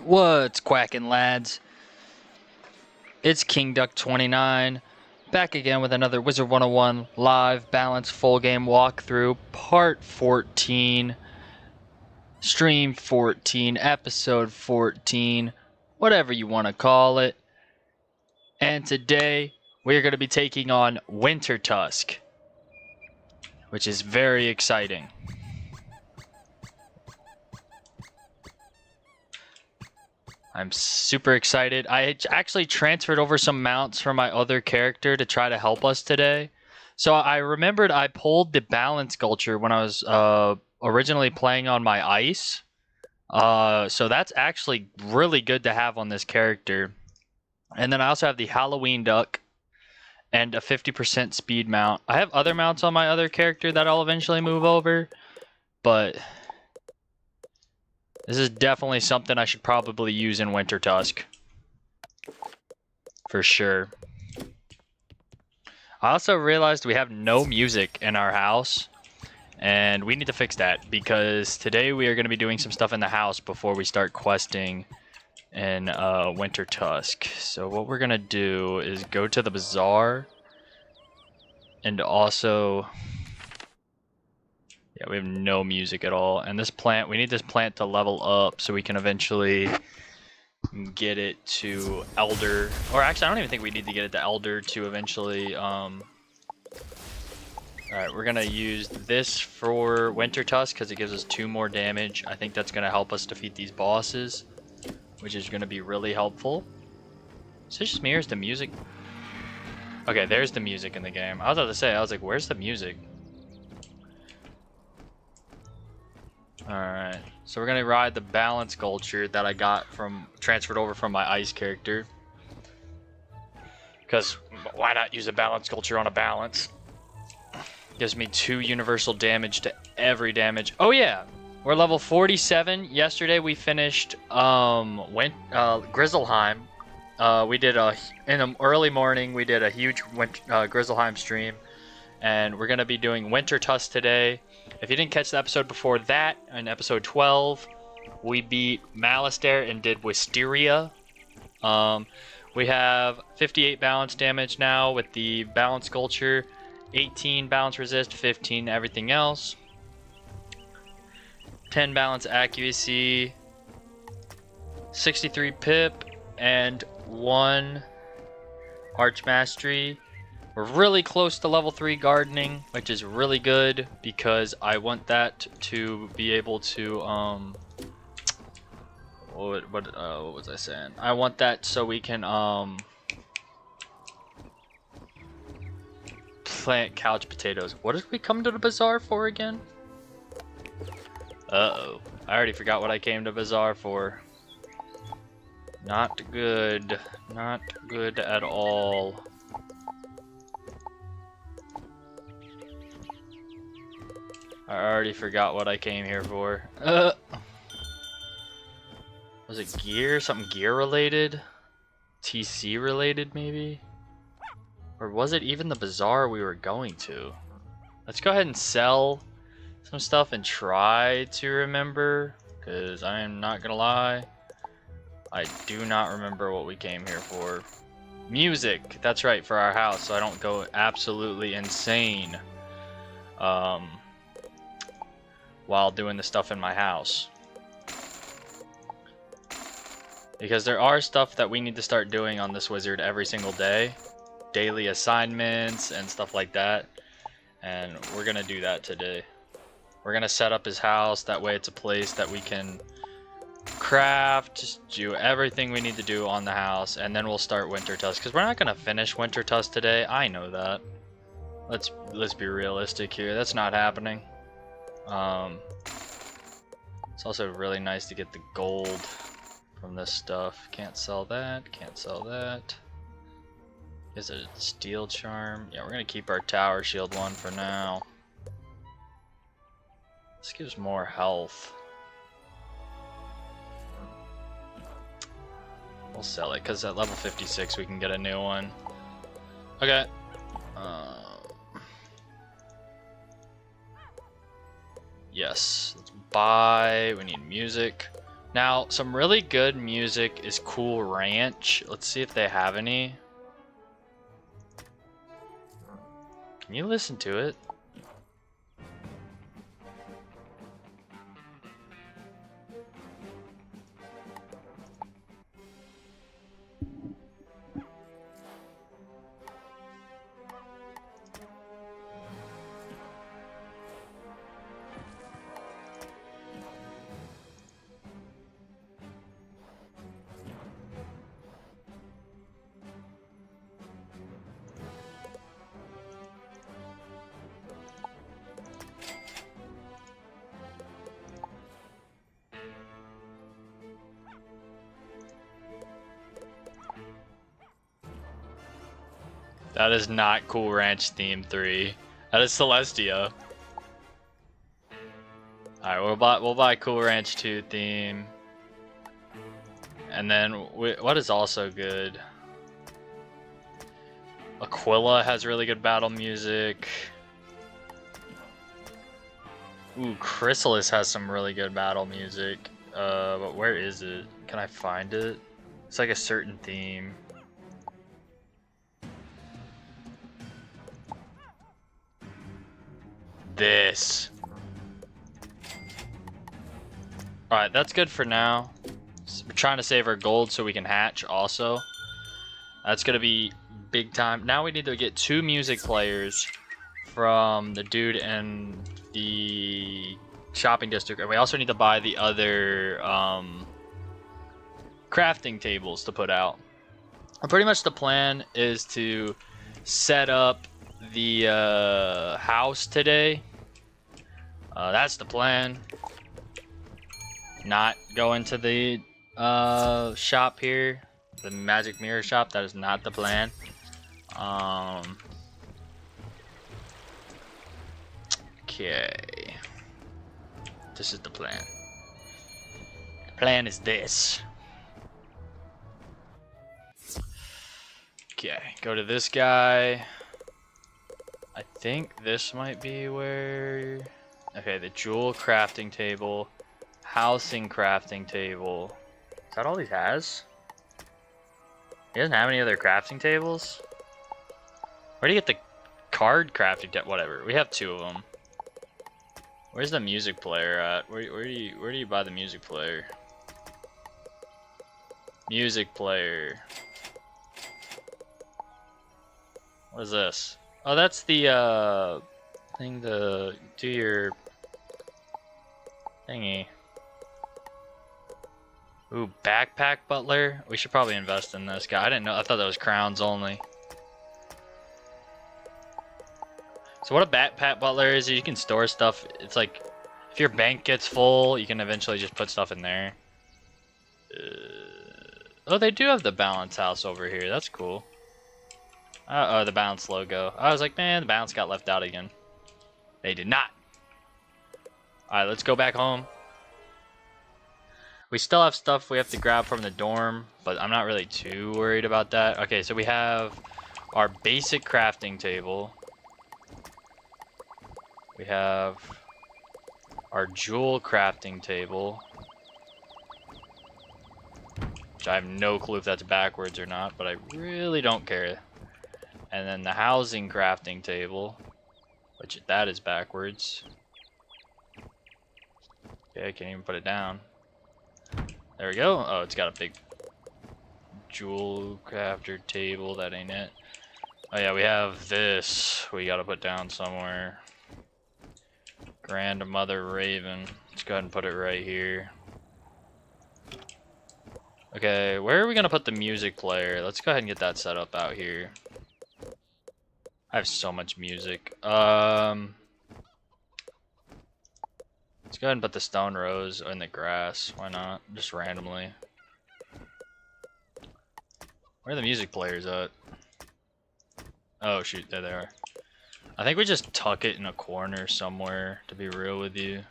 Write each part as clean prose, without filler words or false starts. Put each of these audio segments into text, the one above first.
What's quacking, lads? It's King Duck 29, back again with another Wizard 101 live balanced full game walkthrough, part 14, stream 14, episode 14, whatever you want to call it. And today we're going to be taking on Winter Tusk, which is very exciting. I'm super excited. I actually transferred over some mounts from my other character to try to help us today. So I remembered I pulled the balance sculpture when I was originally playing on my ice. So that's actually really good to have on this character. And then I also have the Halloween duck and a 50% speed mount. I have other mounts on my other character that I'll eventually move over, but this is definitely something I should probably use in Winter Tusk. For sure. I also realized we have no music in our house, and we need to fix that because today we are going to be doing some stuff in the house before we start questing in Winter Tusk. So what we're going to do is go to the bazaar and also... Yeah, we have no music at all. And this plant, we need this plant to level up so we can eventually get it to Elder. Or actually, I don't even think we need to get it to Elder to eventually... Alright, we're going to use this for Winter Tusk because it gives us 2 more damage. I think that's going to help us defeat these bosses, which is going to be really helpful. Is this just me or is the music... Okay, there's the music in the game. I was about to say, I was like, where's the music? Alright, so we're gonna ride the balance sculpture that I got from transferred over from my ice character. Because why not use a balance sculpture on a balance? Gives me 2 universal damage to every damage. Oh yeah, we're level 47. Yesterday we finished Grizzleheim. We did in the early morning we did a huge Grizzleheim stream, and we're gonna be doing Winter Tusk today. If you didn't catch the episode before that, in episode 12, we beat Malistaire and did Wisteria. We have 58 balance damage now with the balance sculpture, 18 balance resist, 15 everything else, 10 balance accuracy, 63 pip, and 1 arch mastery. We're really close to level 3 gardening, which is really good because I want that to be able to what was I saying? I want that so we can plant couch potatoes. What did we come to the bazaar for again? Uh-oh. I already forgot what I came to bazaar for. Not good. Not good at all. I already forgot what I came here for. Was it gear? Something gear related? TC related maybe? Or was it even the bazaar we were going to? Let's go ahead and sell some stuff and try to remember, because I am not gonna lie, I do not remember what we came here for. Music! That's right, for our house, so I don't go absolutely insane while doing the stuff in my house. Because there are stuff that we need to start doing on this wizard every single day. Daily assignments and stuff like that. And we're gonna do that today. We're gonna set up his house, that way it's a place that we can craft, just do everything we need to do on the house, and then we'll start Winter Tusk. Because we're not gonna finish Winter Tusk today, I know that. Let's be realistic here, that's not happening. It's also really nice to get the gold from this stuff. Can't sell that, can't sell that. Is it a steel charm? Yeah, we're gonna keep our tower shield one for now. This gives more health. We'll sell it because at level 56 we can get a new one. Okay. Yes, let's buy. We need music. Now, some really good music is Cool Ranch. Let's see if they have any. Can you listen to it? That is not Cool Ranch Theme 3. That is Celestia. Alright, we'll buy Cool Ranch 2 theme. And then, what is also good? Aquila has really good battle music. Ooh, Chrysalis has some really good battle music. But where is it? Can I find it? It's like a certain theme. This. Alright, that's good for now. So we're trying to save our gold so we can hatch also. That's gonna be big time. Now we need to get 2 music players from the dude in the shopping district. And we also need to buy the other crafting tables to put out. And pretty much the plan is to set up the house today. That's the plan. Not go into the shop here, the magic mirror shop. That is not the plan. Okay, this is the plan. The plan is this. Okay, go to this guy. I think this might be where... Okay, the jewel crafting table, housing crafting table. Is that all he has? He doesn't have any other crafting tables? Where do you get the card crafting table? Whatever, we have 2 of them. Where's the music player at? Where do you buy the music player? Music player. What is this? Oh, that's the thing to do your thingy. Ooh, backpack butler. We should probably invest in this guy. I didn't know. I thought that was crowns only. So what a backpack butler is you can store stuff. It's like if your bank gets full, you can eventually just put stuff in there. Oh, they do have the balance house over here. That's cool. Oh, the balance logo. I was like, man, the balance got left out again. They did not. Alright, let's go back home. We still have stuff we have to grab from the dorm, but I'm not really too worried about that. Okay, so we have our basic crafting table. We have our jewel crafting table. Which I have no clue if that's backwards or not, but I really don't care. And then the housing crafting table, which that is backwards. Okay, I can't even put it down. There we go. Oh, it's got a big jewel crafter table. That ain't it. Oh yeah, we have this. We gotta put down somewhere. Grandmother Raven. Let's go ahead and put it right here. Okay, where are we gonna put the music player? Let's go ahead and get that set up out here. I have so much music. Let's go ahead and put the stone rose in the grass. Why not? Just randomly. Where are the music players at? Oh shoot, there they are. I think we just tuck it in a corner somewhere, to be real with you.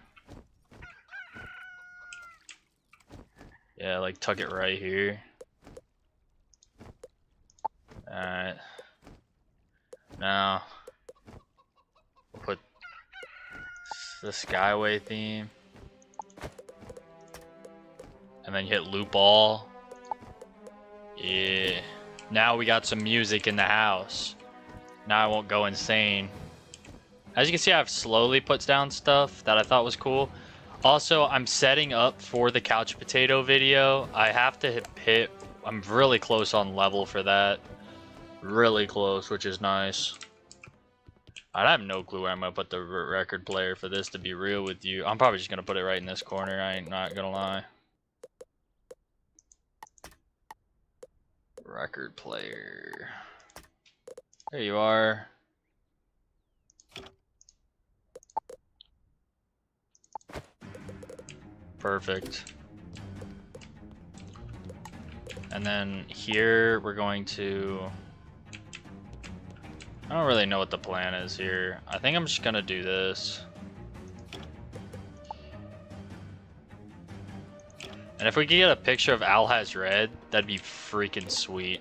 Yeah, like tuck it right here. Alright. Now, we'll put the Skyway theme. And then you hit loop all. Yeah. Now we got some music in the house. Now I won't go insane. As you can see, I've slowly put down stuff that I thought was cool. Also, I'm setting up for the couch potato video. I have to hit I'm really close on level for that. Really close, which is nice. I have no clue where I'm gonna put the record player for this, to be real with you. I'm probably just gonna put it right in this corner, I ain't not gonna lie. Record player. There you are. Perfect. And then here we're going to... I don't really know what the plan is here. I think I'm just gonna do this. And if we could get a picture of Al Has Red, that'd be freaking sweet.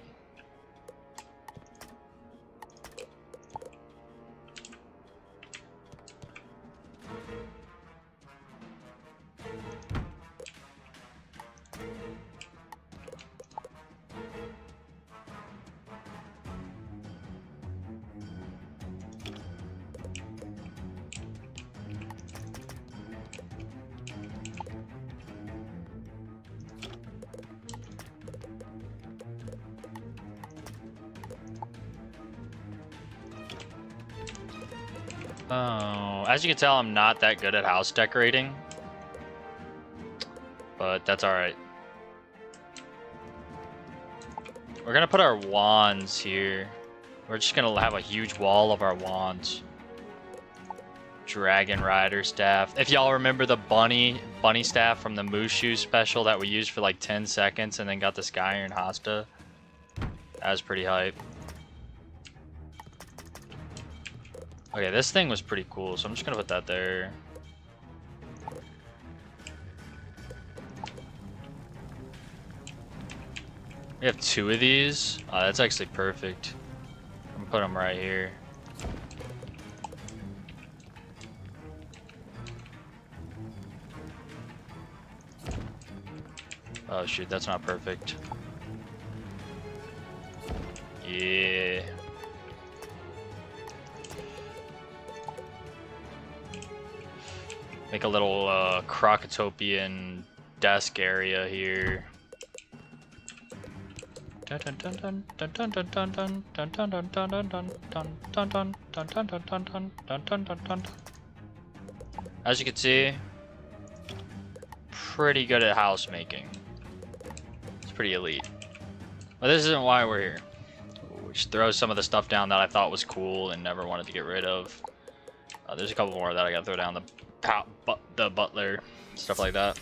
Oh, as you can tell, I'm not that good at house decorating, but that's all right. We're gonna put our wands here. We're just gonna have a huge wall of our wands. Dragon Rider staff. If y'all remember the bunny staff from the Mushu special that we used for like 10 seconds and then got the Sky Iron Hosta, that was pretty hype. Okay, this thing was pretty cool, so I'm just gonna put that there. We have 2 of these. Oh, that's actually perfect. I'm gonna put them right here. Oh shoot, that's not perfect. Yeah. Make a little Crocotopian desk area here. As you can see, pretty good at house making. It's pretty elite. But this isn't why we're here. We just throw some of the stuff down that I thought was cool and never wanted to get rid of. There's a couple more that I gotta throw down. The butler, stuff like that.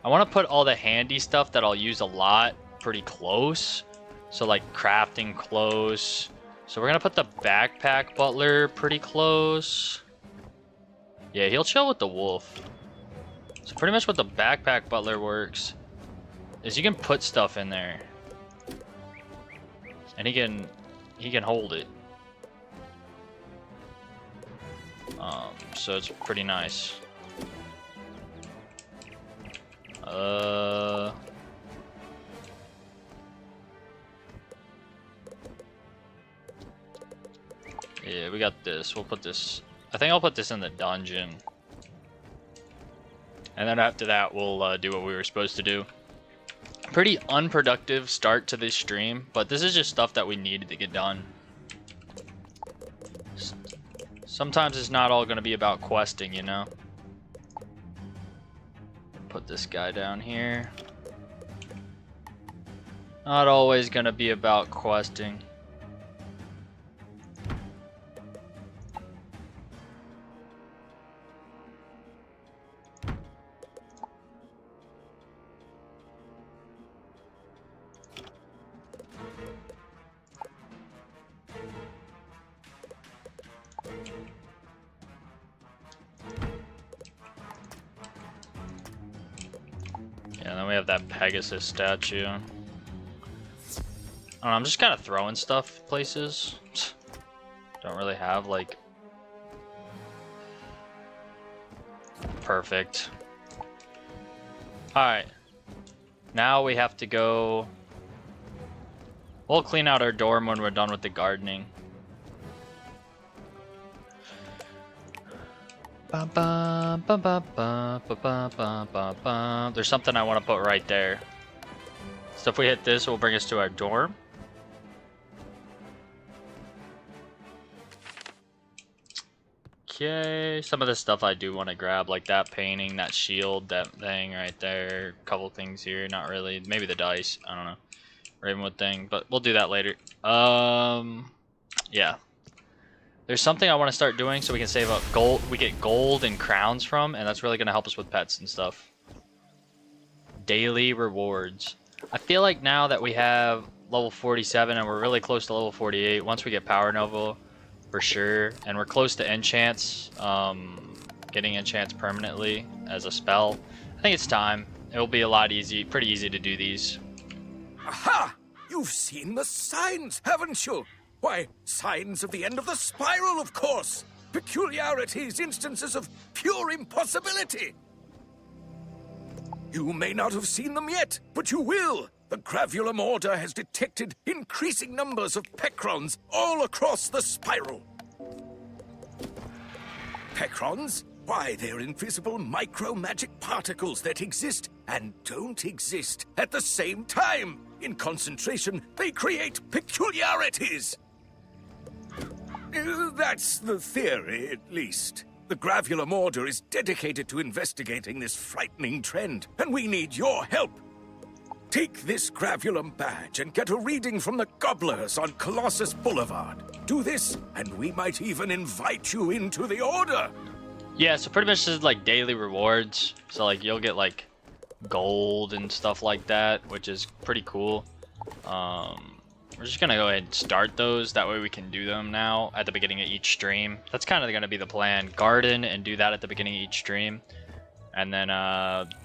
I want to put all the handy stuff that I'll use a lot pretty close. So like crafting close. So we're gonna put the backpack butler pretty close. Yeah, he'll chill with the wolf. So pretty much what the backpack butler works is you can put stuff in there. And he can hold it. So it's pretty nice. Yeah, we got this. We'll put this. I think I'll put this in the dungeon. And then after that, we'll do what we were supposed to do. Pretty unproductive start to this stream, but this is just stuff that we needed to get done. Sometimes it's not all going to be about questing, you know? Put this guy down here. Not always going to be about questing. Yeah, and then we have that Pegasus statue. I don't know, I'm just kind of throwing stuff places. Don't really have like perfect. Alright, Now we have to go... We'll clean out our dorm when we're done with the gardening. There's something I want to put right there. So if we hit this, it will bring us to our dorm. Okay, some of the stuff I do want to grab, like that painting, that shield, that thing right there. A couple things here, not really. Maybe the dice, I don't know. Ravenwood thing, but we'll do that later. Yeah. There's something I want to start doing so we can save up gold. We get gold and crowns from, and that's really going to help us with pets and stuff. Daily rewards. I feel like now that we have level 47 and we're really close to level 48, once we get Power Nova, for sure, and we're close to enchants, getting enchants permanently as a spell, I think it's time. It will be a lot pretty easy to do these. Aha! You've seen the signs, haven't you? Why, signs of the end of the spiral, of course. Peculiarities, instances of pure impossibility. You may not have seen them yet, but you will. The Gravulum Order has detected increasing numbers of Pecrons all across the spiral. Pecrons? Why, they're invisible micro-magic particles that exist and don't exist at the same time. In concentration, they create peculiarities. That's the theory, at least. The Gravulum Order is dedicated to investigating this frightening trend, and we need your help. Take this Gravulum badge and get a reading from the Gobblers on Colossus Boulevard. Do this, and we might even invite you into the Order. Yeah, so pretty much this is like daily rewards. So like you'll get like gold and stuff like that, which is pretty cool. We're just gonna go ahead and start those. That way we can do them now at the beginning of each stream. That's kind of gonna be the plan. Garden and do that at the beginning of each stream. And then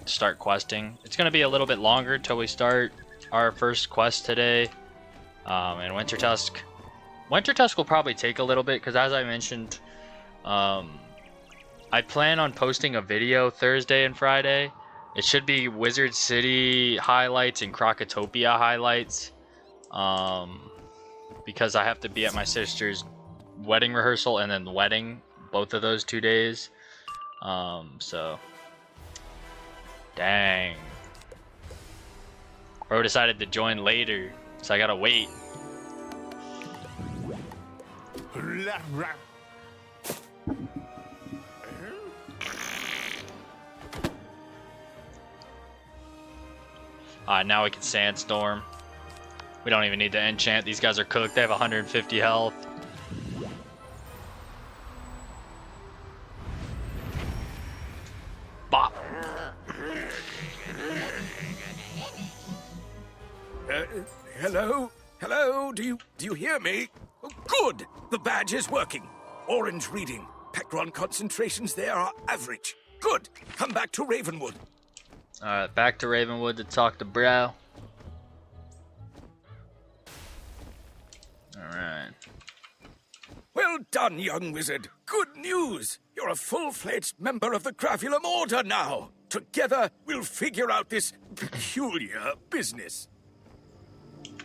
start questing. It's going to be a little bit longer till we start our first quest today. And Winter Tusk. Winter Tusk will probably take a little bit because, as I mentioned, I plan on posting a video Thursday and Friday. It should be Wizard City highlights and Crocotopia highlights. Because I have to be at my sister's wedding rehearsal and then the wedding, both of those 2 days. So... Dang. Bro decided to join later, so I gotta wait. Alright, now we can sandstorm. We don't even need to enchant. These guys are cooked. They have 150 health. Bop. Hello? Hello? Do you hear me? Oh, good! The badge is working. Orange reading. Pecron concentrations there are average. Good! Come back to Ravenwood. Alright, back to Ravenwood to talk to Brow. Alright. Well done, young wizard. Good news! You're a full-fledged member of the Gravulum Order now. Together, we'll figure out this peculiar business.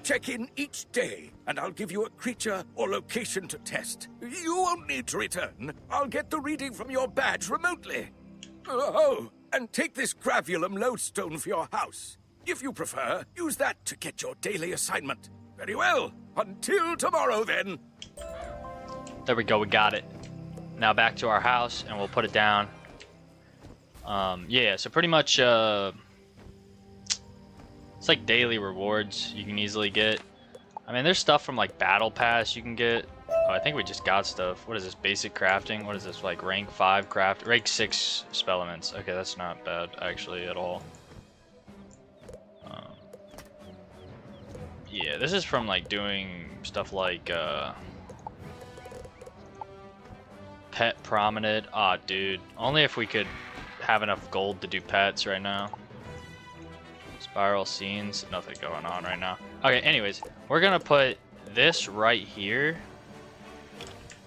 Check in each day, and I'll give you a creature or location to test. You won't need to return. I'll get the reading from your badge remotely. Oh, and take this Gravulum lodestone for your house. If you prefer, use that to get your daily assignment. Very well. Until tomorrow, then. There we go, we got it. Now back to our house, and we'll put it down. Yeah, so pretty much, it's like daily rewards you can easily get. I mean, there's stuff from like Battle Pass you can get. Oh, I think we just got stuff. What is this? Basic crafting? What is this? Like rank 5 craft? Rank 6 spell elements. Okay, that's not bad actually at all. Yeah, this is from like doing stuff like Pet Promenade. Ah, dude. Only if we could have enough gold to do pets right now. Spiral scenes. Nothing going on right now. Okay, anyways. We're going to put this right here.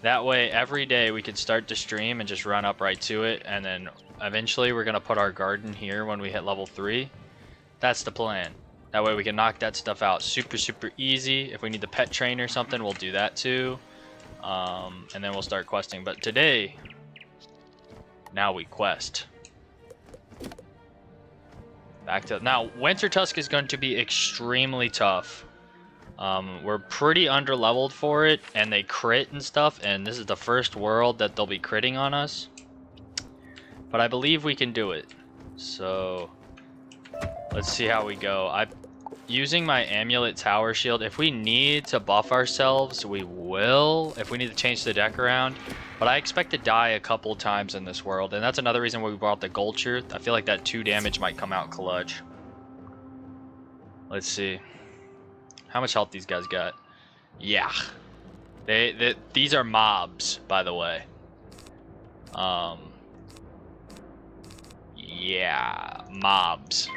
That way, every day we can start to stream and just run up right to it. And then eventually we're going to put our garden here when we hit level 3. That's the plan. That way we can knock that stuff out super, super easy. If we need the pet train or something, we'll do that too. And then we'll start questing. But today, now we quest. Back to now. Winter Tusk is going to be extremely tough. We're pretty underleveled for it, and they crit and stuff. And this is the first world that they'll be critting on us. But I believe we can do it. So let's see how we go. I'm using my amulet tower shield. If we need to buff ourselves, we will. If we need to change the deck around. But I expect to die a couple times in this world. And that's another reason why we brought the Gulcher. I feel like that 2 damage might come out clutch. Let's see. How much health these guys got? Yeah. These are mobs, by the way. Yeah, mobs.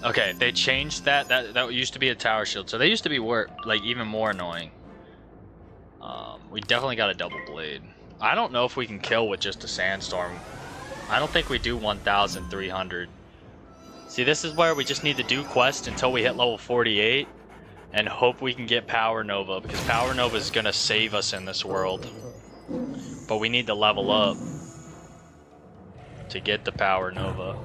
Okay, they changed that. That used to be a tower shield, so they used to be like even more annoying. We definitely got a double blade. I don't know if we can kill with just a sandstorm. I don't think we do 1,300. See, this is where we just need to do quests until we hit level 48 and hope we can get Power Nova, because Power Nova is gonna save us in this world. But we need to level up to get the Power Nova.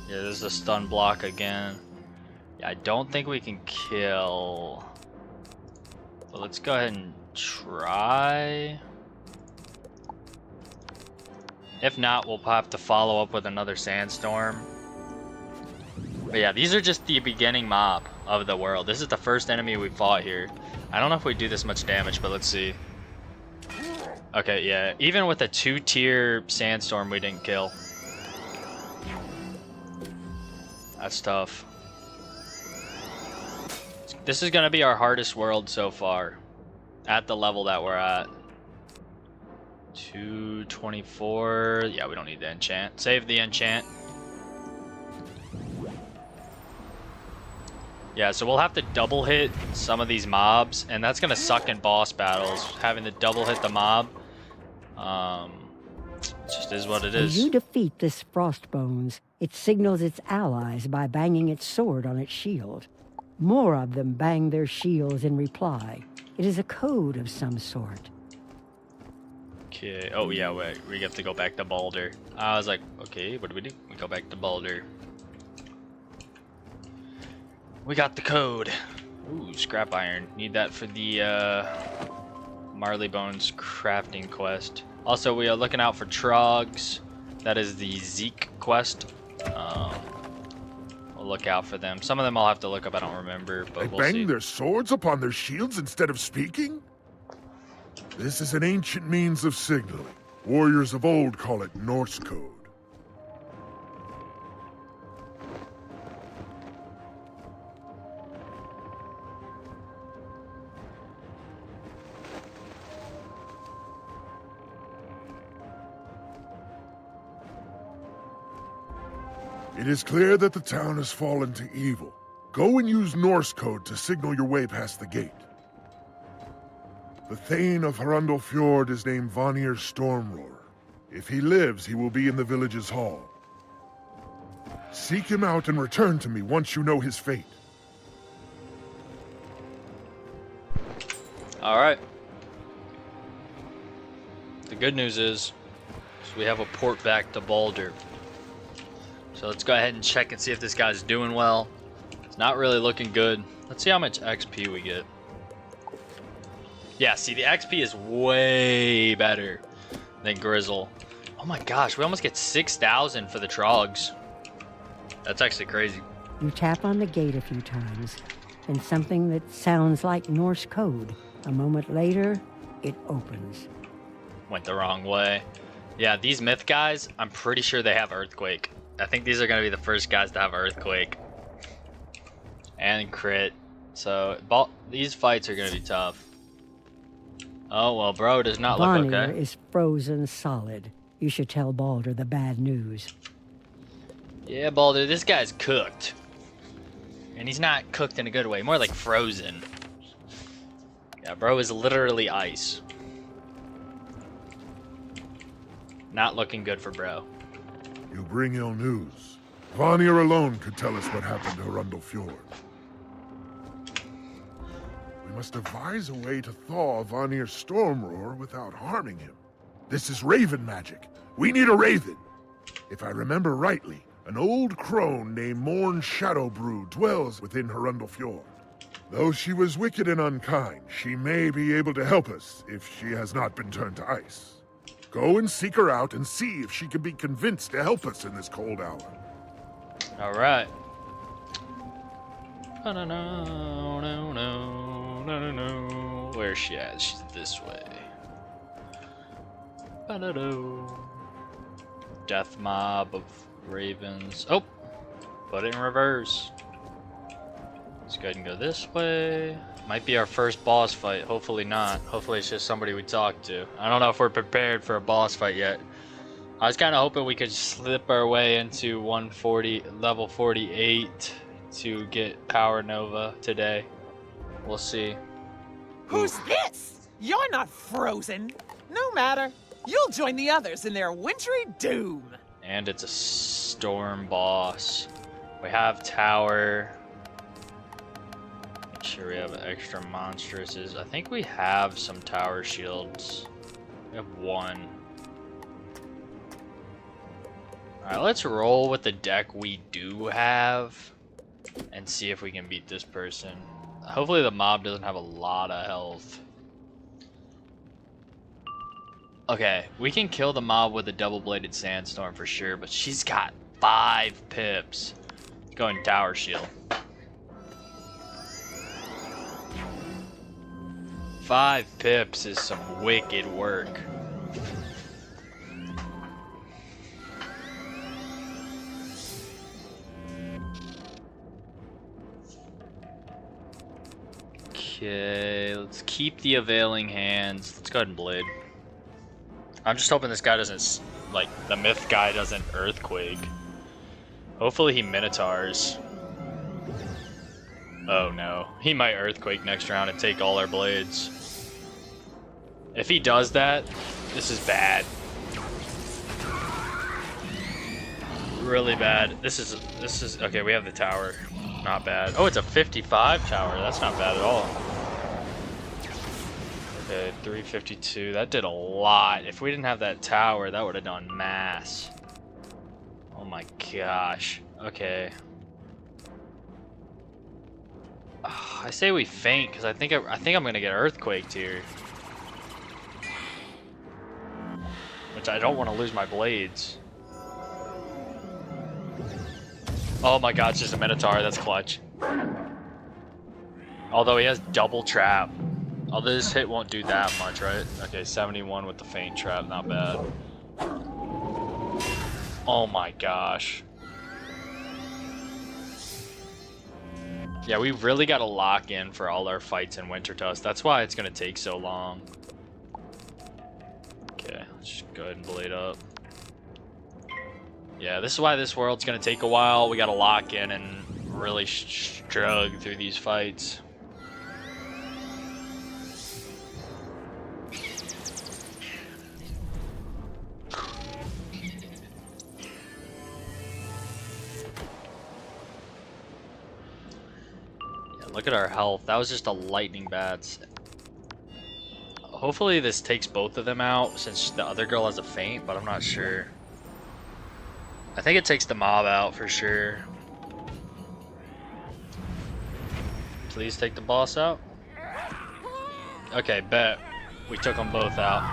Yeah, this is a stun block again. Yeah, I don't think we can kill. But let's go ahead and try. If not, we'll have to follow up with another sandstorm. But yeah, these are just the beginning mob of the world. This is the first enemy we fought here. I don't know if we do this much damage, but let's see. Okay, yeah. Even with a 2-tier sandstorm, we didn't kill. That's tough. This is gonna be our hardest world so far. At the level that we're at. 224. Yeah, we don't need the enchant. Save the enchant. Yeah, so we'll have to double hit some of these mobs, and that's gonna suck in boss battles, having to double hit the mob. It just is what it is. As you defeat this Frostbones, it signals its allies by banging its sword on its shield. More of them bang their shields in reply. It is a code of some sort. Okay. Oh yeah, wait. We have to go back to Baldur. I was like, okay, what do? We go back to Baldur. We got the code. Ooh, scrap iron. Need that for the Marley Bones crafting quest. Also, we are looking out for Trogs. That is the Zeke quest. We'll look out for them. Some of them I'll have to look up. I don't remember, but we'll see. They bang their swords upon their shields instead of speaking? This is an ancient means of signaling. Warriors of old call it Norse code. It is clear that the town has fallen to evil. Go and use Norse code to signal your way past the gate. The Thane of Harundel Fjord is named Vanir Stormroarer. If he lives, he will be in the village's hall. Seek him out and return to me once you know his fate. Alright. The good news is we have a port back to Baldur. So let's go ahead and check and see if this guy's doing well. It's not really looking good. Let's see how much XP we get. Yeah, see, the XP is way better than Grizzle. Oh my gosh, we almost get 6,000 for the Trogs. That's actually crazy. You tap on the gate a few times, and something that sounds like Norse code. A moment later, it opens. Went the wrong way. Yeah, these myth guys, I'm pretty sure they have Earthquake. I think these are going to be the first guys to have Earthquake. And crit. So, these fights are going to be tough. Oh, well, bro does not look Vanir okay. is frozen solid. You should tell Balder the bad news. Yeah, Balder, this guy's cooked. And he's not cooked in a good way, more like frozen. Yeah, bro is literally ice. Not looking good for bro. You bring ill news. Vanir alone could tell us what happened to Arundel Fjord. We must devise a way to thaw Vanir's storm roar without harming him. This is raven magic. We need a raven. If I remember rightly, an old crone named Morn Shadowbrew dwells within Arundel Fjord. Though she was wicked and unkind, she may be able to help us if she has not been turned to ice. Go and seek her out and see if she can be convinced to help us in this cold hour. All right. No, no, no, no, no, no, no. Where's she at? She's this way. Death mob of ravens. Oh, put it in reverse. Let's go ahead and go this way. Might be our first boss fight. Hopefully not. Hopefully it's just somebody we talk to. I don't know if we're prepared for a boss fight yet. I was kind of hoping we could slip our way into level 48 to get Power Nova today. We'll see. Who's this? You're not frozen. No matter. You'll join the others in their wintry doom. And it's a storm boss. We have tower. Make sure we have extra monstrouses. I think we have some tower shields. We have one. Alright, let's roll with the deck we do have and see if we can beat this person. Hopefully the mob doesn't have a lot of health. Okay, we can kill the mob with a double-bladed sandstorm for sure, but she's got 5 pips. Going tower shield. 5 pips is some wicked work. Okay, let's keep the availing hands. Let's go ahead and blade. I'm just hoping this guy doesn't, like, the myth guy doesn't earthquake. Hopefully he minotaurs. Oh no, he might earthquake next round and take all our blades. If he does that, this is bad. Really bad. This is okay, we have the tower. Not bad. Oh, it's a 55 tower. That's not bad at all. Okay, 352. That did a lot. If we didn't have that tower, that would have done mass. Oh my gosh. Okay. I say we feint because I think I'm gonna get earthquaked here. Which I don't want to lose my blades. Oh my god, it's just a Minotaur. That's clutch. Although he has double trap. Although this hit won't do that much, right? Okay, 71 with the feint trap. Not bad. Oh my gosh. Yeah, we really got to lock in for all our fights in Wintertusk. That's why it's going to take so long. Okay, let's just go ahead and blade up. Yeah, this is why this world's going to take a while. We got to lock in and really struggle through these fights. Look at our health. That was just a lightning bats. Hopefully this takes both of them out since the other girl has a feint, but I'm not sure. I think it takes the mob out for sure. Please take the boss out. Okay, bet. We took them both out.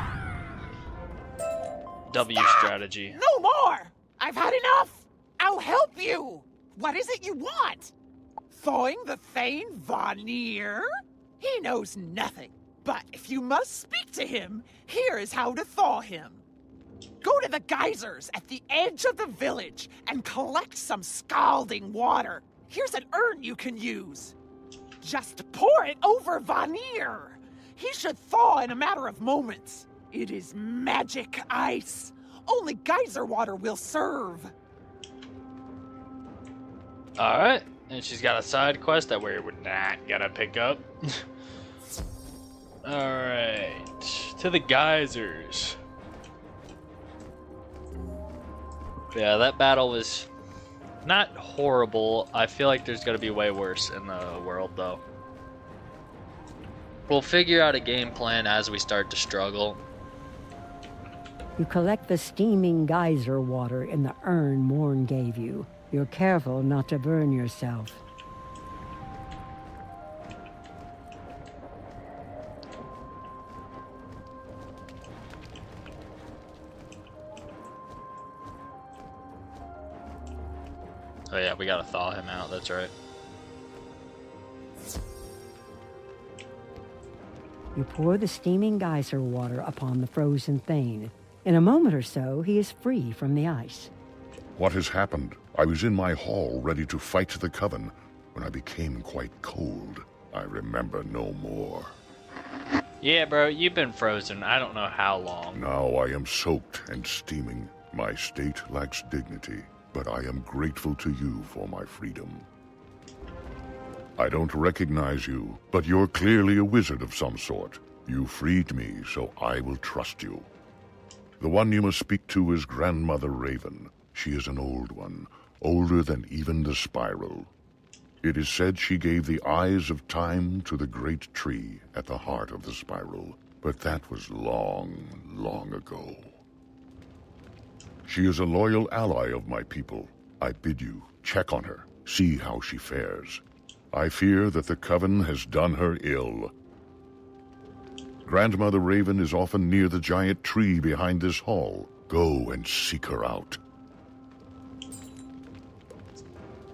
W strategy. No more! I've had enough! I'll help you! What is it you want? Thawing the Thane Vanir? He knows nothing. But if you must speak to him, here is how to thaw him. Go to the geysers at the edge of the village and collect some scalding water. Here's an urn you can use. Just pour it over Vanir. He should thaw in a matter of moments. It is magic ice. Only geyser water will serve. Alright, and she's got a side quest that we're not gonna pick up. Alright, to the geysers. Yeah, that battle was not horrible. I feel like there's gonna be way worse in the world, though. We'll figure out a game plan as we start to struggle. You collect the steaming geyser water in the urn Morn gave you. You're careful not to burn yourself. Oh yeah, we gotta thaw him out, that's right. You pour the steaming geyser water upon the frozen Thane. In a moment or so, he is free from the ice. What has happened? I was in my hall ready to fight the Coven when I became quite cold. I remember no more. Yeah, bro, you've been frozen. I don't know how long. Now I am soaked and steaming. My state lacks dignity, but I am grateful to you for my freedom. I don't recognize you, but you're clearly a wizard of some sort. You freed me, so I will trust you. The one you must speak to is Grandmother Raven. She is an old one, older than even the spiral. It is said she gave the eyes of time to the great tree at the heart of the spiral, but that was long, long ago. She is a loyal ally of my people. I bid you, check on her, see how she fares. I fear that the Coven has done her ill. Grandmother Raven is often near the giant tree behind this hall. Go and seek her out.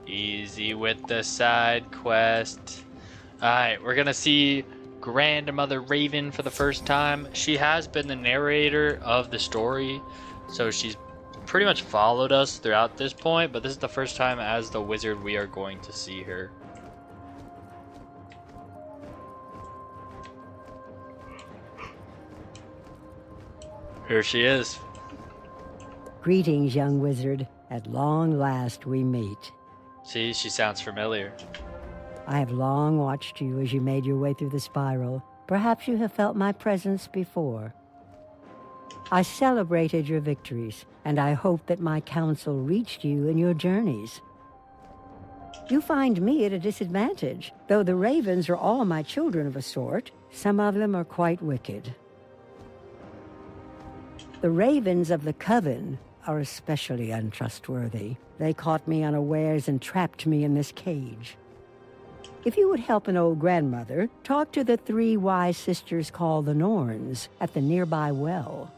Easy with the side quest. Alright, we're gonna see Grandmother Raven for the first time. She has been the narrator of the story, so she's pretty much followed us throughout this point, but this is the first time as the wizard we are going to see her. Here she is. Greetings, young wizard. At long last we meet. See, she sounds familiar. I have long watched you as you made your way through the spiral. Perhaps you have felt my presence before. I celebrated your victories, and I hope that my counsel reached you in your journeys. You find me at a disadvantage. Though the ravens are all my children of a sort, some of them are quite wicked. The ravens of the Coven are especially untrustworthy. They caught me unawares and trapped me in this cage. If you would help an old grandmother, talk to the 3 wise sisters called the Norns at the nearby well.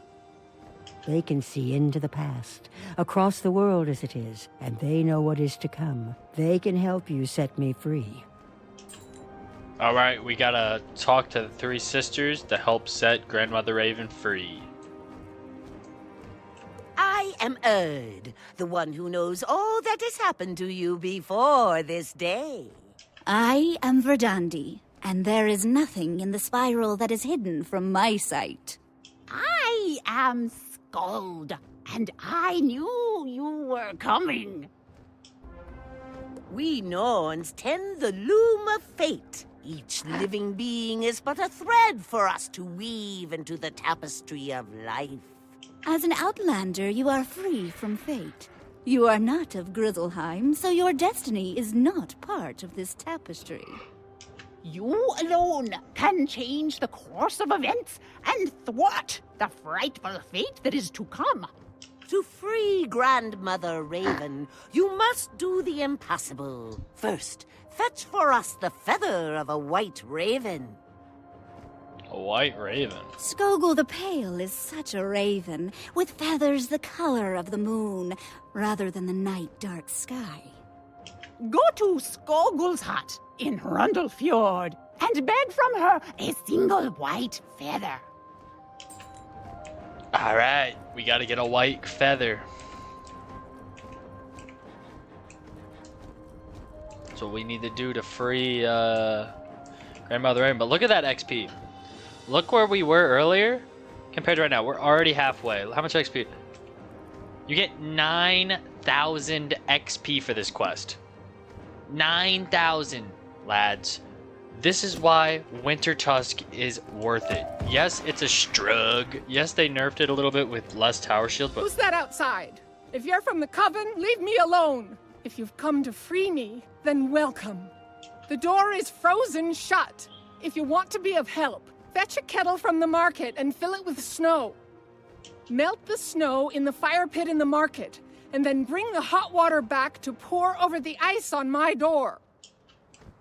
They can see into the past, across the world as it is, and they know what is to come. They can help you set me free. Alright, we gotta talk to the 3 sisters to help set Grandmother Raven free. I am Erd, the one who knows all that has happened to you before this day. I am Verdandi, and there is nothing in the spiral that is hidden from my sight. I am Skald, and I knew you were coming. We Norns tend the loom of fate. Each living being is but a thread for us to weave into the tapestry of life. As an outlander, you are free from fate. You are not of Grizzleheim, so your destiny is not part of this tapestry. You alone can change the course of events and thwart the frightful fate that is to come. To free Grandmother Raven, you must do the impossible. First, fetch for us the feather of a white raven. A white raven. Skogul the Pale is such a raven, with feathers the color of the moon, rather than the night dark sky. Go to Skogul's hut in Rundlefjord and beg from her a single white feather. Alright, we gotta get a white feather. That's what we need to do to free Grandmother Raven. But look at that XP. Look where we were earlier compared to right now. We're already halfway. How much XP? You get 9,000 XP for this quest. 9,000, lads. This is why Winter Tusk is worth it. Yes, it's a strug. Yes, they nerfed it a little bit with less tower shield, but... Who's that outside? If you're from the Coven, leave me alone. If you've come to free me, then welcome. The door is frozen shut. If you want to be of help, fetch a kettle from the market and fill it with snow. Melt the snow in the fire pit in the market, and then bring the hot water back to pour over the ice on my door.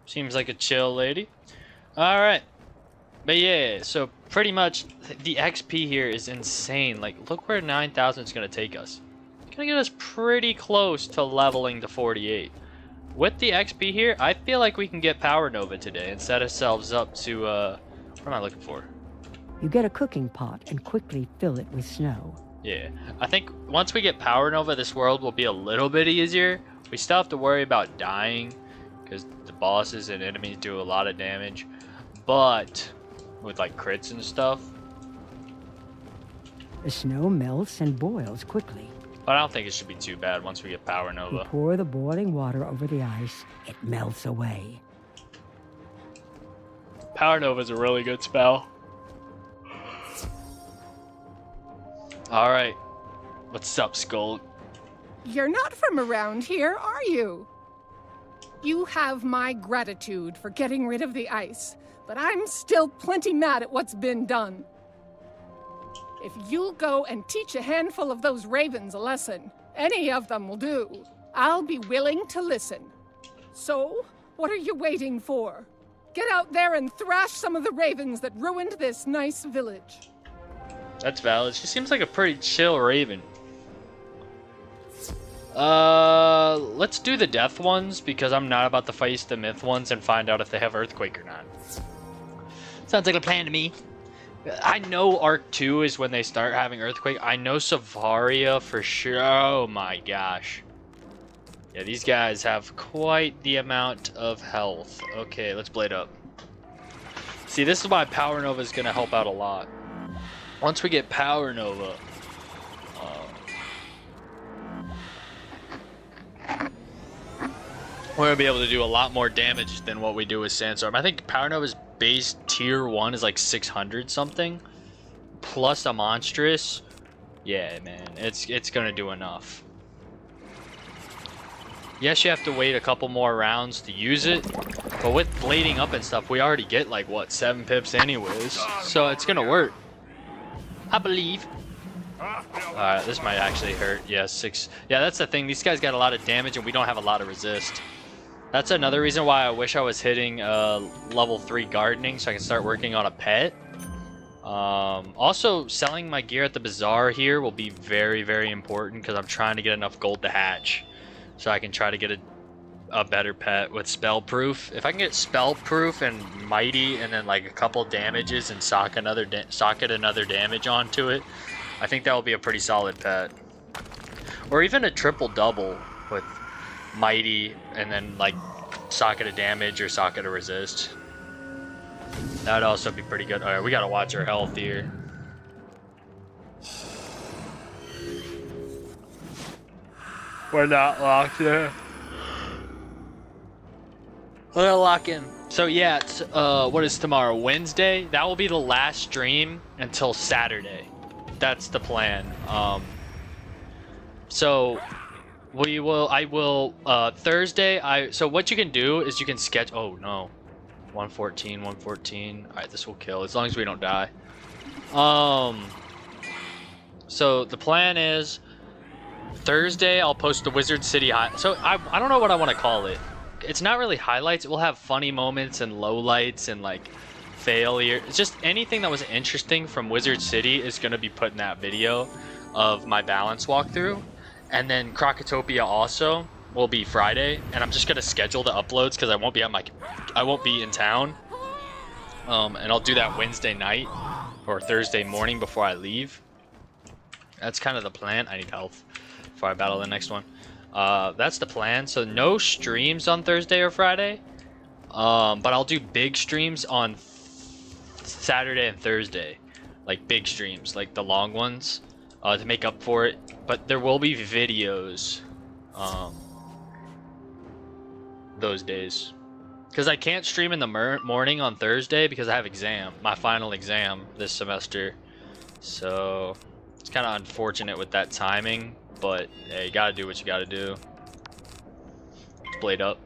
Seems like a chill lady. Alright. But yeah, so pretty much the XP here is insane. Like, look where 9,000 is going to take us. It's going to get us pretty close to leveling to 48. With the XP here, I feel like we can get Power Nova today and set ourselves up to, what am I looking for? You get a cooking pot and quickly fill it with snow. Yeah, I think once we get Power Nova, this world will be a little bit easier. We still have to worry about dying, because the bosses and enemies do a lot of damage. But, with like crits and stuff. The snow melts and boils quickly. But I don't think it should be too bad once we get Power You Nova. pour the boiling water over the ice, it melts away. Power Nova is a really good spell. Alright. What's up, Skull? You're not from around here, are you? You have my gratitude for getting rid of the ice, but I'm still plenty mad at what's been done. If you'll go and teach a handful of those ravens a lesson, any of them will do, I'll be willing to listen. So, what are you waiting for? Get out there and thrash some of the ravens that ruined this nice village. That's valid. She seems like a pretty chill raven. Let's do the death ones, because I'm not about to face the myth ones and find out if they have earthquake or not. Sounds like a plan to me. I know Arc 2 is when they start having earthquake. I know Savaria for sure. Oh my gosh. Yeah, these guys have quite the amount of health. Okay, let's blade up. See, this is why Power Nova is going to help out a lot. Once we get Power Nova, we're going to be able to do a lot more damage than what we do with Sandstorm. I think Power Nova's base tier 1 is like 600 something. Plus a monstrous. Yeah, man. It's going to do enough. Yes, you have to wait a couple more rounds to use it. But with blading up and stuff, we already get like, what, 7 pips anyways. So it's going to work. I believe. Alright, this might actually hurt. Yeah, 6. Yeah, that's the thing. These guys got a lot of damage and we don't have a lot of resist. That's another reason why I wish I was hitting level 3 gardening so I can start working on a pet. Also, selling my gear at the bazaar here will be very, very important because I'm trying to get enough gold to hatch. So I can try to get a better pet with spell proof. If I can get spell proof and mighty and then like a couple damages and socket another damage onto it, I think that will be a pretty solid pet. Or even a triple double with mighty and then like socket of damage or socket of resist. That would also be pretty good. Alright, we gotta watch our health here. We're not locked there. We're gonna lock in. So yeah, it's, what is tomorrow? Wednesday? That will be the last stream until Saturday. That's the plan. So I will Thursday, so what you can do is you can sketch, oh no. 114. Alright, this will kill as long as we don't die. So the plan is Thursday I'll post the Wizard City so I don't know what I want to call it. It's not really highlights. It will have funny moments and lowlights and like failure. It's just anything that was interesting from Wizard City is going to be put in that video of my balance walkthrough. And then Crocotopia also will be Friday, and I'm just going to schedule the uploads because I won't be in town. And I'll do that Wednesday night or Thursday morning before I leave. That's kind of the plan. I need health before I battle the next one. That's the plan. So no streams on Thursday or Friday. But I'll do big streams on Saturday and Thursday. Like big streams, like the long ones, to make up for it. but there will be videos those days. Because I can't stream in the morning on Thursday because I have my final exam this semester. So it's kind of unfortunate with that timing, but hey, you gotta do what you gotta do. Let's blade up.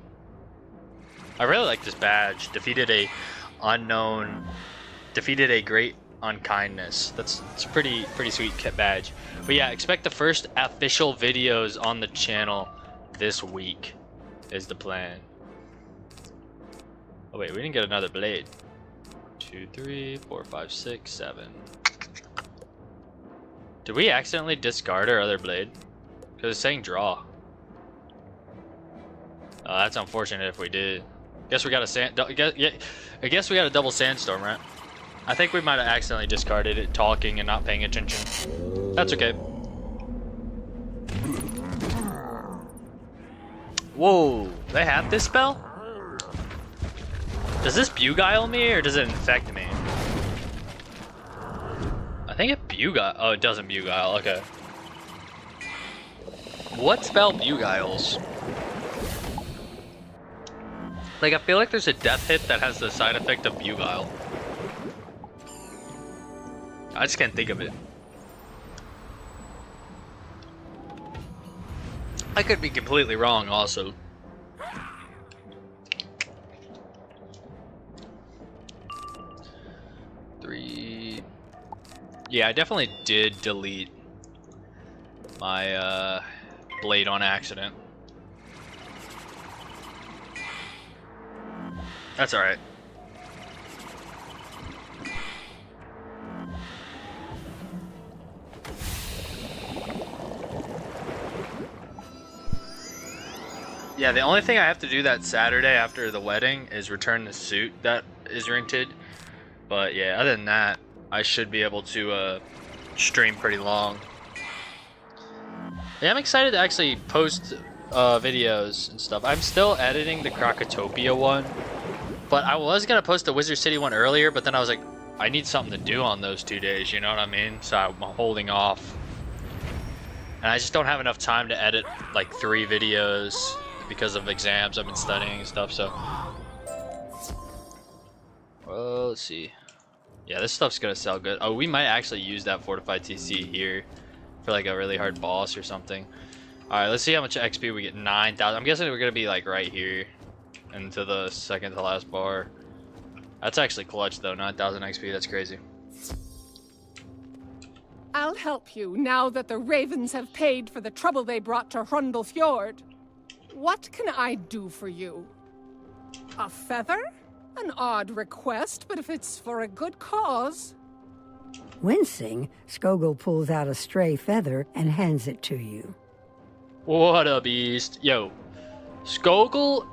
I really like this badge. Defeated a great unkindness. It's a pretty sweet badge. But yeah, expect the first official videos on the channel this week is the plan. Oh wait, we didn't get another blade. 2, 3, 4, 5, 6, 7. Did we accidentally discard our other blade? Because it's saying draw. Oh, that's unfortunate if we did. Guess we got a I guess we got a double sandstorm, right? I think we might have accidentally discarded it talking and not paying attention. That's okay. Whoa, they have this spell? Does this Beguile me or does it infect me? I think it Beguile. Oh, it doesn't Beguile. Okay. What spell Beguiles? Like, I feel like there's a death hit that has the side effect of Beguile. I just can't think of it. I could be completely wrong also. Yeah, I definitely did delete my blade on accident. That's alright. Yeah, the only thing I have to do that Saturday after the wedding is return the suit that is rented. But yeah, other than that, I should be able to stream pretty long. Yeah, I'm excited to actually post videos and stuff. I'm still editing the Krakatopia one, but I was gonna post the Wizard City one earlier, but then I was like, I need something to do on those 2 days, you know what I mean? So I'm holding off. And I just don't have enough time to edit like 3 videos because of exams I've been studying and stuff, so. Well, let's see. Yeah, this stuff's gonna sell good. Oh, we might actually use that fortified TC here for like a really hard boss or something. Alright, let's see how much XP we get. 9,000. I'm guessing we're gonna be like right here into the second to last bar. That's actually clutch though, 9,000 XP, that's crazy. I'll help you now that the ravens have paid for the trouble they brought to Hrundel Fjord. What can I do for you? A feather? An odd request, but if it's for a good cause. Wincing, Skogul pulls out a stray feather and hands it to you. What a beast. Yo, Skogul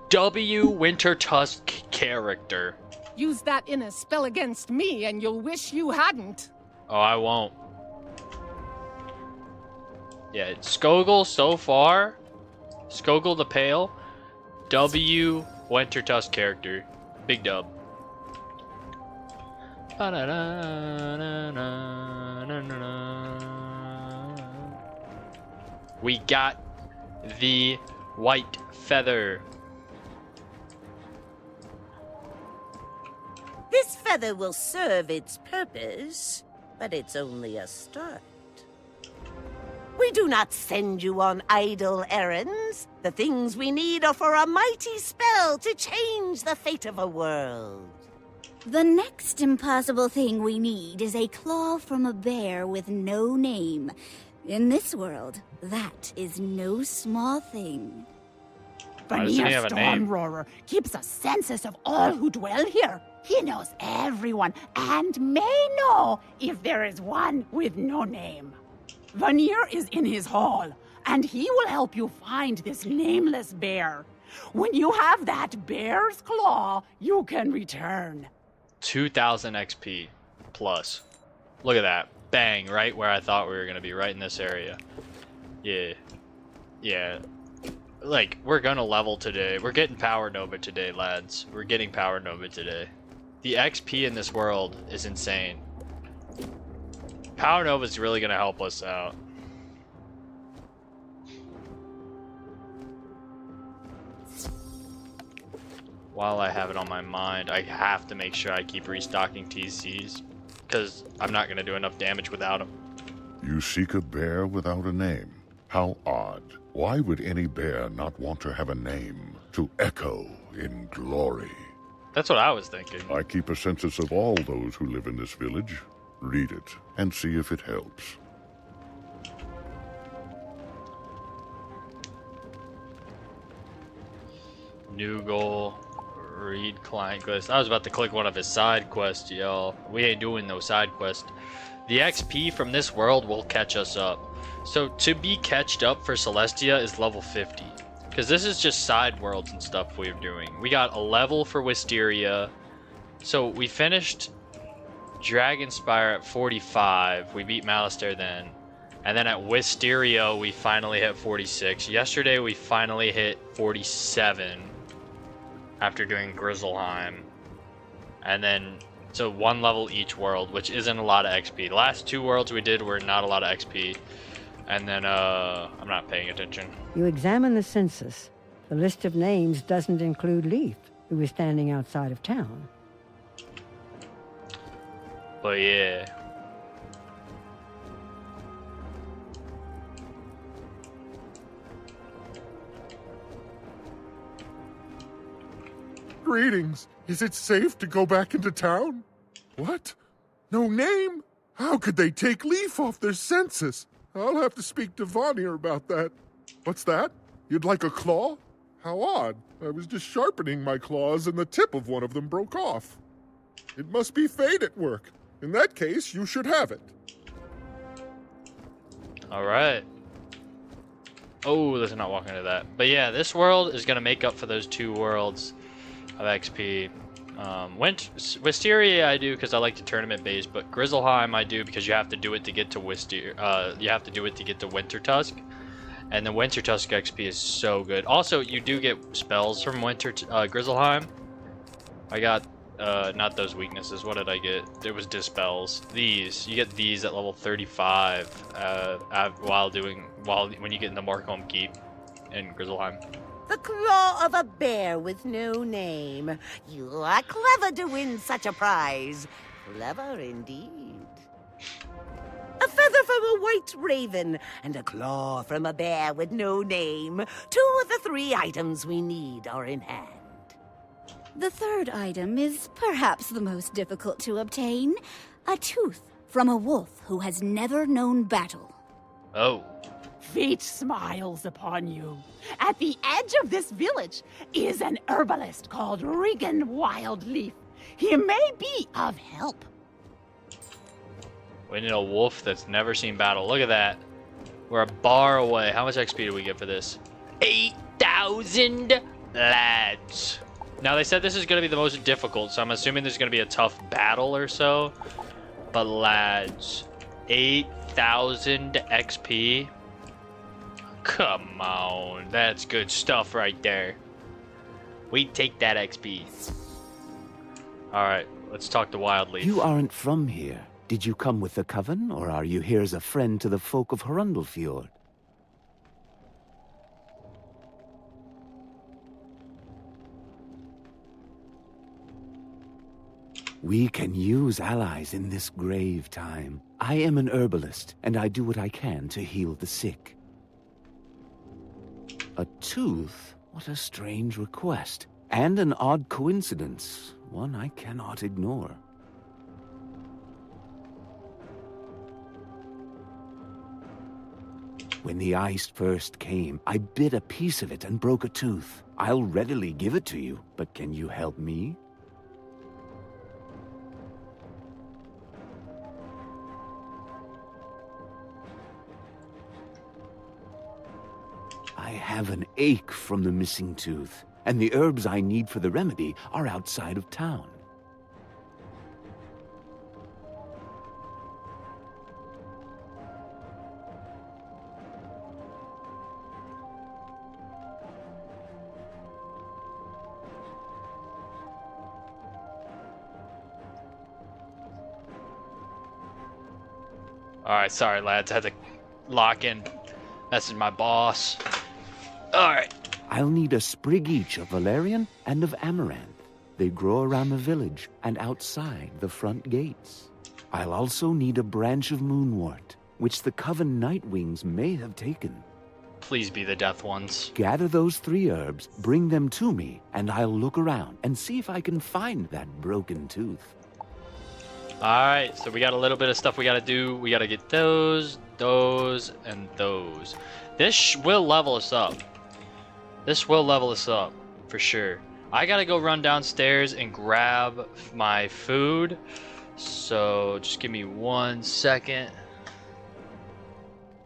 W Winter Tusk character. Use that in a spell against me and you'll wish you hadn't. Oh, I won't. Yeah, Skogul so far. Skogul the Pale. W Winter Tusk character. Big dub. We got the white feather. This feather will serve its purpose, but it's only a start. We do not send you on idle errands. The things we need are for a mighty spell to change the fate of a world. The next impossible thing we need is a claw from a bear with no name. In this world, that is no small thing. Vanir Stormroarer keeps a census of all who dwell here. He knows everyone and may know if there is one with no name. Vanir is in his hall, and he will help you find this nameless bear. When you have that bear's claw, you can return. 2,000 XP plus. Look at that. Bang, right where I thought we were going to be, right in this area. Yeah. Yeah. Like, we're going to level today. We're getting Power Nova today, lads. We're getting Power Nova today. The XP in this world is insane. Power Nova is really going to help us out. while I have it on my mind, I have to make sure I keep restocking TCs, because I'm not going to do enough damage without them. You seek a bear without a name? How odd. Why would any bear not want to have a name to echo in glory? That's what I was thinking. I keep a census of all those who live in this village. Read it and see if it helps. New goal. Read client quest. I was about to click one of his side quests, y'all. We ain't doing no side quest. The XP from this world will catch us up. So to be catched up for Celestia is level 50. Because this is just side worlds and stuff we're doing. We got a level for Wisteria. So we finished Dragonspire at 45. We beat Malistaire then. And then at Wisteria we finally hit 46. Yesterday we finally hit 47. After doing Grizzleheim. And then, so one level each world, which isn't a lot of XP. The last 2 worlds we did were not a lot of XP. And then, I'm not paying attention. You examine the census. The list of names doesn't include Leaf, who was standing outside of town. But yeah. Greetings. Is it safe to go back into town? What? No name? How could they take Leaf off their census? I'll have to speak to Vanir about that. What's that? You'd like a claw? How odd. I was just sharpening my claws and the tip of one of them broke off. It must be fate at work. In that case, you should have it. Alright. Oh, let's not walk into that. But yeah, this world is going to make up for those 2 worlds of XP. Wisteria I do because I like the tournament base, but Grizzleheim I do because you have to do it to get to you have to do it to get to Wintertusk, and the Wintertusk XP is so good. Also, you do get spells from Grizzleheim. I got not those weaknesses. What did I get? It was dispels. These you get these at level 35 when you get in the Markholm Keep in Grizzleheim. The claw of a bear with no name. You are clever to win such a prize. Clever indeed. A feather from a white raven and a claw from a bear with no name. 2 of the 3 items we need are in hand. The third item is perhaps the most difficult to obtain. A tooth from a wolf who has never known battle. Oh. Fate smiles upon you. At the edge of this village is an herbalist called Regan Wildleaf. He may be of help. We need a wolf that's never seen battle. Look at that. We're a bar away. How much XP do we get for this? 8,000 lads. Now, they said this is going to be the most difficult, so I'm assuming there's going to be a tough battle or so. But lads, 8,000 XP. Come on, that's good stuff right there. We take that XP. Alright, let's talk to Wildleaf. You aren't from here. Did you come with the Coven, or are you here as a friend to the folk of Hrundelfjord? We can use allies in this grave time. I am an herbalist, and I do what I can to heal the sick. A tooth? What a strange request. And an odd coincidence. One I cannot ignore. When the ice first came, I bit a piece of it and broke a tooth. I'll readily give it to you, but can you help me? I have an ache from the missing tooth, and the herbs I need for the remedy are outside of town. Alright, sorry lads, I had to lock in. Message my boss. Alright. I'll need a sprig each of valerian and of amaranth. They grow around the village and outside the front gates. I'll also need a branch of moonwort, which the Coven Nightwings may have taken. Please be the Death Ones. Gather those 3 herbs, bring them to me, and I'll look around and see if I can find that broken tooth. Alright, so we got a little bit of stuff we gotta do. We gotta get those, and those. This will level us up. This will level us up, for sure. I gotta go run downstairs and grab my food. So, just give me 1 second.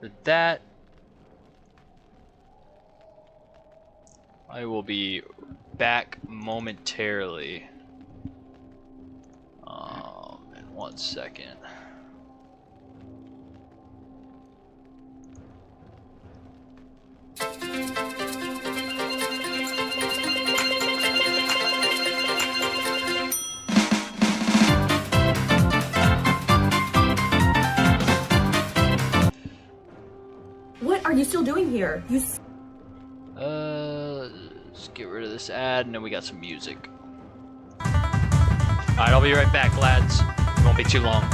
For that, I will be back momentarily. In 1 second. What are you still doing here? Let's get rid of this ad, and then we got some music. Alright, I'll be right back, lads. It won't be too long.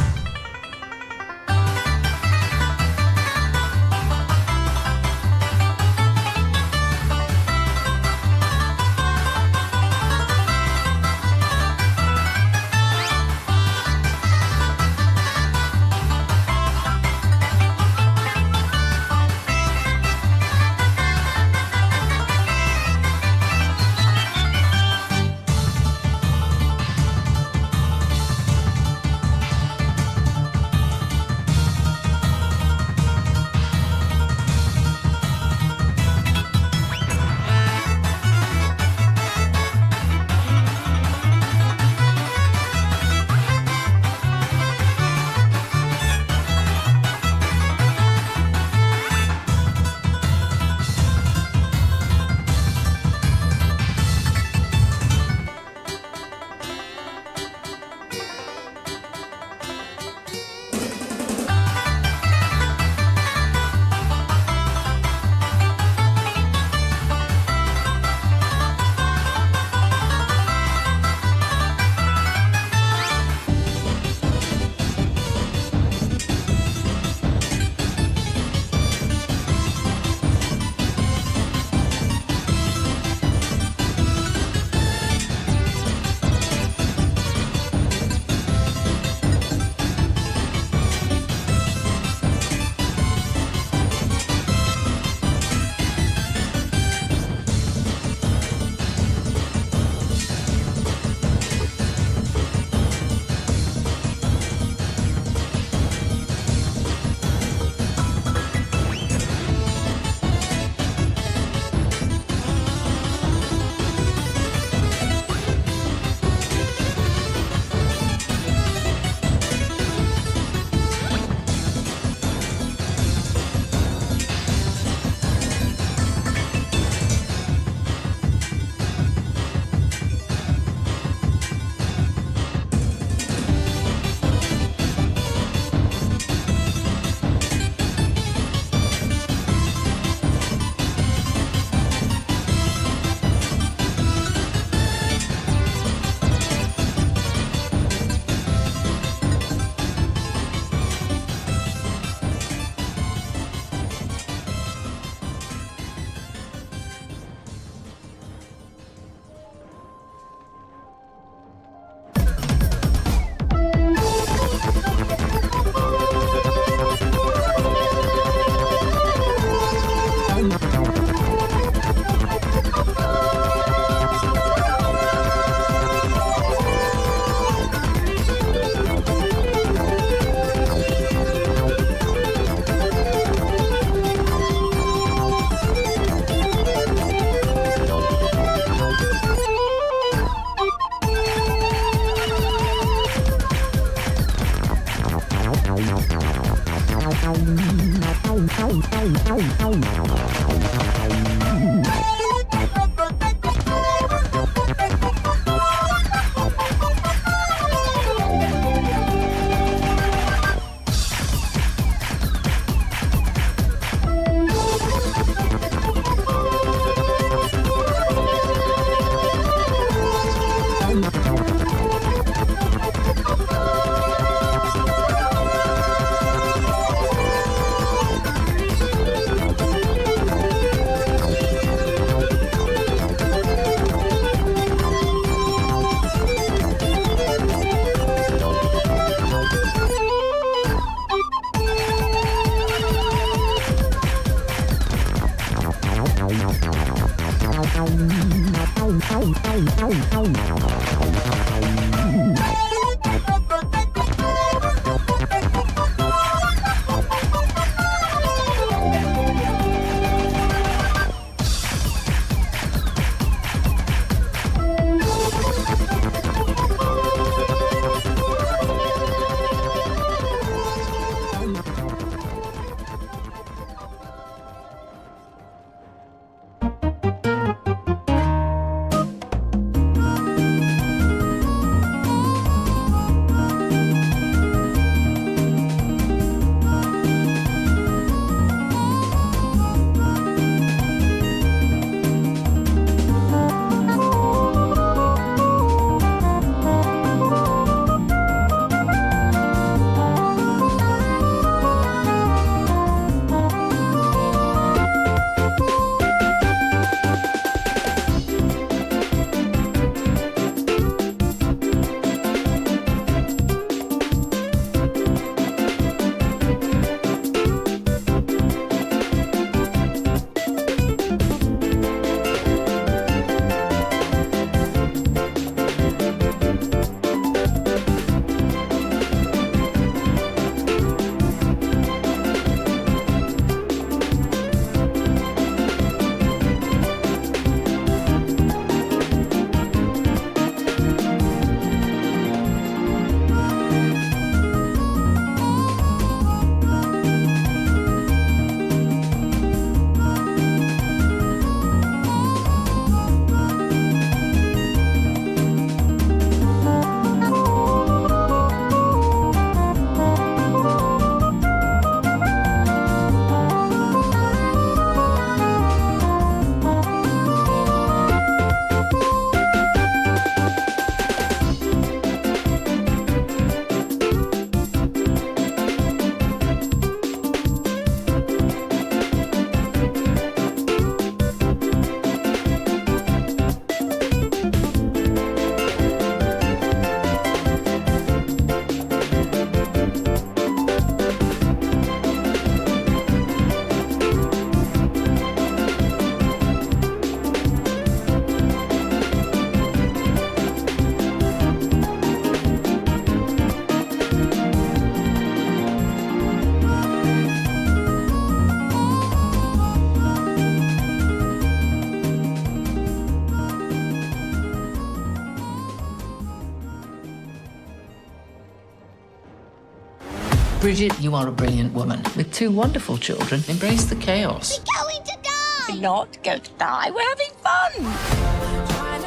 Bridget, you are a brilliant woman. With 2 wonderful children, embrace the chaos. We're going to die! We're not going to die. We're having fun.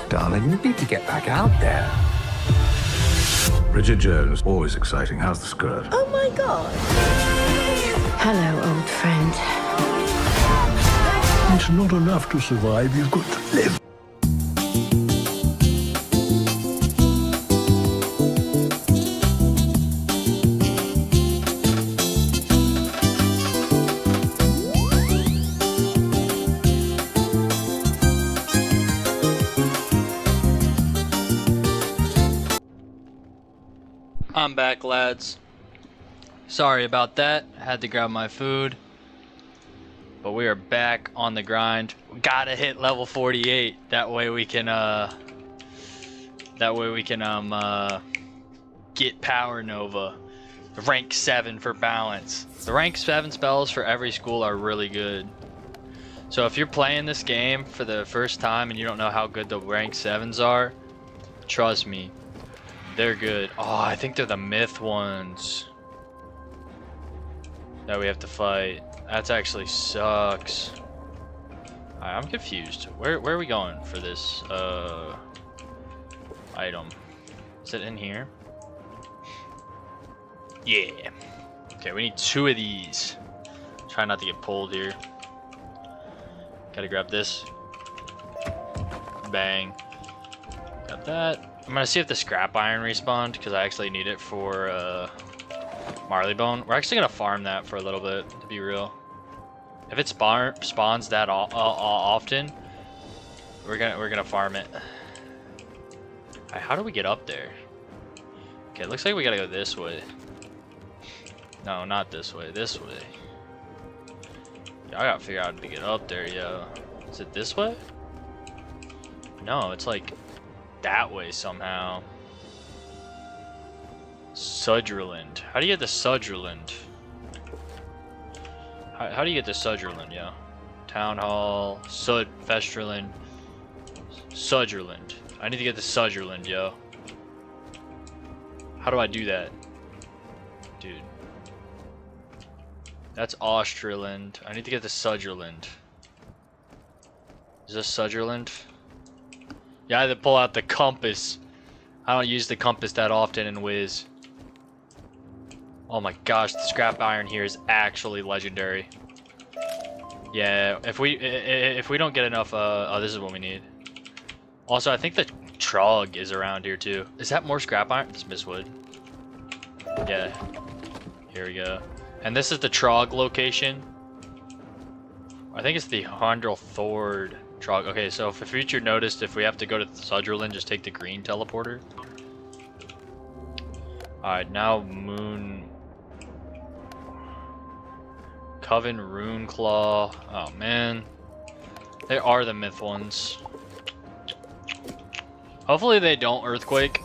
Darling, you need to get back out there. Bridget Jones, always exciting. How's the skirt? Oh my god. Hello, old friend. It's not enough to survive, you've got to live. I'm back, lads. Sorry about that. Had to grab my food. But we are back on the grind. Gotta hit level 48. That way we can get Power Nova. Rank 7 for balance. The rank 7 spells for every school are really good. So if you're playing this game for the first time and you don't know how good the rank 7s are, trust me, they're good. Oh, I think they're the myth ones that we have to fight. That actually sucks. I'm confused. Where are we going for this item? Is it in here? Yeah. Okay, we need 2 of these. Try not to get pulled here. Gotta grab this. Bang. Got that. I'm gonna see if the scrap iron respawned because I actually need it for Marleybone. We're actually gonna farm that for a little bit, to be real. If it spawns that often, we're gonna farm it. Right, how do we get up there? Okay, it looks like we gotta go this way. No, not this way. This way. Yeah, I gotta figure out how to get up there, yo. Is it this way? No, it's like that way somehow. Sudgerland. How do you get to Sudgerland? How do you get to Sudgerland, yeah? Town Hall, Festerland, Sudgerland. I need to get to Sudgerland, yo. How do I do that? Dude. That's Australand. I need to get to Sudgerland. Is this Sudgerland? Yeah, I had to pull out the compass. I don't use the compass that often in Wiz. Oh my gosh, the scrap iron here is actually legendary. Yeah, if we don't get enough, oh, this is what we need. Also, I think the Trog is around here too. Is that more scrap iron? It's Mistwood. Yeah. Here we go. And this is the Trog location. I think it's the Hondrel Thord Trog. Okay, so for future notice, if we have to go to Sudgerland, just take the green teleporter. Alright, now Moon... Coven Rune Claw. Oh man. They are the myth ones. Hopefully they don't Earthquake.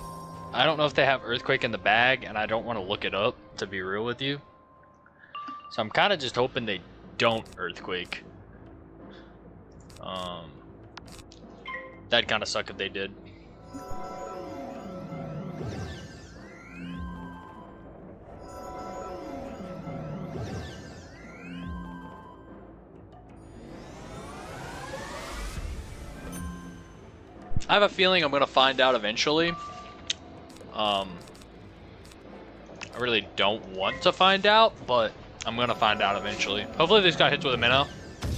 I don't know if they have Earthquake in the bag, and I don't want to look it up, to be real with you. So I'm kind of just hoping they don't Earthquake. That'd kind of suck if they did. I have a feeling I'm going to find out eventually. I really don't want to find out, but I'm going to find out eventually. Hopefully this guy hits with a minnow.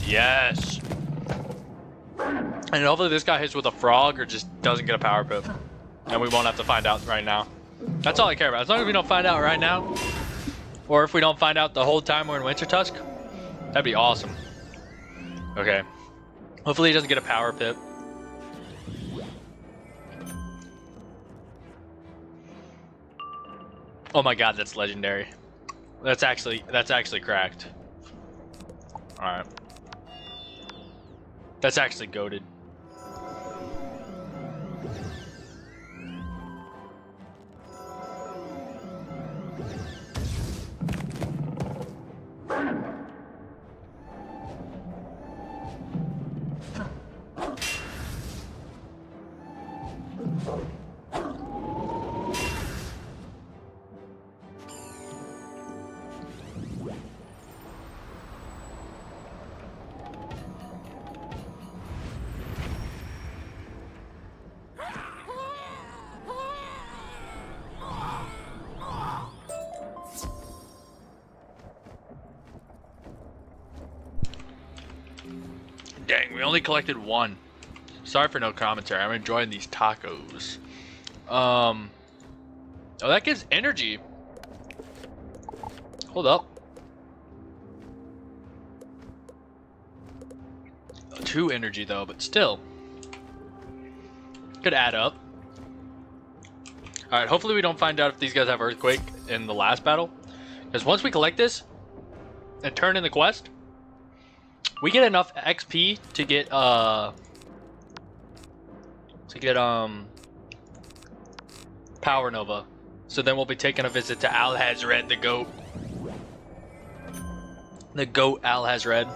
Yes. And hopefully this guy hits with a frog or just doesn't get a power pip. And we won't have to find out right now. That's all I care about. As long as we don't find out right now, or if we don't find out the whole time we're in Winter Tusk, that'd be awesome. Okay. Hopefully he doesn't get a power pip. Oh my god, that's legendary. That's actually cracked. Alright. That's actually goated. Dang, we only collected one. Sorry for no commentary. I'm enjoying these tacos. Oh, that gives energy. Hold up. 2 energy though, but still. Could add up. Alright, hopefully we don't find out if these guys have Earthquake in the last battle. Because once we collect this and turn in the quest, we get enough XP to get Power Nova. So then we'll be taking a visit to Alhazred the goat. The goat Alhazred.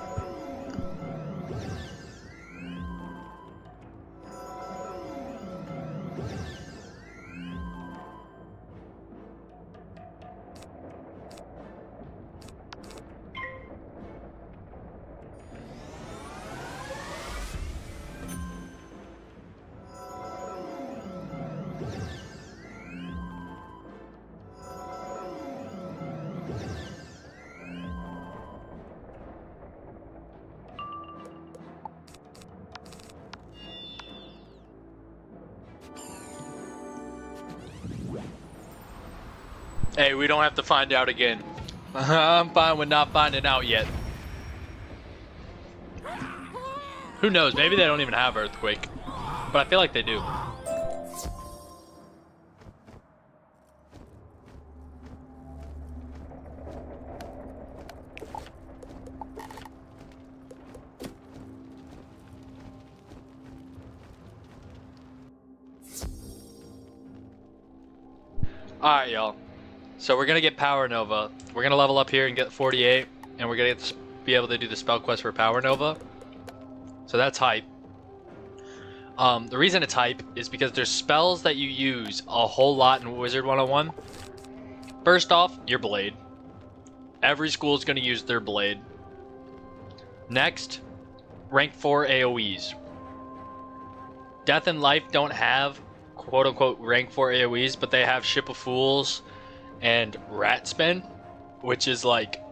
Hey, we don't have to find out again. I'm fine with not finding out yet. Who knows? Maybe they don't even have Earthquake. But I feel like they do. Alright, y'all. So we're gonna get Power Nova. We're gonna level up here and get 48, and we're gonna be able to do the spell quest for Power Nova. So that's hype. The reason it's hype is because there's spells that you use a whole lot in Wizard 101. First off, your blade. Every school is gonna use their blade. Next, rank 4 AoEs. Death and Life don't have quote-unquote rank 4 AoEs, but they have Ship of Fools and Rat Spin, which is like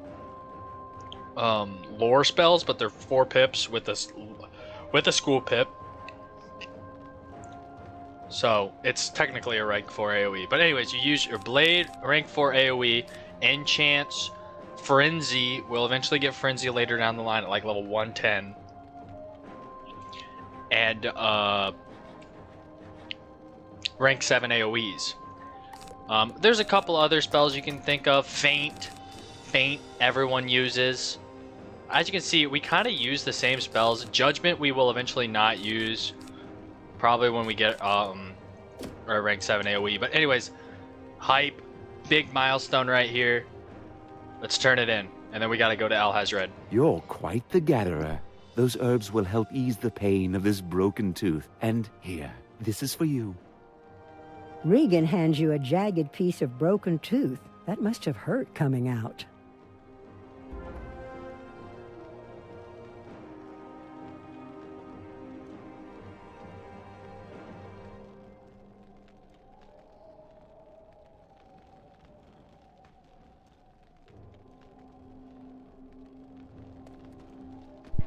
lore spells, but they're 4 pips with a school pip. So it's technically a rank 4 AoE. But anyways, you use your blade, rank 4 AoE, enchants, Frenzy. We'll eventually get Frenzy later down the line at like level 110. And rank 7 AoEs. There's a couple other spells you can think of. Faint everyone uses. As you can see, we kind of use the same spells. Judgment we will eventually not use, probably when we get our rank 7 AoE. But anyways, hype, big milestone right here. Let's turn it in, and then we gotta go to Alhazred. You're quite the gatherer. Those herbs will help ease the pain of this broken tooth. And here, this is for you. Regan hands you a jagged piece of broken tooth. That must have hurt coming out.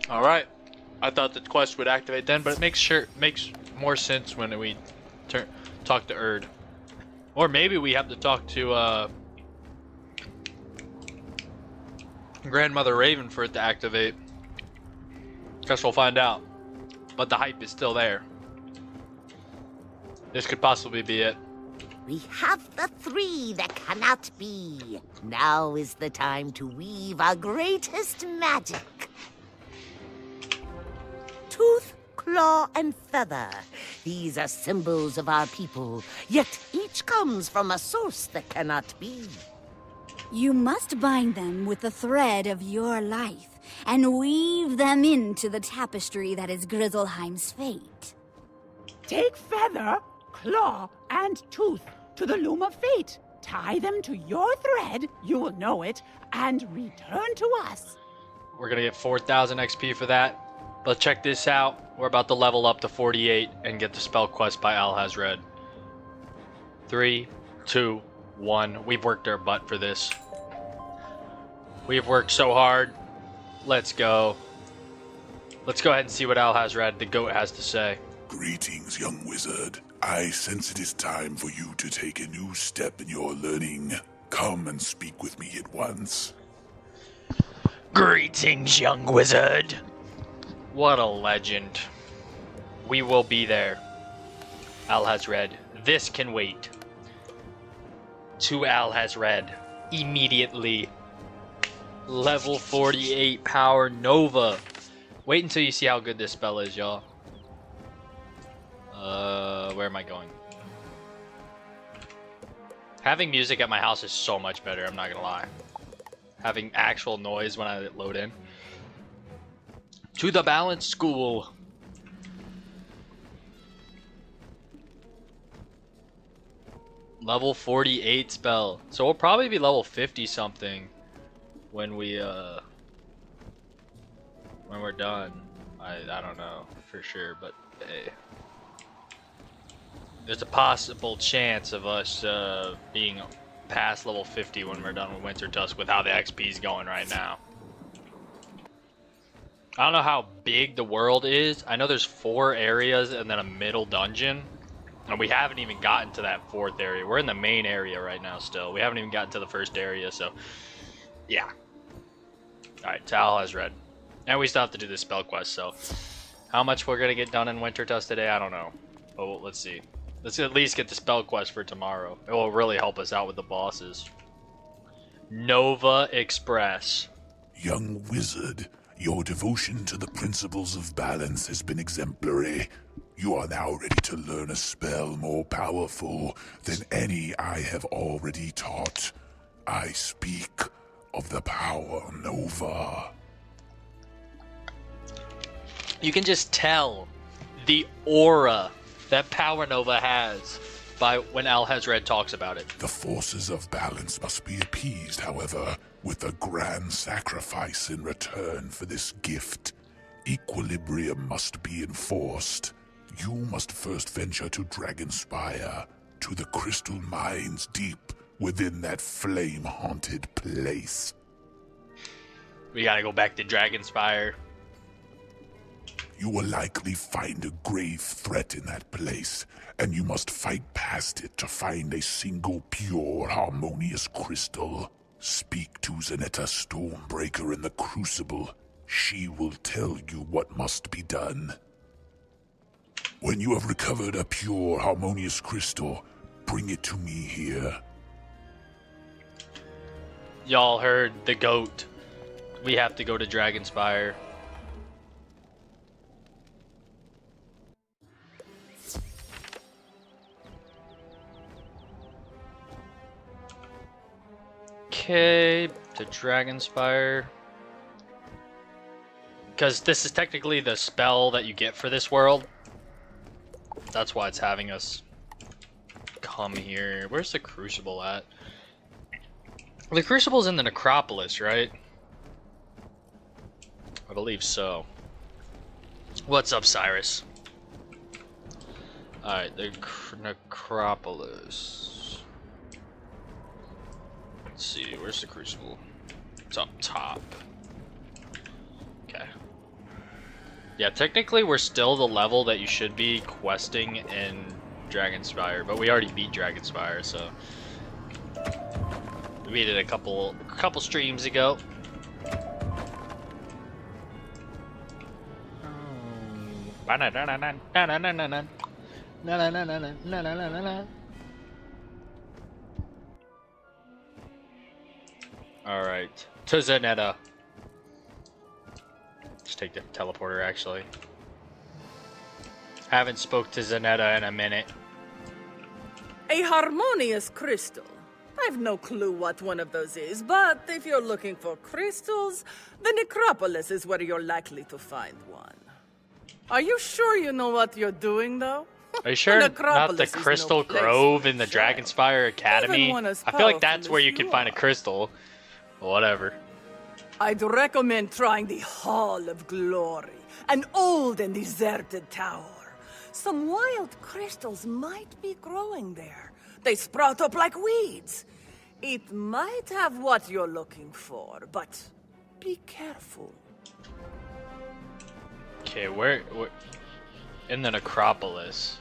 All right. I thought the quest would activate then, but it makes more sense when we talk to Erd. Or maybe we have to talk to Grandmother Raven for it to activate. Guess we'll find out. But the hype is still there. This could possibly be it. We have the 3 that cannot be. Now is the time to weave our greatest magic. Tooth, claw, and feather. These are symbols of our people, yet each comes from a source that cannot be. You must bind them with the thread of your life and weave them into the tapestry that is Grizzleheim's fate. Take feather, claw, and tooth to the loom of fate. Tie them to your thread, you will know it, and return to us. We're gonna get 4,000 XP for that. But check this out. We're about to level up to 48 and get the spell quest by Alhazred. 3, 2, 1. We've worked our butt for this. We've worked so hard. Let's go. Let's go ahead and see what Alhazred, the goat, has to say. Greetings, young wizard. I sense it is time for you to take a new step in your learning. Come and speak with me at once. Greetings, young wizard. What a legend. We will be there. Alhazred. This can wait. To Alhazred. Immediately. Level 48 Power Nova. Wait until you see how good this spell is, y'all. Where am I going? Having music at my house is so much better, I'm not gonna lie. Having actual noise when I load in. To the Balance School. Level 48 spell. So we'll probably be level 50 something when we're done. I don't know for sure, but hey. There's a possible chance of us being past level 50 when we're done with Winter Tusk with how the XP is going right now. I don't know how big the world is. I know there's 4 areas and then a middle dungeon. And we haven't even gotten to that 4th area. We're in the main area right now still. We haven't even gotten to the first area, so... yeah. Alright, Tal has read. And we still have to do this spell quest, so... how much we're gonna get done in Winter Tusk today, I don't know. But let's see. Let's at least get the spell quest for tomorrow. It will really help us out with the bosses. Nova Express. Young wizard, your devotion to the principles of balance has been exemplary. You are now ready to learn a spell more powerful than any I have already taught. I speak of the Power Nova. You can just tell the aura that Power Nova has by when Alhazred talks about it. The forces of balance must be appeased, however, with a grand sacrifice in return for this gift. Equilibrium must be enforced. You must first venture to Dragonspire, to the crystal mines deep within that flame-haunted place. We gotta go back to Dragonspire. You will likely find a grave threat in that place, and you must fight past it to find a single pure, harmonious crystal. Speak to Zanetta Stormbreaker in the Crucible. She will tell you what must be done. When you have recovered a pure, harmonious crystal, bring it to me here. Y'all heard the goat. We have to go to Dragonspire. Okay, to Dragonspire. Because this is technically the spell that you get for this world. That's why it's having us come here. Where's the Crucible at? The Crucible's in the Necropolis, right? I believe so. What's up, Cyrus? Alright, the Necropolis. Let's see, where's the Crucible? It's up top. Okay. Yeah, technically we're still the level that you should be questing in Dragonspire, but we already beat Dragonspire, so we beat it a couple streams ago. Alright, to Zanetta. Just take the teleporter, actually. Haven't spoke to Zanetta in a minute. A harmonious crystal. I've no clue what one of those is, but if you're looking for crystals, the Necropolis is where you're likely to find one. Are you sure you know what you're doing, though? Are you sure not the Crystal Grove in the Dragonspire Academy? I feel like that's where you can find a crystal. Whatever. I'd recommend trying the Hall of Glory, an old and deserted tower. Some wild crystals might be growing there. They sprout up like weeds. It might have what you're looking for, but be careful. Okay, where in the Necropolis?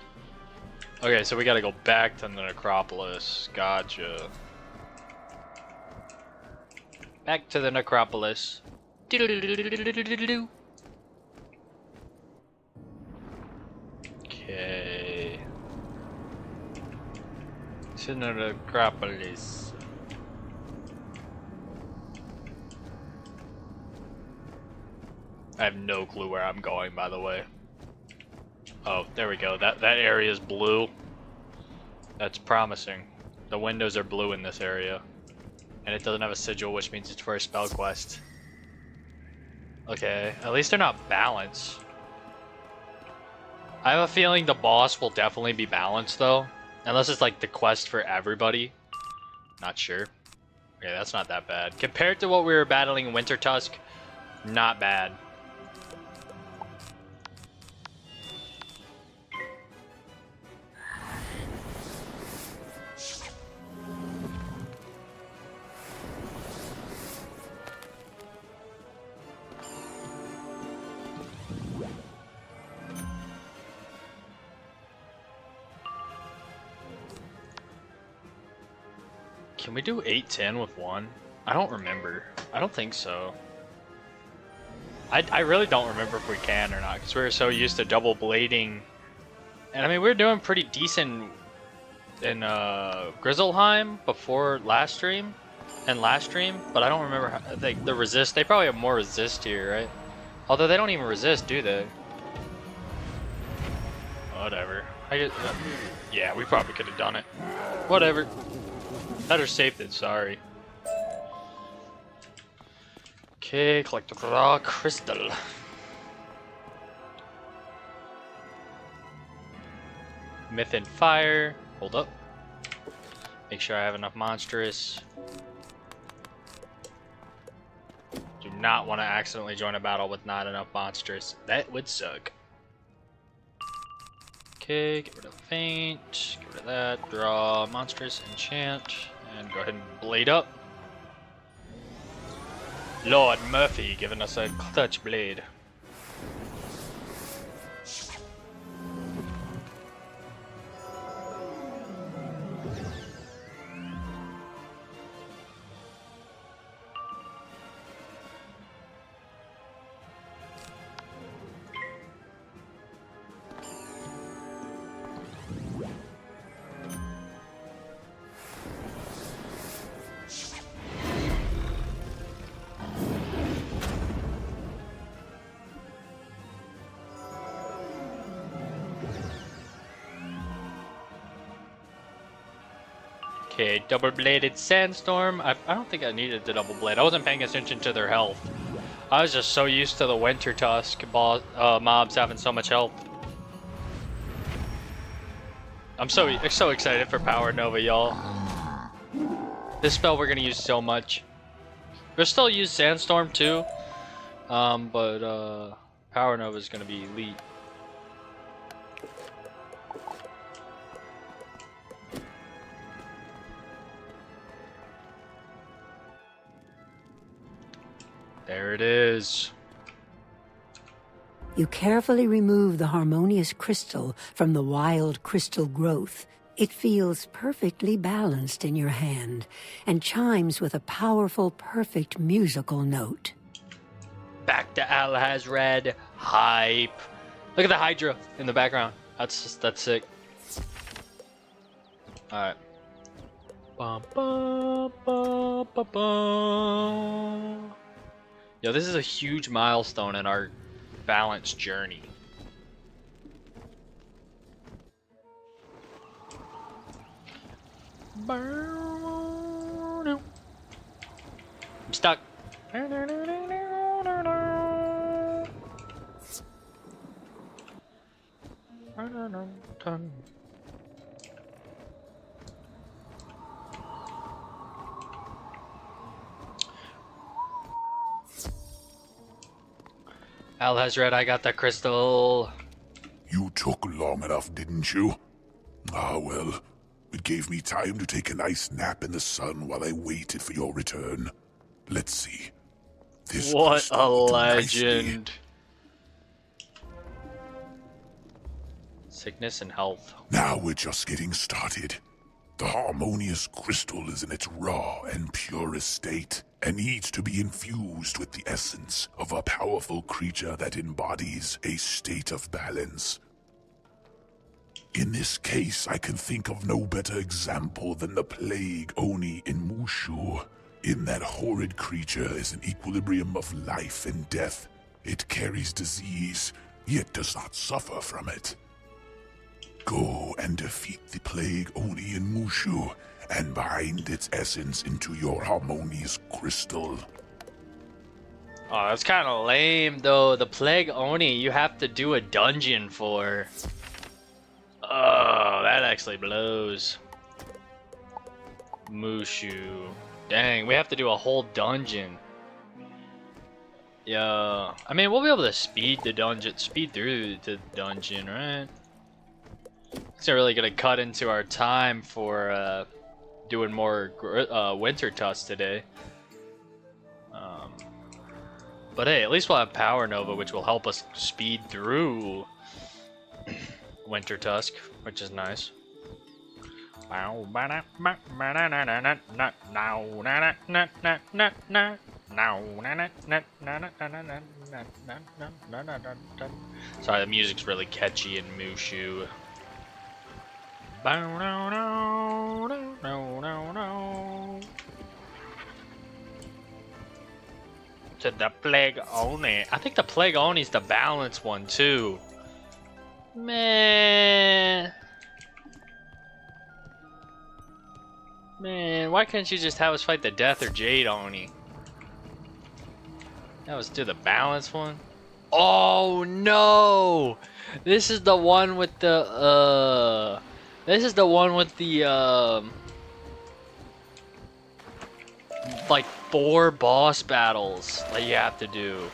Okay, so we gotta go back to the Necropolis. Gotcha. Back to the Necropolis. Okay. To the Necropolis. I have no clue where I'm going, by the way. Oh, there we go. That area is blue. That's promising. The windows are blue in this area. And it doesn't have a sigil, which means it's for a spell quest. Okay, at least they're not balanced. I have a feeling the boss will definitely be balanced, though. Unless it's like the quest for everybody. Not sure. Okay, that's not that bad. Compared to what we were battling in Winter Tusk, not bad. Can we do 8-10 with one? I don't remember. I don't think so. I really don't remember if we can or not, because we were so used to double blading. And I mean, we were doing pretty decent in Grizzleheim before last stream and last stream, but I don't remember how, like the resist. They probably have more resist here, right? Although they don't even resist, do they? Whatever. I get. Yeah, we probably could have done it. Whatever. Better safe than sorry. Okay, collect the raw crystal. Myth and fire. Hold up. Make sure I have enough monstrous. Do not want to accidentally join a battle with not enough monstrous. That would suck. Okay, get rid of faint. Get rid of that. Draw monstrous, enchant, and go ahead and blade up. Lord Murphy giving us a clutch blade. Okay, double-bladed sandstorm. I don't think I needed the double blade. I wasn't paying attention to their health. I was just so used to the winter tusk mobs having so much health. I'm so excited for Power Nova, y'all. This spell we're gonna use so much. We'll still use Sandstorm too, but Power Nova is gonna be elite. There it is. You carefully remove the harmonious crystal from the wild crystal growth. It feels perfectly balanced in your hand and chimes with a powerful, perfect musical note. Back to Alhazred. Hype. Look at the Hydra in the background. That's sick. Alright. Bum, bum, bum, bum, bum. Yo, this is a huge milestone in our balance journey. I'm stuck. Alhazred, I got the crystal. You took long enough, didn't you? Ah, well. It gave me time to take a nice nap in the sun while I waited for your return. Let's see. This what a legend. Sickness and health. Now we're just getting started. The harmonious crystal is in its raw and purest state, and needs to be infused with the essence of a powerful creature that embodies a state of balance. In this case, I can think of no better example than the plague Oni in Mushu. In that horrid creature is an equilibrium of life and death. It carries disease, yet does not suffer from it. Go and defeat the plague Oni in Mushu, and bind its essence into your harmonious crystal. Oh, that's kind of lame, though. The plague Oni, you have to do a dungeon for. Oh, that actually blows. Mushu. Dang, we have to do a whole dungeon. Yeah, I mean, we'll be able to speed through the dungeon, right? It's not really gonna cut into our time for doing more winter tusk today. But hey, at least we'll have Power Nova, which will help us speed through winter tusk, which is nice. Sorry, the music's really catchy in Mushu. To the plague Oni. I think the plague Oni's the balanced one too. Man. Man, why couldn't you just have us fight the Death or Jade Oni? That was do the balance one. Oh no! This is the one with the like 4 boss battles that you have to do.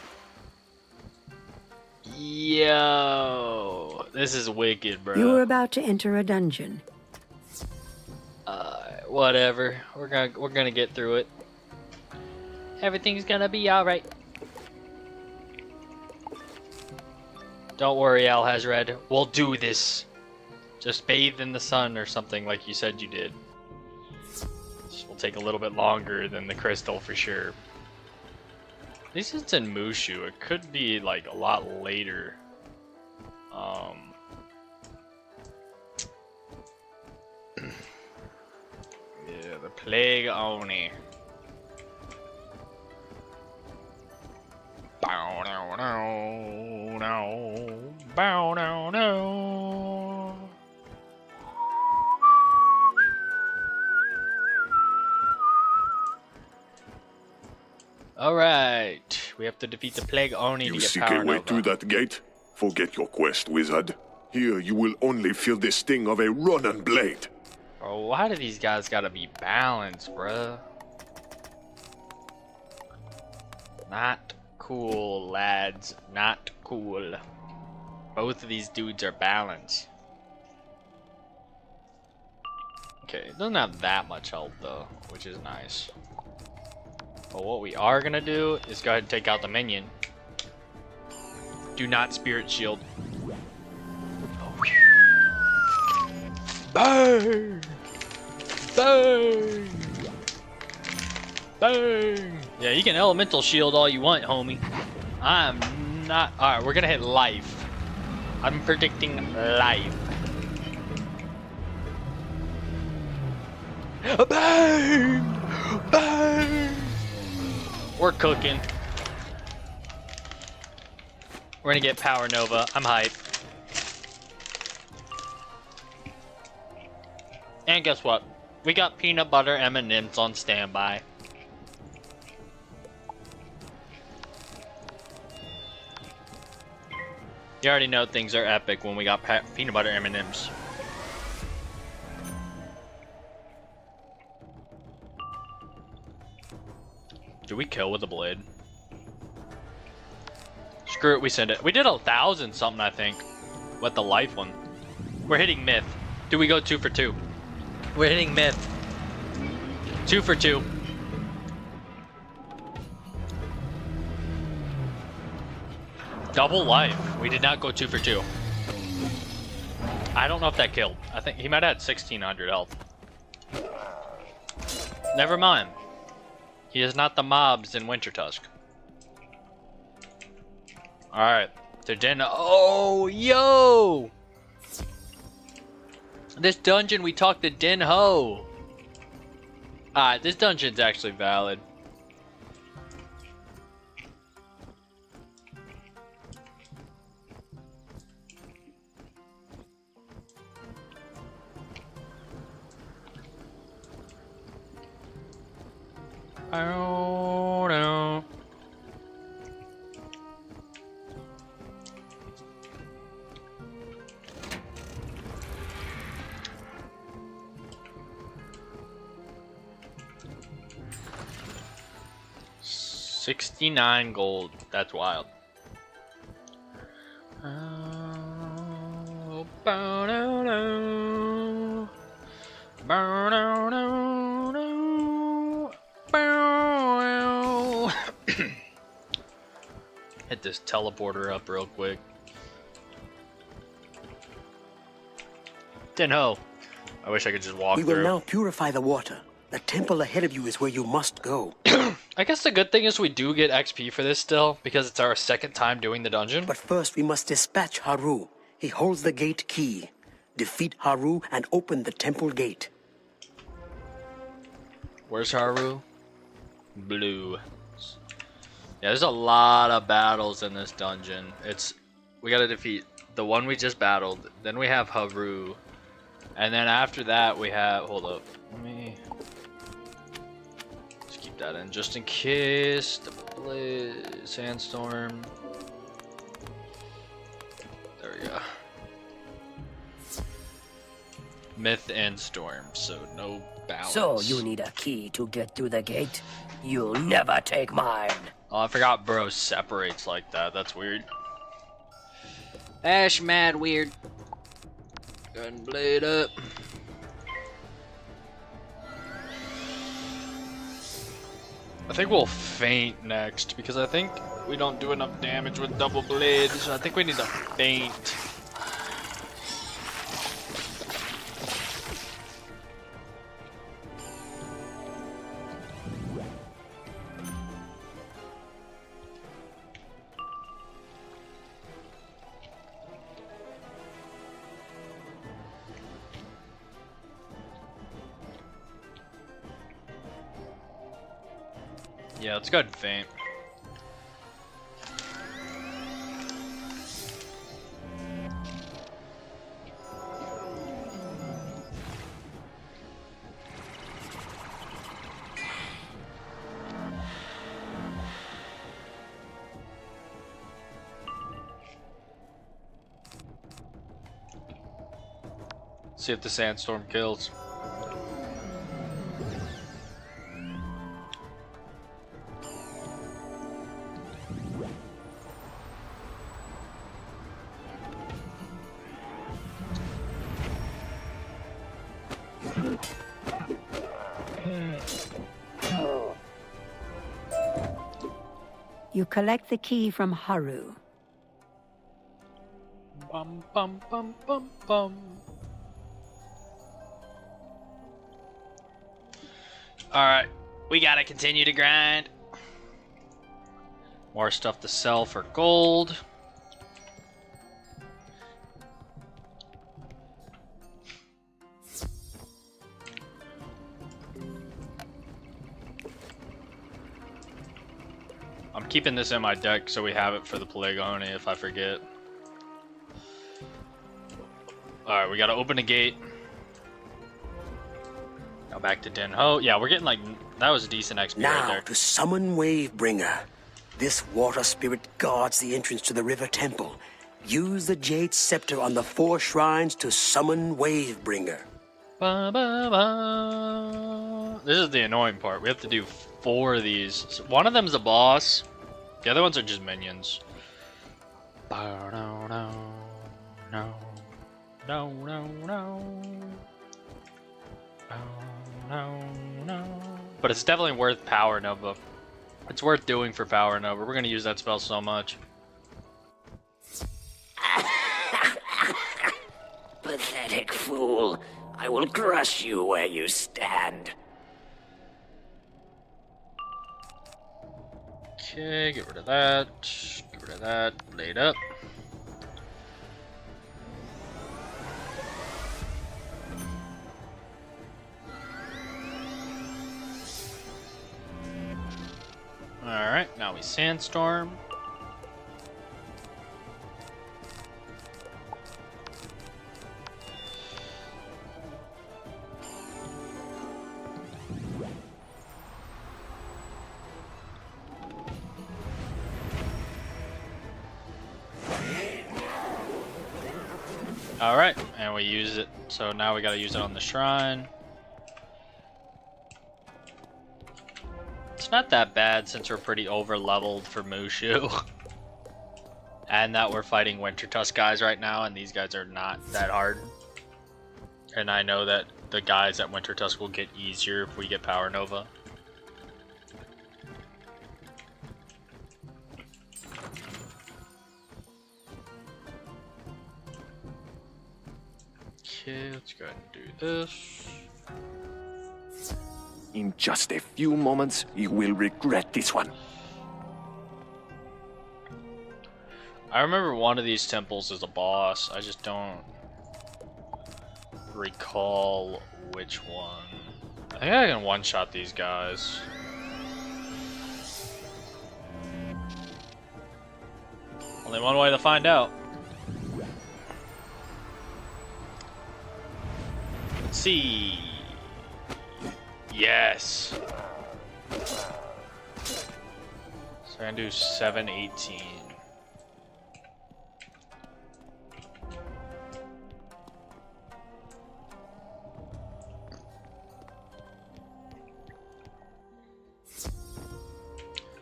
Yo, this is wicked, bro. You were about to enter a dungeon. Whatever. We're gonna get through it. Everything's gonna be alright. Don't worry, Al has red. We'll do this. Just bathe in the sun or something like you said you did. This will take a little bit longer than the crystal for sure. At least it's in Mushu. It could be like a lot later. Yeah, the Plague Oni. Bow no no no. Bow no no. Alright, we have to defeat the Plague Oni to You get seek power a way Nova. through that gate? Forget your quest, wizard. Here you will only feel the sting of a Ronin blade. Bro, why do these guys gotta be balanced, bruh? Not cool, lads. Not cool. Both of these dudes are balanced. Okay, it doesn't have that much health though, which is nice. But what we are gonna do is go ahead and take out the minion. Do not spirit shield. Bang! Bang! Bang! Yeah, you can elemental shield all you want, homie. I'm not. Alright, we're gonna hit life. I'm predicting life. Bang! Bang! We're cooking. We're gonna get Power Nova. I'm hyped. And guess what? We got peanut butter M&Ms on standby. You already know things are epic when we got peanut butter M&Ms. Do we kill with a blade? Screw it, we send it. We did 1,000 something, I think. With the life one. We're hitting myth. Do we go 2 for 2? We're hitting myth. 2 for 2. Double life. We did not go 2 for 2. I don't know if that killed. I think he might have had 1,600 health. Never mind. He is not the mobs in Winter Tusk. Alright. To Den. Oh, yo! This dungeon, we talked to Den Ho. Alright, this dungeon's actually valid. Oh no. $69 gold. That's wild. Oh, bow-dow-dow. Bow-dow-dow-dow. Bow. Hit this teleporter up real quick. Den-ho. I wish I could just walk We through. will now purify the water. The temple ahead of you is where you must go. I guess the good thing is we do get XP for this still, because it's our second time doing the dungeon. But first we must dispatch Haru. He holds the gate key. Defeat Haru and open the temple gate. Where's Haru? Blue. Yeah, there's a lot of battles in this dungeon. It's we gotta defeat the one we just battled. Then we have Haru. And then after that we have, hold up, let me just keep that in just in case. Sandstorm. There we go. Myth and Storm, so no balance. So you need a key to get through the gate? You'll never take mine. Oh, I forgot bro separates like that. That's weird. Ash mad weird. Gunblade up. I think we'll faint next because I think we don't do enough damage with double blade, so I think we need to faint. Yeah, let's go ahead and faint. See if the sandstorm kills. You collect the key from Haru. Bum bum bum bum bum. Alright, we gotta continue to grind. More stuff to sell for gold. I'm keeping this in my deck so we have it for the Pelagoni if I forget. Alright, we gotta open a gate. Now back to Den Ho. Yeah, we're getting like, that was a decent XP now, right there. to summon Wavebringer. This water spirit guards the entrance to the river temple. Use the Jade Scepter on the 4 shrines to summon Wavebringer. Ba, ba, ba. This is the annoying part. We have to do 4 of these. So one of them's a boss. The other ones are just minions. Ba, no, no, no, no, no, no. No, no. But it's definitely worth Power Nova. It's worth doing for Power Nova. We're gonna use that spell so much. Pathetic fool. I will crush you where you stand. Okay, get rid of that. Get rid of that. Laid up. Alright, now we Sandstorm. Alright, and we use it. So now we gotta use it on the shrine. It's not that bad since we're pretty over leveled for Mushu. And that we're fighting Winter Tusk guys right now, and these guys are not that hard. And I know that the guys at Winter Tusk will get easier if we get Power Nova. Okay, let's go ahead and do this. In just a few moments, you will regret this one. I remember one of these temples is a boss. I just don't recall which one. I think I can one-shot these guys. Only one way to find out. see. Yes. So I'm gonna do 718.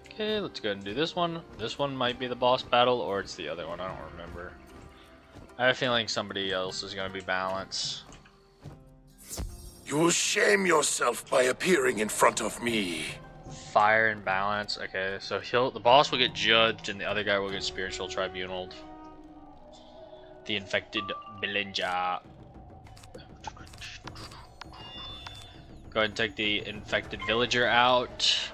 Okay, let's go ahead and do this one. This one might be the boss battle, or it's the other one. I don't remember. I have a feeling somebody else is going to be balance. You will shame yourself by appearing in front of me. Fire and balance. Okay, so the boss will get judged, and the other guy will get spiritual tribunaled. The infected villager. Go ahead and take the infected villager out.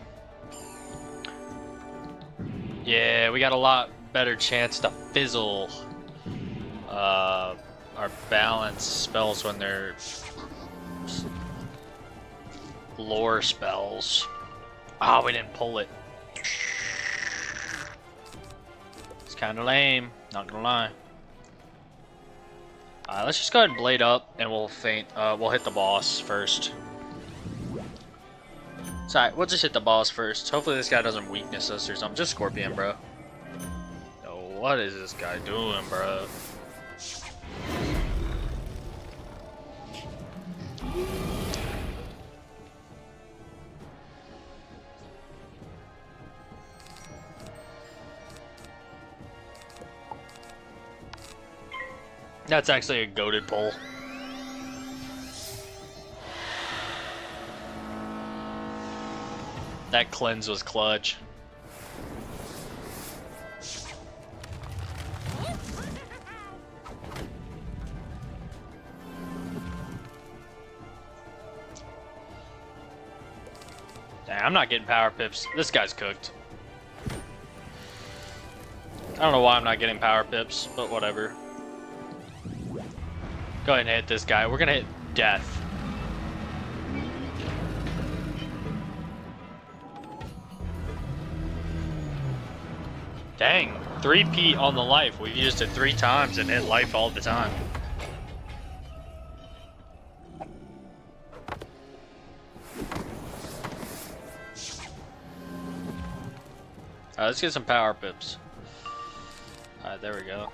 Yeah, we got a lot better chance to fizzle our balance spells when they're lore spells. Ah, we didn't pull it. It's kind of lame, not gonna lie. Let's just go ahead and blade up, and we'll feint. We'll hit the boss first. Sorry, we'll just hit the boss first. Hopefully this guy doesn't weakness us or something. Just Scorpion, bro. Yo, what is this guy doing, bro? That's actually a goated pull. That cleanse was clutch. Damn, I'm not getting power pips. This guy's cooked. I don't know why I'm not getting power pips, but whatever. Go ahead and hit this guy. We're gonna hit death. Dang, 3P on the life. We've used it 3 times and hit life all the time. Let's get some power pips. Alright, there we go.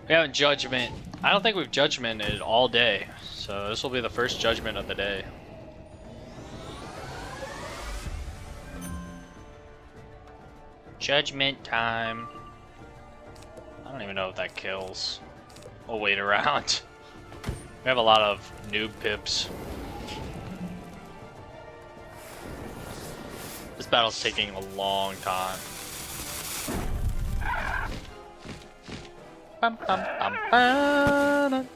We haven't judgment. I don't think we've judgmented all day. So this will be the first judgment of the day. Judgment time. I don't even know if that kills. We'll wait around. We have a lot of noob pips. This battle's taking a long time. Bum, bum, bum, bum.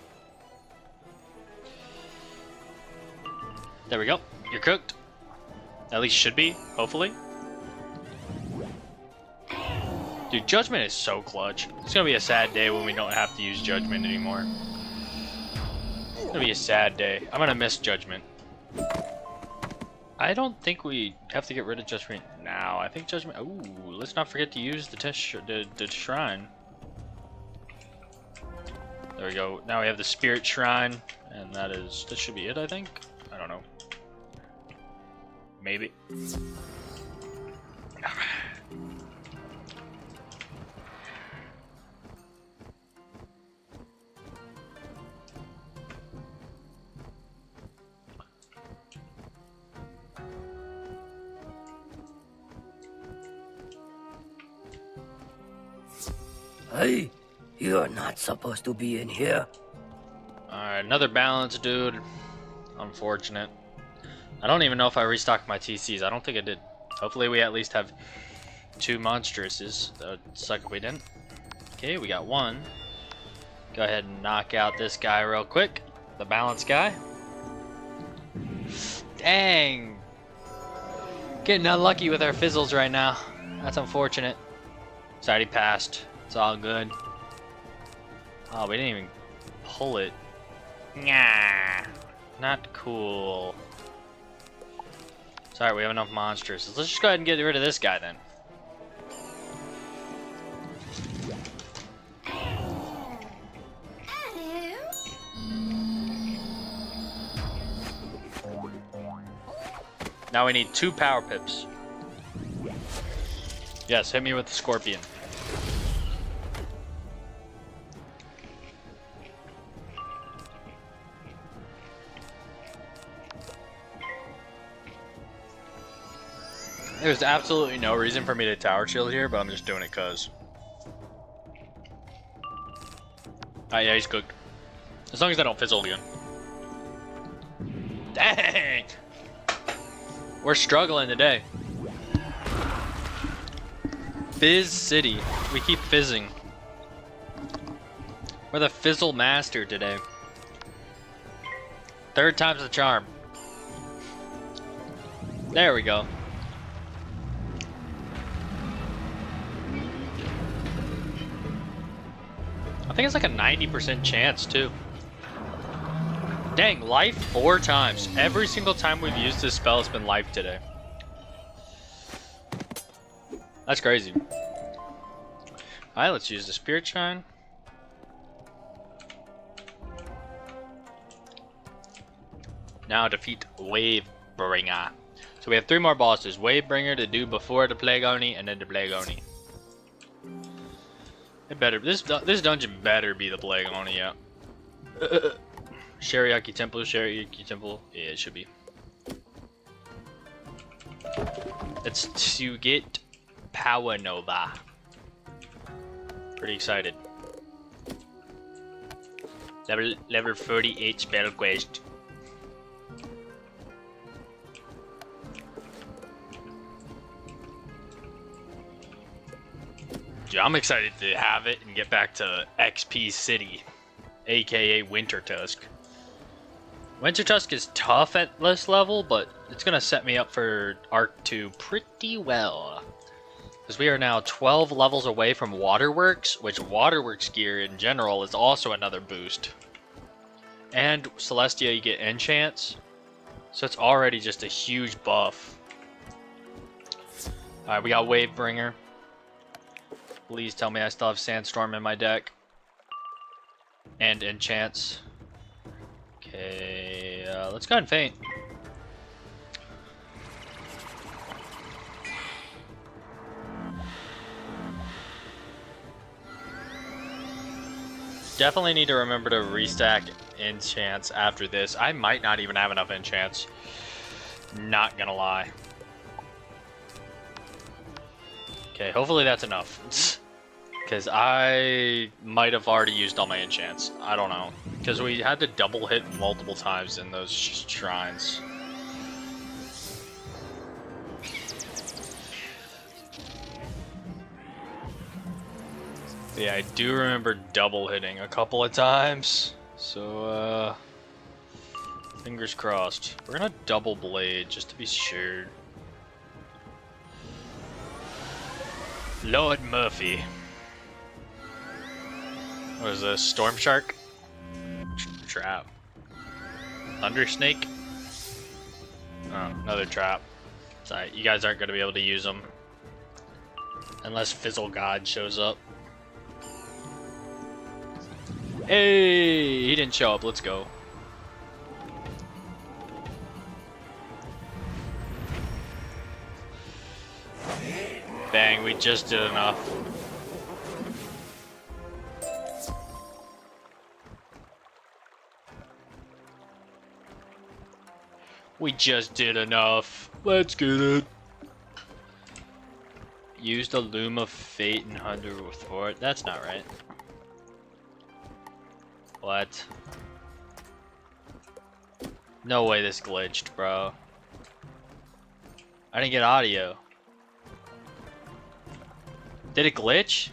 There we go. You're cooked. At least should be, hopefully. Dude, Judgment is so clutch. It's gonna be a sad day when we don't have to use Judgment anymore. It's gonna be a sad day. I'm gonna miss Judgment. I don't think we have to get rid of Judgment now. I think Judgment... Ooh, let's not forget to use the shrine. There we go. Now we have the Spirit Shrine, and that should be it, I think. I don't know. Maybe. Hey, you're not supposed to be in here. Alright, another balance, dude. Unfortunate. I don't even know if I restocked my TCs. I don't think I did. Hopefully we at least have 2 monstruses. That would suck if we didn't. Okay, we got 1. Go ahead and knock out this guy real quick. The balance guy. Dang! Getting unlucky with our fizzles right now. That's unfortunate. It's already passed. It's all good. Oh, we didn't even pull it. Nah, not cool. Sorry, we have enough monsters. So let's just go ahead and get rid of this guy then. Now we need 2 power pips. Yes, hit me with the scorpion. There's absolutely no reason for me to tower shield here, but I'm just doing it cause. Yeah, he's cooked. As long as I don't fizzle again. Dang! We're struggling today. Fizz City. We keep fizzing. We're the fizzle master today. 3rd time's the charm. There we go. I think it's like a 90% chance too. Dang, life 4 times. Every single time we've used this spell, it's been life today. That's crazy. Alright, let's use the Spirit Shine. Now defeat Wavebringer. So we have 3 more bosses. Wavebringer to do before the Plague Oni, and then the Plague Oni. It better. This dungeon better be the Plague Oni, yeah. Shariaki Temple, Shariaki Temple. Yeah, it should be. It's to get Power Nova. Pretty excited. Level 48 spell quest. Dude, I'm excited to have it and get back to XP City, aka Wintertusk. Wintertusk is tough at this level, but it's gonna set me up for Arc 2 pretty well. Because we are now 12 levels away from Waterworks, which Waterworks gear in general is also another boost. And Celestia, you get enchants, so it's already just a huge buff. Alright, we got Wavebringer. Please tell me I still have Sandstorm in my deck. And enchants. Okay, let's go ahead and faint. Definitely need to remember to restack enchants after this. I might not even have enough enchants. Not gonna lie. Okay, hopefully that's enough. Because I might have already used all my enchants. I don't know. Because we had to double hit multiple times in those shrines. Yeah, I do remember double hitting a couple of times. So, fingers crossed. We're gonna double blade just to be sure. Lord Murphy. What is this? Storm Shark? Trap. Thunder Snake? Oh, another trap. Sorry, you guys aren't going to be able to use them. Unless Fizzle God shows up. Hey! He didn't show up. Let's go. Bang, we just did enough. We just did enough. Let's get it. Use the Loom of Fate and Hunter for it. That's not right. What? No way this glitched, bro. I didn't get audio. Did it glitch?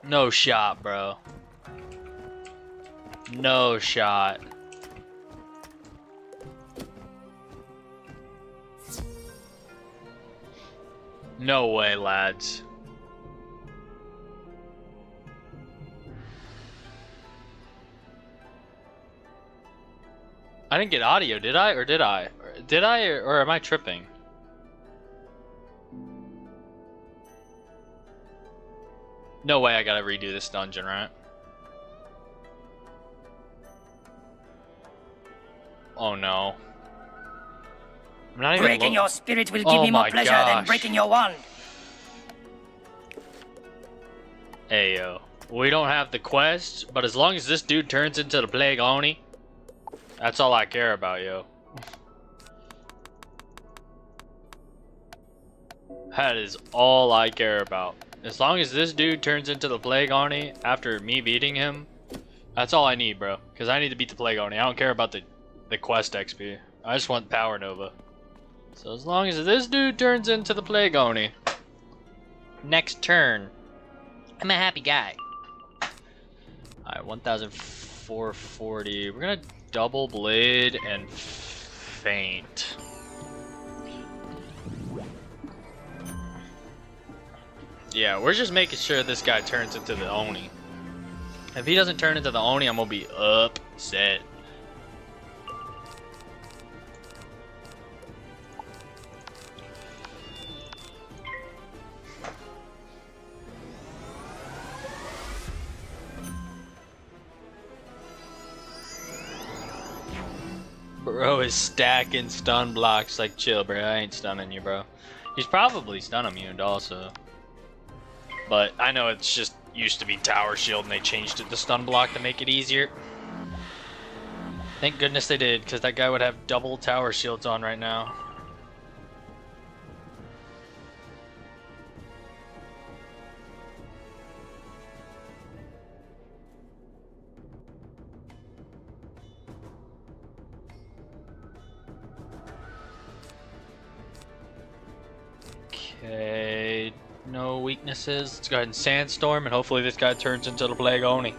No shot, bro. No shot. No way, lads. I didn't get audio, did I? Or did I? Did I, or am I tripping? No way I gotta redo this dungeon, right? Oh no. I'm not even Breaking your spirit will give Oh me more my pleasure than gosh. breaking your wand. Hey, yo. We don't have the quest, but as long as this dude turns into the Plague Oni, that's all I care about, yo. That is all I care about. As long as this dude turns into the Plague Oni after me beating him, that's all I need, bro. Because I need to beat the Plague Oni. I don't care about the quest XP. I just want Power Nova. So as long as this dude turns into the Plague Oni, next turn, I'm a happy guy. Alright, 1,440. We're gonna double blade and faint. Yeah, we're just making sure this guy turns into the Oni. If he doesn't turn into the Oni, I'm gonna be upset. Bro is stacking stun blocks. Like, chill, bro. I ain't stunning you, bro. He's probably stun immune also. But I know it's just used to be tower shield and they changed it to stun block to make it easier. Thank goodness they did, because that guy would have double tower shields on right now. Okay, no weaknesses. Let's go ahead and Sandstorm, and hopefully this guy turns into the Plague Oni.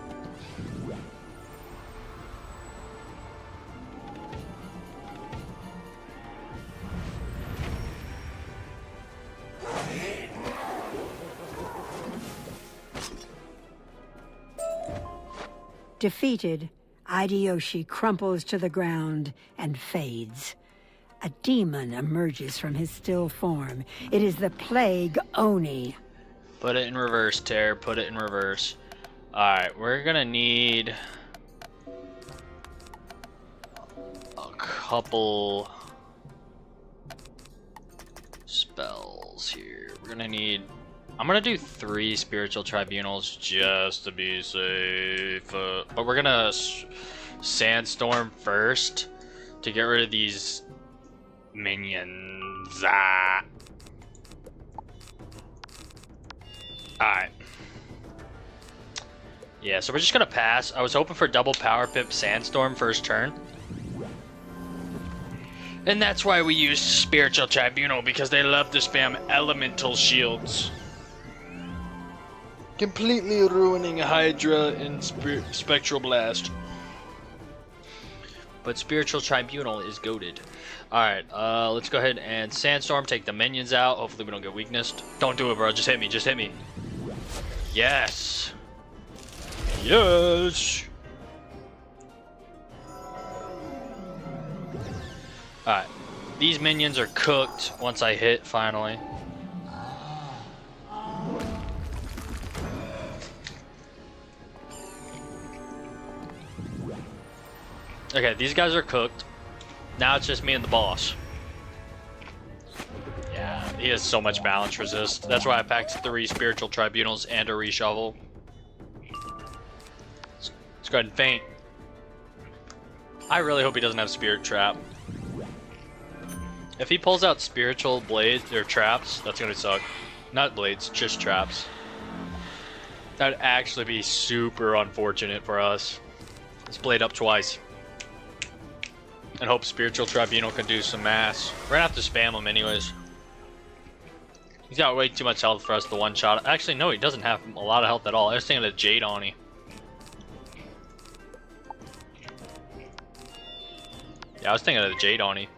Defeated, Hideyoshi crumples to the ground and fades. A demon emerges from his still form. It is the Plague Oni. Put it in reverse, Tear. Put it in reverse. Alright, we're gonna need a couple spells here. We're gonna need... I'm gonna do 3 Spiritual Tribunals just to be safe. But we're gonna Sandstorm first to get rid of these minions. Alright. Yeah, so we're just gonna pass. I was hoping for double power pip Sandstorm first turn. And that's why we used Spiritual Tribunal, because they love to spam elemental shields. Completely ruining Hydra and Spectral Blast. But Spiritual Tribunal is goated. Alright, let's go ahead and Sandstorm, take the minions out. Hopefully we don't get weaknessed. Don't do it, bro. Just hit me. Just hit me. Yes. Yes. Alright. These minions are cooked once I hit, finally. Okay, these guys are cooked. Now it's just me and the boss. Yeah, he has so much balance resist. That's why I packed 3 Spiritual Tribunals and a reshovel. Let's go ahead and faint. I really hope he doesn't have Spirit Trap. If he pulls out Spiritual Blades or Traps, that's gonna suck. Not blades, just traps. That'd actually be super unfortunate for us. Let's blade up twice. And hope Spiritual Tribunal can do some mass. We're gonna have to spam him anyways. He's got way too much health for us to one-shot. Actually, no, he doesn't have a lot of health at all. I was thinking of Jade Oni. Yeah, I was thinking of the Jade Oni.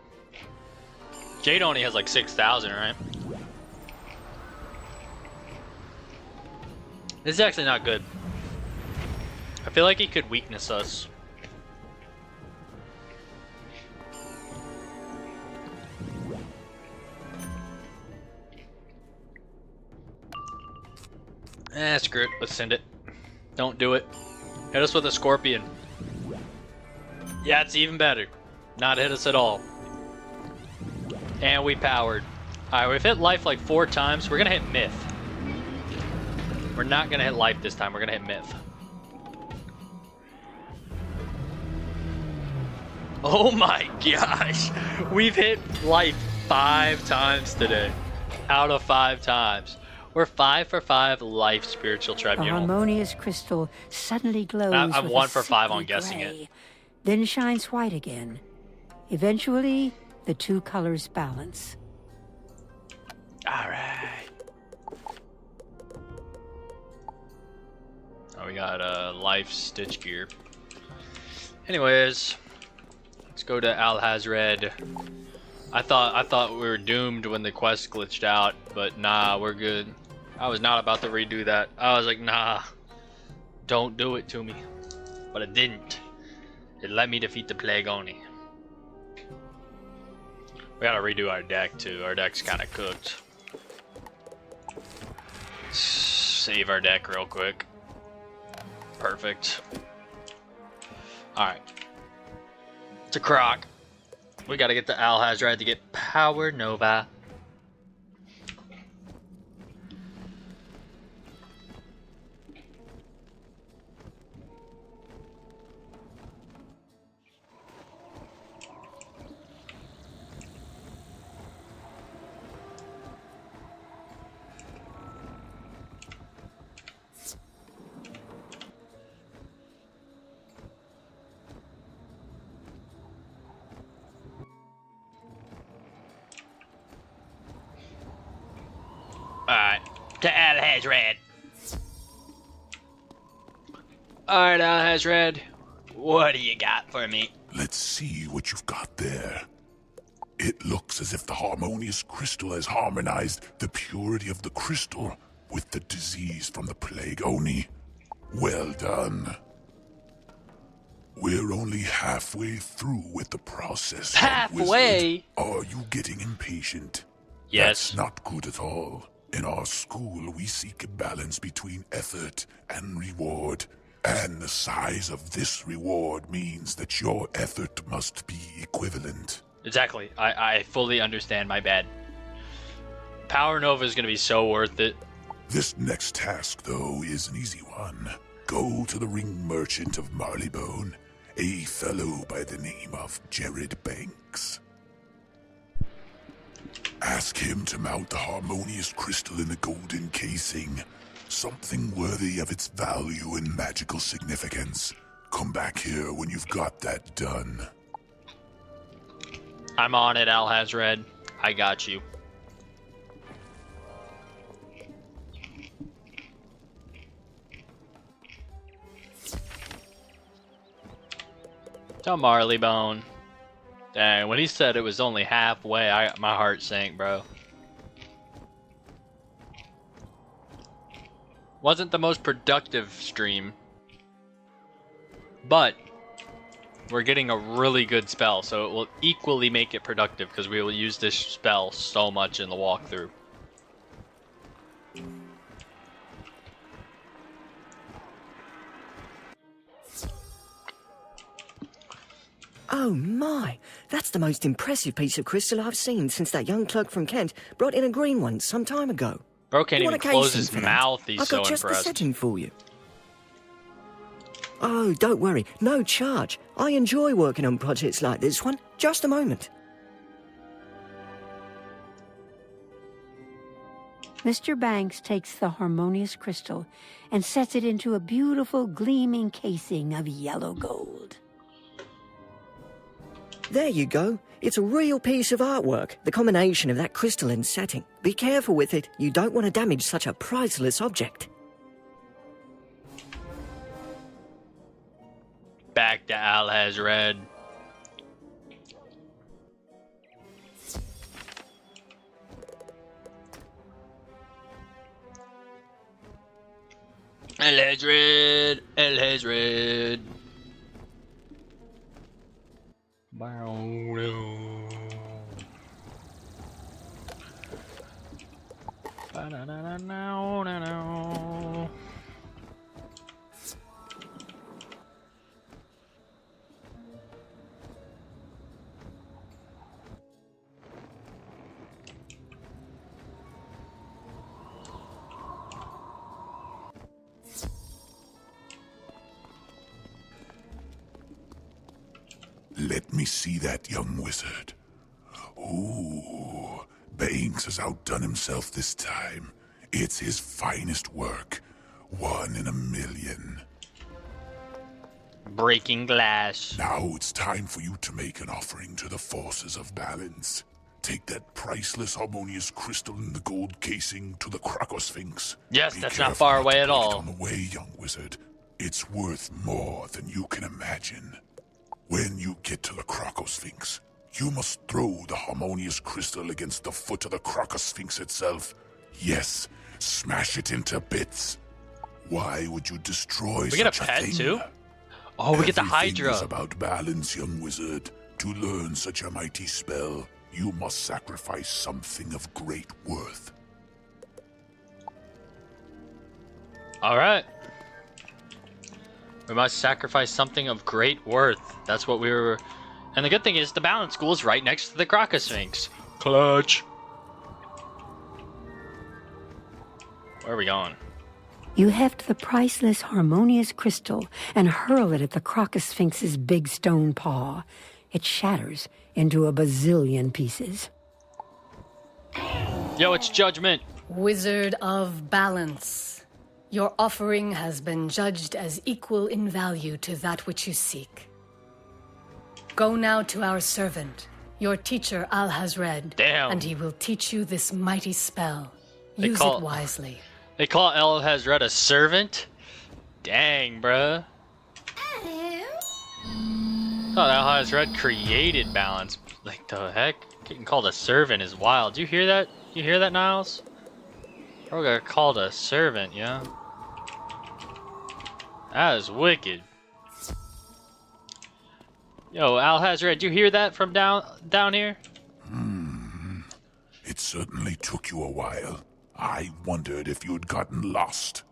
Jade Oni has like 6,000, right? This is actually not good. I feel like he could weakness us. Screw it. Let's send it. Don't do it. Hit us with a Scorpion. Yeah, it's even better. Not hit us at all. And we powered. Alright, we've hit life like 4 times. We're gonna hit myth. We're not gonna hit life this time. We're gonna hit myth. Oh my gosh. We've hit life 5 times today. Out of 5 times. We're 5 for 5 life spiritual The tribunal. harmonious crystal suddenly glows. I'm with 1 a for 5 on sickly guessing gray, it. then shines white again. Eventually, the 2 colors balance. Alright. Oh, we got life stitch gear. Anyways, let's go to Alhazred. I thought we were doomed when the quest glitched out, but nah, we're good. I was not about to redo that. I was like, nah, don't do it to me. But it didn't. It let me defeat the Plague Oni. We gotta redo our deck too. Our deck's kind of cooked. Save our deck real quick. Perfect. Alright. It's a croc. We gotta get the Alhazred to get Power Nova. Alright, to Alhazred. Alright, Alhazred. What do you got for me? Let's see what you've got there. It looks as if the harmonious crystal has harmonized the purity of the crystal with the disease from the Plague Oni. Well done. We're only halfway through with the process. Halfway? Are you getting impatient? Yes. That's not good at all. In our school, we seek a balance between effort and reward. And the size of this reward means that your effort must be equivalent. Exactly. I fully understand. My bad. Power Nova is going to be so worth it. This next task, though, is an easy one. Go to the ring merchant of Marleybone, a fellow by the name of Jared Banks. Ask him to mount the harmonious crystal in the golden casing. Something worthy of its value and magical significance. Come back here when you've got that done. I'm on it, Alhazred. I got you. To Marleybone. Dang, when he said it was only halfway, my heart sank, bro. Wasn't the most productive stream, but we're getting a really good spell, so it will equally make it productive because we will use this spell so much in the walkthrough. Oh my, that's the most impressive piece of crystal I've seen since that young clerk from Kent brought in a green one some time ago. Bro can't even close his mouth, he's I've so got just impressed. the setting for you. Oh, don't worry, no charge. I enjoy working on projects like this one. Just a moment. Mr. Banks takes the harmonious crystal and sets it into a beautiful gleaming casing of yellow gold. There you go. It's a real piece of artwork, the combination of that crystalline setting. Be careful with it. You don't want to damage such a priceless object. Back to Alhazred. Alhazred, Alhazred. me see that, young wizard. Ooh, Banks has outdone himself this time. It's his finest work. 1 in a million. Breaking glass. Now it's time for you to make an offering to the forces of balance. Take that priceless harmonious crystal in the gold casing to the Crocossphinx. Yes, that's not far away at all. On the way, young wizard. It's worth more than you can imagine. When you get to the Crocossphinx, you must throw the harmonious crystal against the foot of the Crocossphinx itself. Yes, smash it into bits. Why would you destroy we get such a pet thing? too? Oh, we get the Hydra. Everything is about balance, young wizard. To learn such a mighty spell, you must sacrifice something of great worth. All right. We must sacrifice something of great worth. That's what we were... And the good thing is the balance school is right next to the Crocossphinx. Clutch. Where are we going? You heft the priceless harmonious crystal and hurl it at the Crocossphinx's big stone paw. It shatters into a bazillion pieces. Yo, it's Judgment. Wizard of Balance. Your offering has been judged as equal in value to that which you seek. Go now to our servant, your teacher Alhazred. Damn. And he will teach you this mighty spell. Use it wisely. They call Alhazred a servant? Dang, bruh. Thought Alhazred created balance. Like the heck? Getting called a servant is wild. Do you hear that? You hear that, Niles? Bro got called a servant, yeah? That is wicked. Yo, Alhazred, do you hear that from down here? It certainly took you a while. I wondered if you'd gotten lost.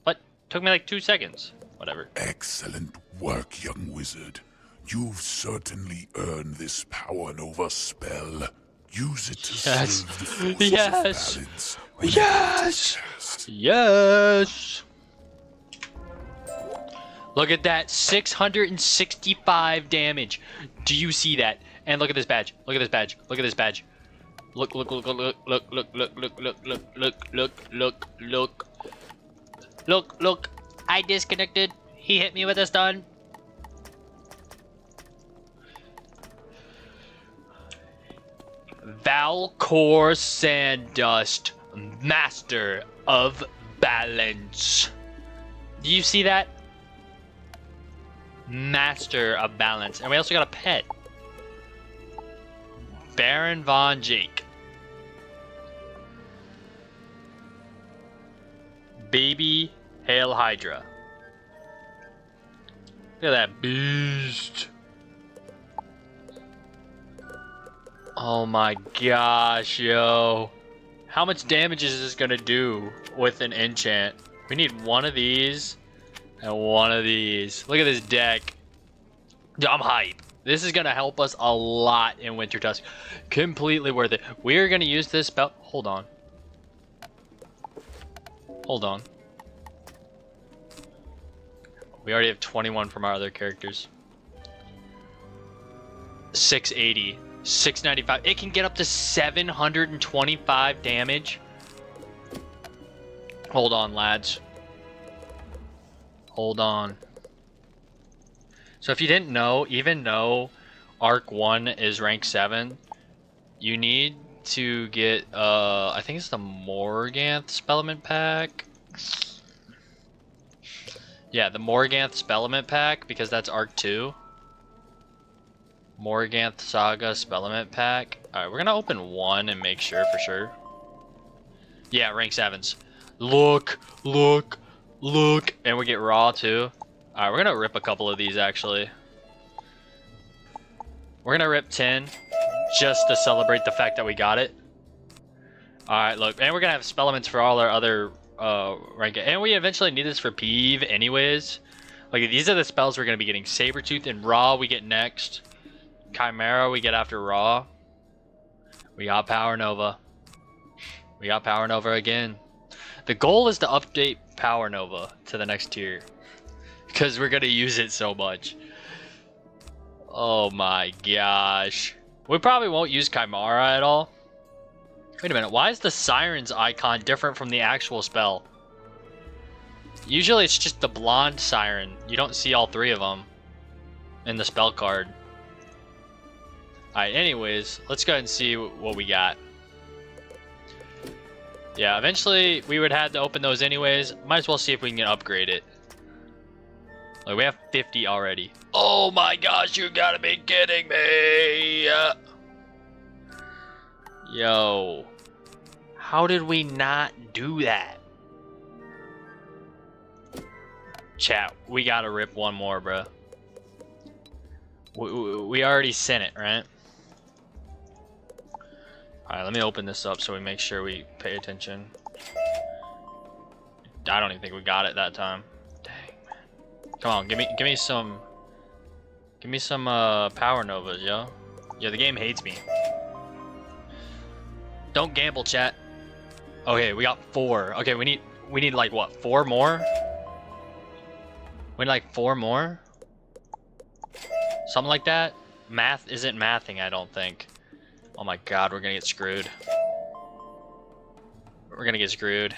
What? Took me like 2 seconds. Whatever. Excellent work, young wizard. You've certainly earned this Power Nova spell. Use it to serve the forces of balance. Yes! Yes! Look at that, 665 damage. Do you see that? And look at this badge. Look at this badge. Look at this badge. Look, look, look, look, look, look, look, look, look, look, look, look, look, look. Look, look. I disconnected. He hit me with a stun. Valcor Sandust, Master of Balance. Do you see that? Master of Balance. And we also got a pet. Baron Von Jake. Baby Hail Hydra. Look at that beast. Oh my gosh, yo. How much damage is this gonna do with an enchant? We need one of these and one of these. Look at this deck. Dude, I'm hype. This is gonna help us a lot in Winter Tusk. Completely worth it. We're gonna use this spell. Hold on. Hold on. We already have 21 from our other characters. 680. 695. It can get up to 725 damage. Hold on, lads. Hold on. So if you didn't know, even though Arc 1 is rank 7, you need to get, I think it's the Morganth Spellament Pack. Yeah, the Morganth Spellament Pack, because that's Arc 2. Morganth Saga Spellament Pack. Alright, we're gonna open one and make sure for sure. Yeah, rank 7s. Look, look, look. And we get raw too. Alright, we're gonna rip a couple of these actually. We're gonna rip 10 just to celebrate the fact that we got it. Alright, look. And we're gonna have spellaments for all our other rank. And we eventually need this for Peeve anyways. Like, these are the spells we're gonna be getting. Sabretooth and Raw we get next. Chimera we get after Raw. We got Power Nova. We got Power Nova again. The goal is to update Power Nova to the next tier, because we're gonna use it so much. Oh my gosh. We probably won't use Chimera at all. Wait a minute, why is the Siren's icon different from the actual spell? Usually it's just the blonde Siren. You don't see all three of them in the spell card. Alright, anyways, let's go ahead and see what we got. Yeah, eventually we would have to open those anyways. Might as well see if we can upgrade it. Like, we have 50 already. Oh my gosh, you gotta be kidding me! Yo. How did we not do that? Chat, we gotta rip one more, bro. We already sent it, right? Alright, let me open this up so we make sure we pay attention. I don't even think we got it that time. Dang, man. Come on, give me some power novas, yo. Yeah, the game hates me. Don't gamble, chat. Okay, we got 4. Okay, we need like what, 4 more? We need like 4 more? Something like that? Math isn't mathing, I don't think. Oh my god, we're gonna get screwed. We're gonna get screwed.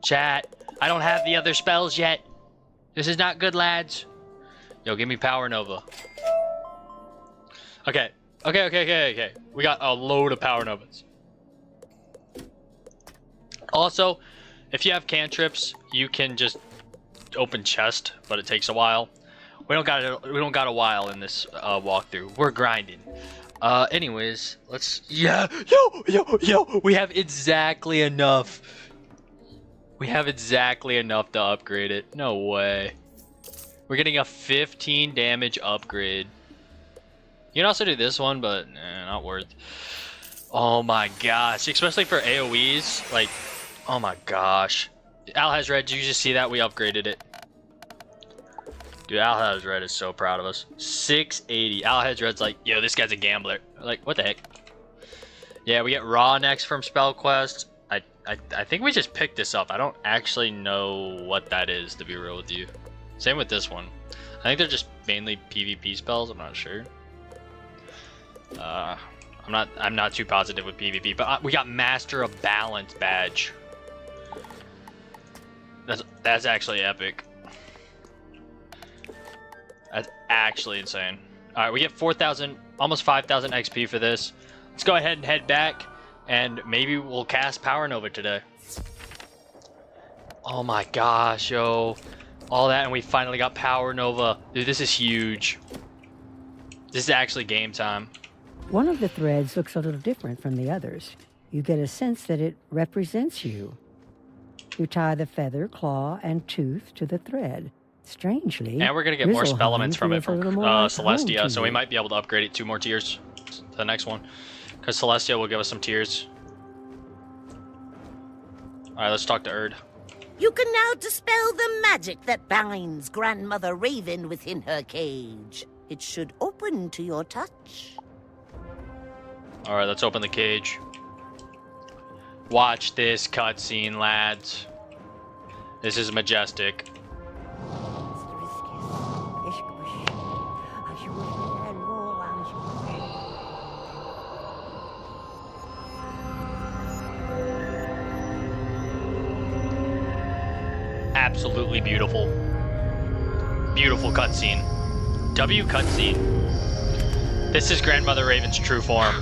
Chat, I don't have the other spells yet. This is not good, lads. Yo, give me Power Nova. Okay. We got a load of Power Novas. Also, if you have cantrips, you can just open chest, but it takes a while. We don't got a while in this walkthrough. We're grinding. Anyways, let's yo, we have exactly enough. We have exactly enough to upgrade it. No way. We're getting a 15 damage upgrade. You can also do this one, but not worth. Oh my gosh, especially for AoEs, like, oh my gosh. Alhazred, did you just see that? We upgraded it. Dude, Alhazred is so proud of us. 680. Alhazred's like, yo, this guy's a gambler. Like, what the heck? Yeah, we get Raw next from Spell Quest. I think we just picked this up. I don't actually know what that is, to be real with you. Same with this one. I think they're just mainly PvP spells. I'm not sure. I'm not too positive with PvP, but we got Master of Balance badge. That's actually epic. That's actually insane. All right, we get 4,000, almost 5,000 XP for this. Let's go ahead and head back, and maybe we'll cast Power Nova today. Oh my gosh, yo. All that, and we finally got Power Nova. Dude, this is huge. This is actually game time. One of the threads looks a little different from the others. You get a sense that it represents you. You tie the feather, claw, and tooth to the thread. Strangely, and we're gonna get more spell elements from it from Celestia, so we you. might be able to upgrade it 2 more tiers to the next one, because Celestia will give us some tiers. All right, let's talk to Erd. You can now dispel the magic that binds Grandmother Raven within her cage. It should open to your touch. All right, let's open the cage. Watch this cutscene, lads. This is majestic. Absolutely beautiful. Beautiful cutscene. W cutscene. This is Grandmother Raven's true form.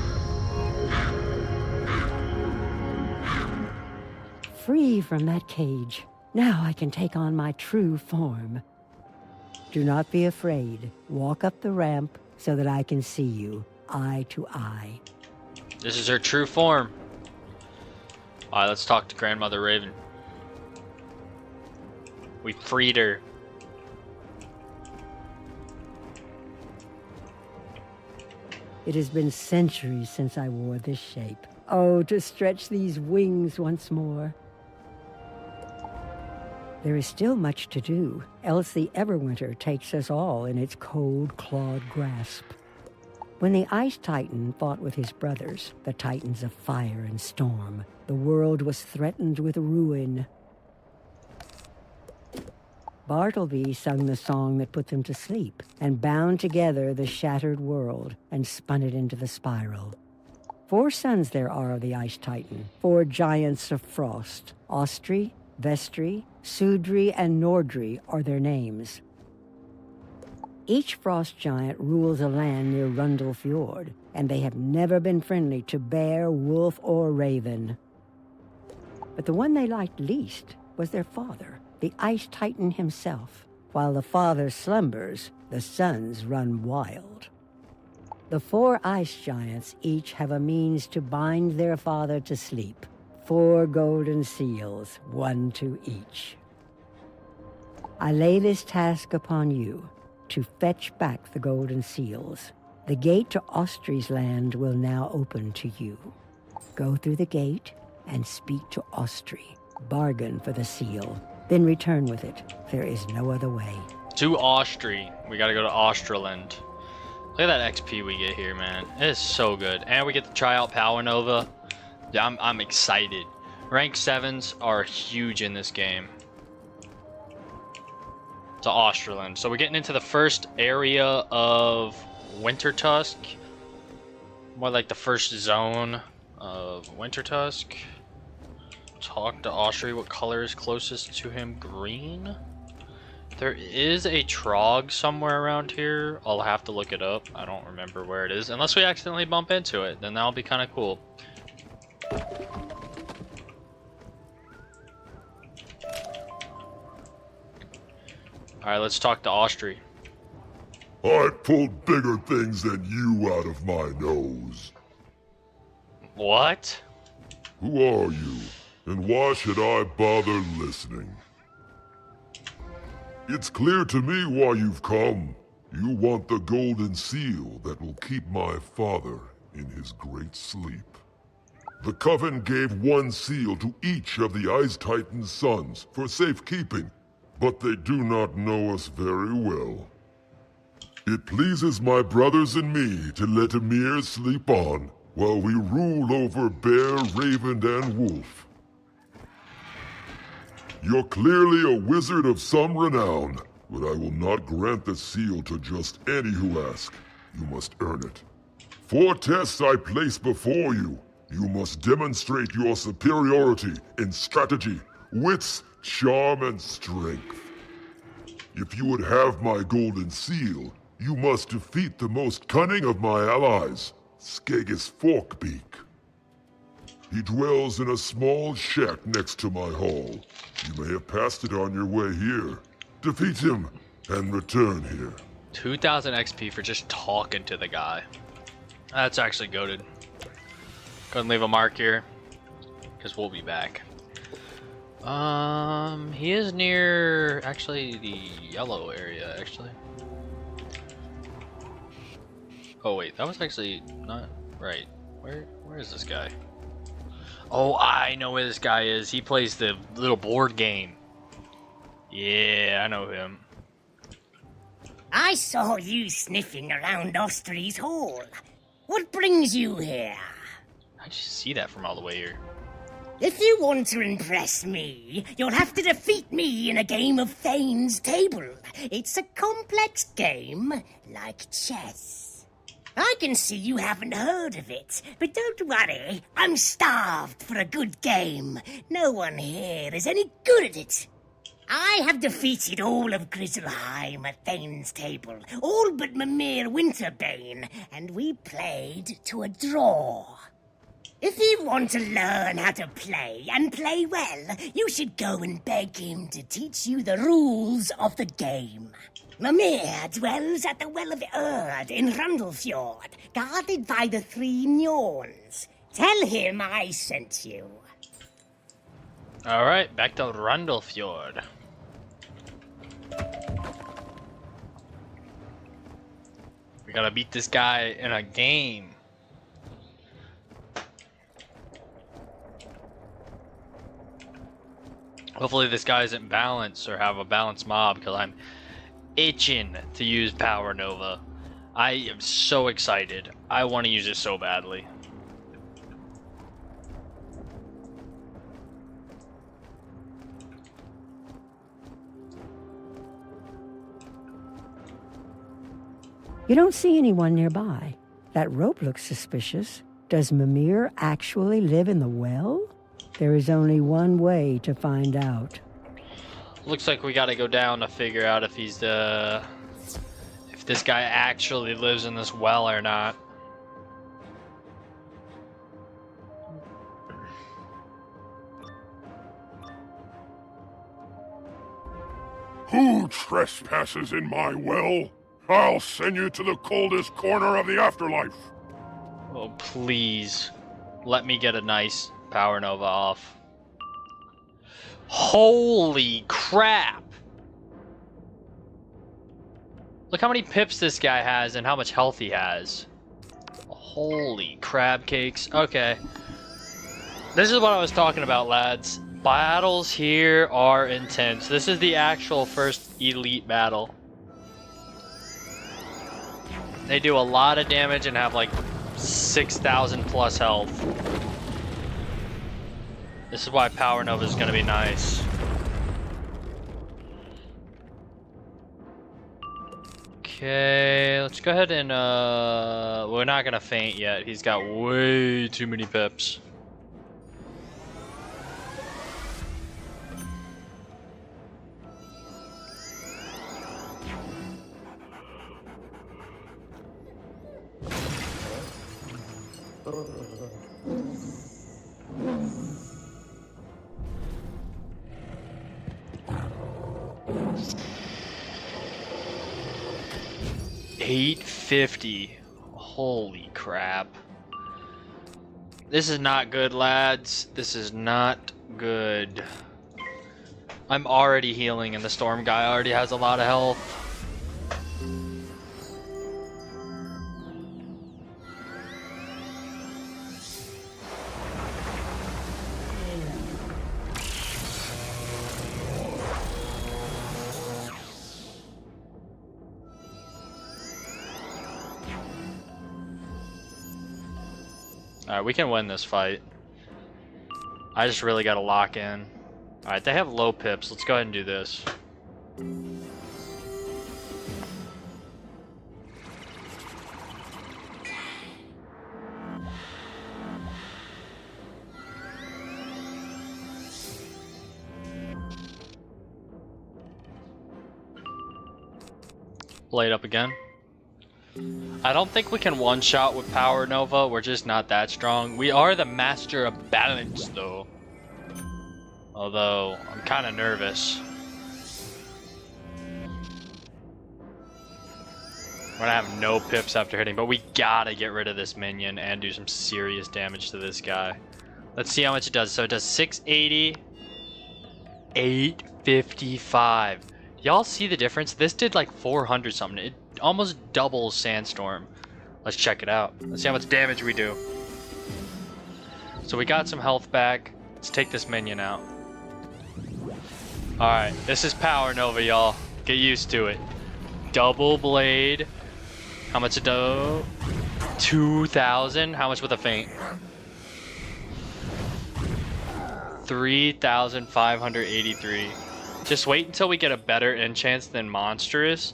Free from that cage. Now I can take on my true form. Do not be afraid. Walk up the ramp so that I can see you, eye to eye. This is her true form. All right, let's talk to Grandmother Raven. We freed her. It has been centuries since I wore this shape. Oh, to stretch these wings once more. There is still much to do, else the Everwinter takes us all in its cold, clawed grasp. When the Ice Titan fought with his brothers, the Titans of Fire and Storm, the world was threatened with ruin. Bartleby sung the song that put them to sleep and bound together the shattered world and spun it into the spiral. 4 sons there are of the Ice Titan, 4 giants of frost. Austri, Vestri, Sudri, and Nordri are their names. Each frost giant rules a land near Rundle Fjord, and they have never been friendly to bear, wolf, or raven. But the one they liked least was their father, the Ice Titan himself. While the father slumbers, the sons run wild. The 4 ice giants each have a means to bind their father to sleep. 4 golden seals, 1 to each. I lay this task upon you, to fetch back the golden seals. The gate to Austri's land will now open to you. Go through the gate and speak to Austri. Bargain for the seal, then return with it. There is no other way. To Austri. We gotta go to Australand. Look at that XP we get here, man. It is so good. And we get to try out Power Nova. Yeah, I'm excited. Rank 7s are huge in this game. To Australand. So we're getting into the first area of Winter Tusk. More like the first zone of Winter Tusk. Talk to Austri. What color is closest to him? Green? There is a Trog somewhere around here. I'll have to look it up. I don't remember where it is. Unless we accidentally bump into it, then that'll be kind of cool. Alright, let's talk to Austri. I pulled bigger things than you out of my nose. What? Who are you, and why should I bother listening? It's clear to me why you've come. You want the golden seal that will keep my father in his great sleep. The Coven gave 1 seal to each of the Ice Titan's sons for safekeeping, but they do not know us very well. It pleases my brothers and me to let Emir sleep on while we rule over Bear, Raven, and Wolf. You're clearly a wizard of some renown, but I will not grant the seal to just any who ask. You must earn it. 4 tests I place before you. You must demonstrate your superiority in strategy, wits, charm, and strength. If you would have my golden seal, you must defeat the most cunning of my allies, Skagus Forkbeak. He dwells in a small shack next to my hall. You may have passed it on your way here. Defeat him and return here. 2000 XP for just talking to the guy. That's actually goated. Go ahead and leave a mark here, because we'll be back. He is near, actually, the yellow area, actually. Oh wait, that was actually not right. Where is this guy? Oh, I know where this guy is. He plays the little board game. Yeah, I know him. I saw you sniffing around Austri's hall. What brings you here? I just see that from all the way here. If you want to impress me, you'll have to defeat me in a game of Thane's Table. It's a complex game, like chess. I can see you haven't heard of it, but don't worry, I'm starved for a good game. No one here is any good at it. I have defeated all of Grizzleheim at Thane's Table, all but Mimir Winterbane, and we played to a draw. If you want to learn how to play, and play well, you should go and beg him to teach you the rules of the game. Mimir dwells at the Well of Erd in Rundlefjord, guarded by the 3 Njorns. Tell him I sent you. Alright, back to Rundlefjord. We gotta beat this guy in a game. Hopefully this guy isn't balanced or have a balanced mob, because I'm itching to use Power Nova. I am so excited. I want to use it so badly. You don't see anyone nearby. That rope looks suspicious. Does Mimir actually live in the well? There is only one way to find out. Looks like we gotta go down to figure out if he's if this guy actually lives in this well or not. Who trespasses in my well? I'll send you to the coldest corner of the afterlife. Oh, please. Let me get a nice Power Nova off. Holy crap! Look how many pips this guy has and how much health he has. Holy crab cakes. Okay. This is what I was talking about, lads. Battles here are intense. This is the actual first elite battle. They do a lot of damage and have like 6,000 plus health. This is why Power Nova is going to be nice. Okay, let's go ahead and we're not going to faint yet. He's got way too many pips. $850. Holy crap. This is not good, lads. This is not good. I'm already healing and the storm guy already has a lot of health. Alright, we can win this fight. I just really gotta lock in. Alright, they have low pips. Let's go ahead and do this. Blade up again. I don't think we can one-shot with Power Nova. We're just not that strong. We are the master of balance, though. Although, I'm kind of nervous. We're gonna have no pips after hitting, but we gotta get rid of this minion and do some serious damage to this guy. Let's see how much it does. So it does 680, 855. Y'all see the difference? This did like 400 something. It almost doubles Sandstorm. Let's check it out. Let's see how much damage we do. So we got some health back. Let's take this minion out. Alright, this is Power Nova, y'all. Get used to it. Double blade. How much it do? 2,000. How much with a feint? 3,583. Just wait until we get a better enchant than Monstrous,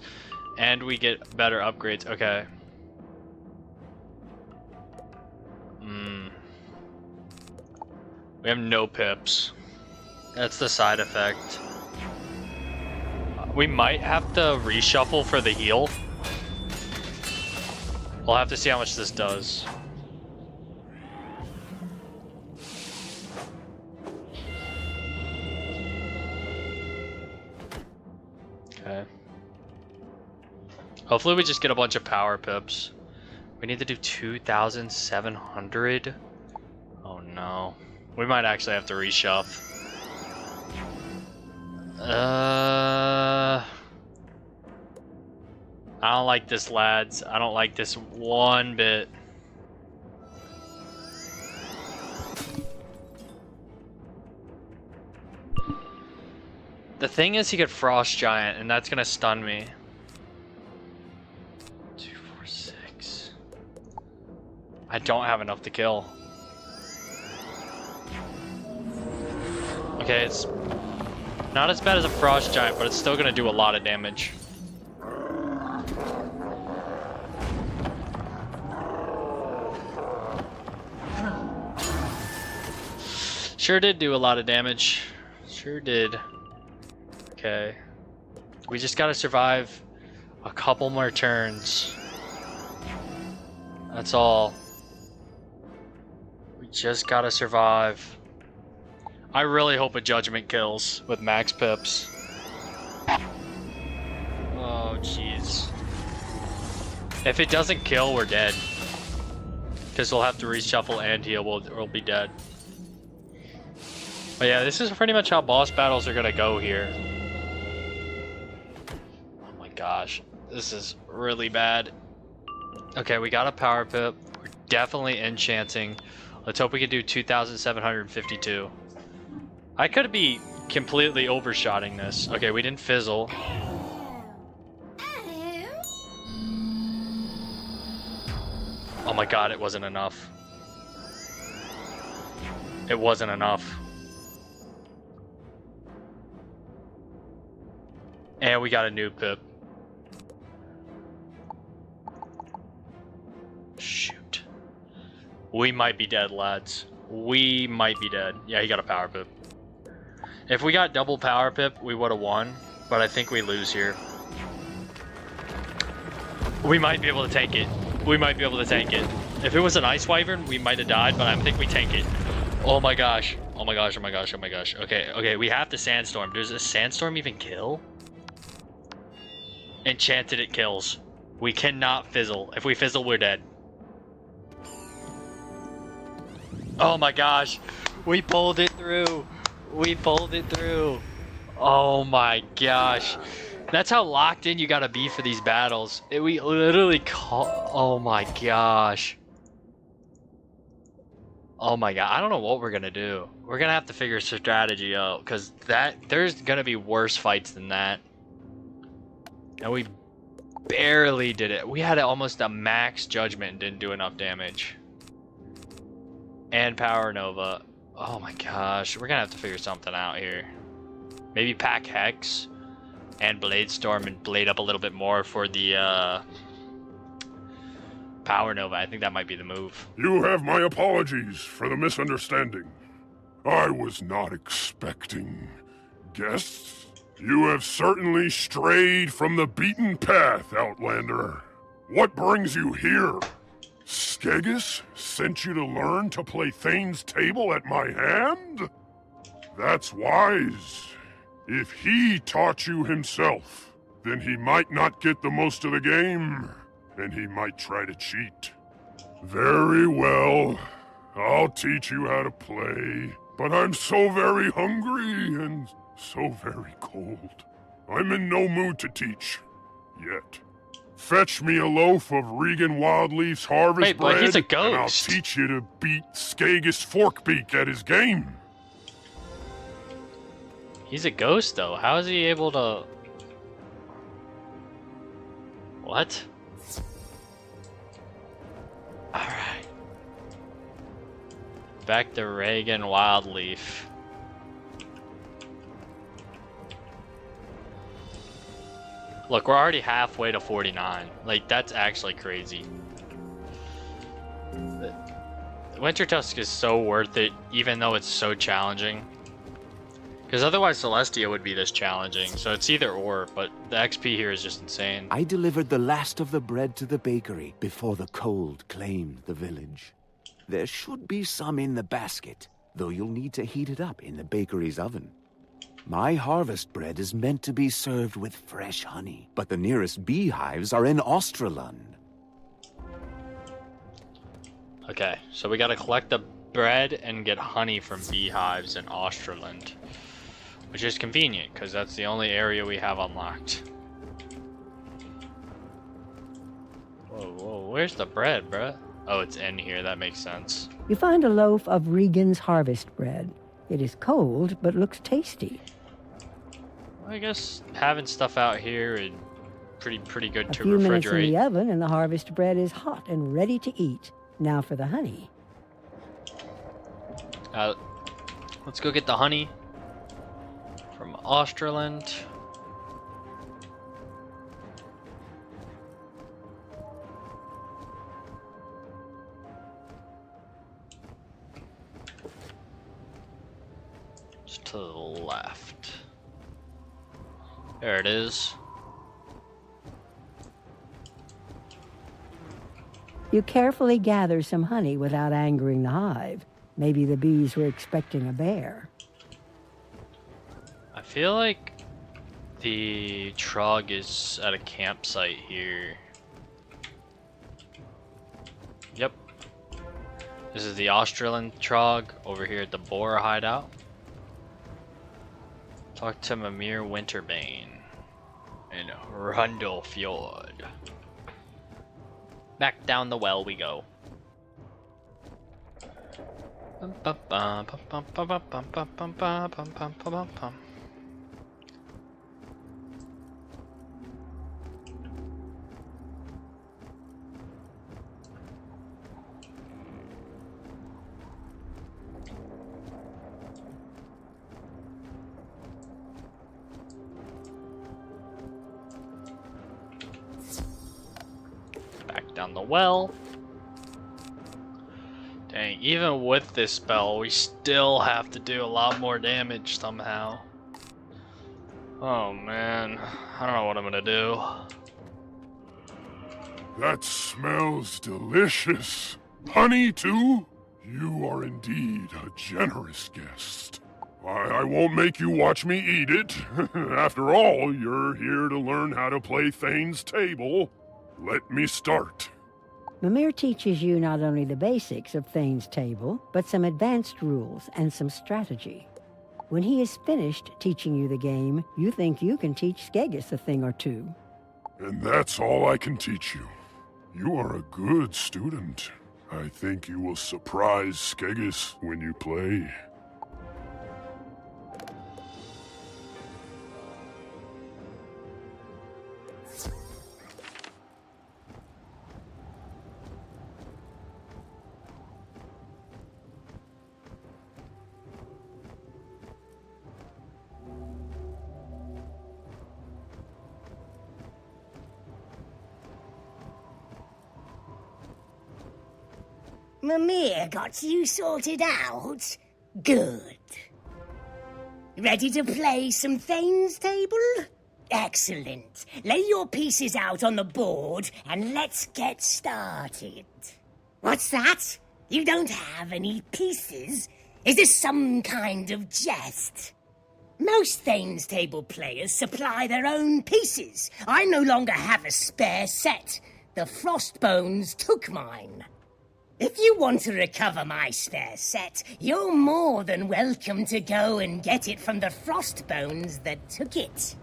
and we get better upgrades. Okay. We have no pips. That's the side effect. We might have to reshuffle for the heal. We'll have to see how much this does. Okay. Hopefully we just get a bunch of power pips. We need to do 2,700. Oh no. We might actually have to reshuff. I don't like this, lads. I don't like this one bit. The thing is, he could Frost Giant, and that's gonna stun me. 2, 4, 6. I don't have enough to kill. Okay, it's not as bad as a Frost Giant, but it's still gonna do a lot of damage. Sure did do a lot of damage. Sure did. Okay. We just gotta survive a couple more turns. That's all. We just gotta survive. I really hope a judgment kills with max pips. Oh, jeez. If it doesn't kill, we're dead. Because we'll have to reshuffle and heal, we'll be dead. But yeah, this is pretty much how boss battles are gonna go here. Oh my gosh, this is really bad. Okay, we got a power pip. We're definitely enchanting. Let's hope we can do 2,752. I could be completely overshotting this. Okay, we didn't fizzle. Oh my god, it wasn't enough. It wasn't enough. And we got a new pip. Shoot. We might be dead, lads. We might be dead. Yeah, he got a power pip. If we got double power pip, we would have won. But I think we lose here. We might be able to tank it. We might be able to tank it. If it was an ice wyvern, we might have died, but I think we tank it. Oh my gosh. Oh my gosh, oh my gosh, oh my gosh. Okay, okay, we have the sandstorm. Does a sandstorm even kill? Enchanted, it kills. We cannot fizzle. If we fizzle, we're dead. Oh my gosh. We pulled it through. We pulled it through. Oh my gosh. That's how locked in you gotta be for these battles. We literally oh my gosh. Oh my god. I don't know what we're gonna do. We're gonna have to figure strategy out, because there's gonna be worse fights than that. And we barely did it. We had almost a max judgment and didn't do enough damage. And power nova. Oh my gosh. We're gonna have to figure something out here. Maybe pack hex and blade storm and blade up a little bit more for the power nova. I think that might be the move. You have my apologies for the misunderstanding. I was not expecting guests. You have certainly strayed from the beaten path, Outlander. What brings you here? Skegus sent you to learn to play Thane's table at my hand? That's wise. If he taught you himself, then he might not get the most of the game, and he might try to cheat. Very well. I'll teach you how to play, but I'm so very hungry and so very cold. I'm in no mood to teach. Yet. Fetch me a loaf of Regan Wildleaf's harvest bread, he's a ghost. And I'll teach you to beat Skegus Forkbeak at his game. He's a ghost, though. How is he able to... What? Alright. Back to Regan Wildleaf. Look, we're already halfway to 49. Like, that's actually crazy. Winter Tusk is so worth it, even though it's so challenging. Because otherwise Celestia would be this challenging, so it's either or, but the XP here is just insane. I delivered the last of the bread to the bakery before the cold claimed the village. There should be some in the basket, though you'll need to heat it up in the bakery's oven. My harvest bread is meant to be served with fresh honey, but the nearest beehives are in Australund. Okay, so we gotta collect the bread and get honey from beehives in Australund. Which is convenient, because that's the only area we have unlocked. Whoa, whoa, where's the bread, bruh? Oh, it's in here, that makes sense. You find a loaf of Regan's harvest bread. It is cold, but looks tasty. I guess having stuff out here is pretty good to refrigerate. A few minutes in the oven and the harvest bread is hot and ready to eat. Now for the honey. Let's go get the honey from Australund. There it is. You carefully gather some honey without angering the hive. Maybe the bees were expecting a bear. I feel like the Trog is at a campsite here. Yep. This is the Australian Trog over here at the Boar hideout. Talk to Mimir Winterbane in Rundle Fjord. Back down the well we go. Down the well. Dang, even with this spell, we still have to do a lot more damage somehow. Oh man, I don't know what I'm gonna do. That smells delicious. Honey, too? You are indeed a generous guest. I won't make you watch me eat it. After all, you're here to learn how to play Thane's Table. Let me start. Mimir teaches you not only the basics of Thane's Table, but some advanced rules and some strategy. When he is finished teaching you the game, you think you can teach Skeggis a thing or two. And that's all I can teach you. You are a good student. I think you will surprise Skeggis when you play. Mimir got you sorted out? Good. Ready to play some Thane's Table? Excellent. Lay your pieces out on the board and let's get started. What's that? You don't have any pieces? Is this some kind of jest? Most Thane's Table players supply their own pieces. I no longer have a spare set. The Frostbones took mine. If you want to recover my spare set, you're more than welcome to go and get it from the Frostbones that took it.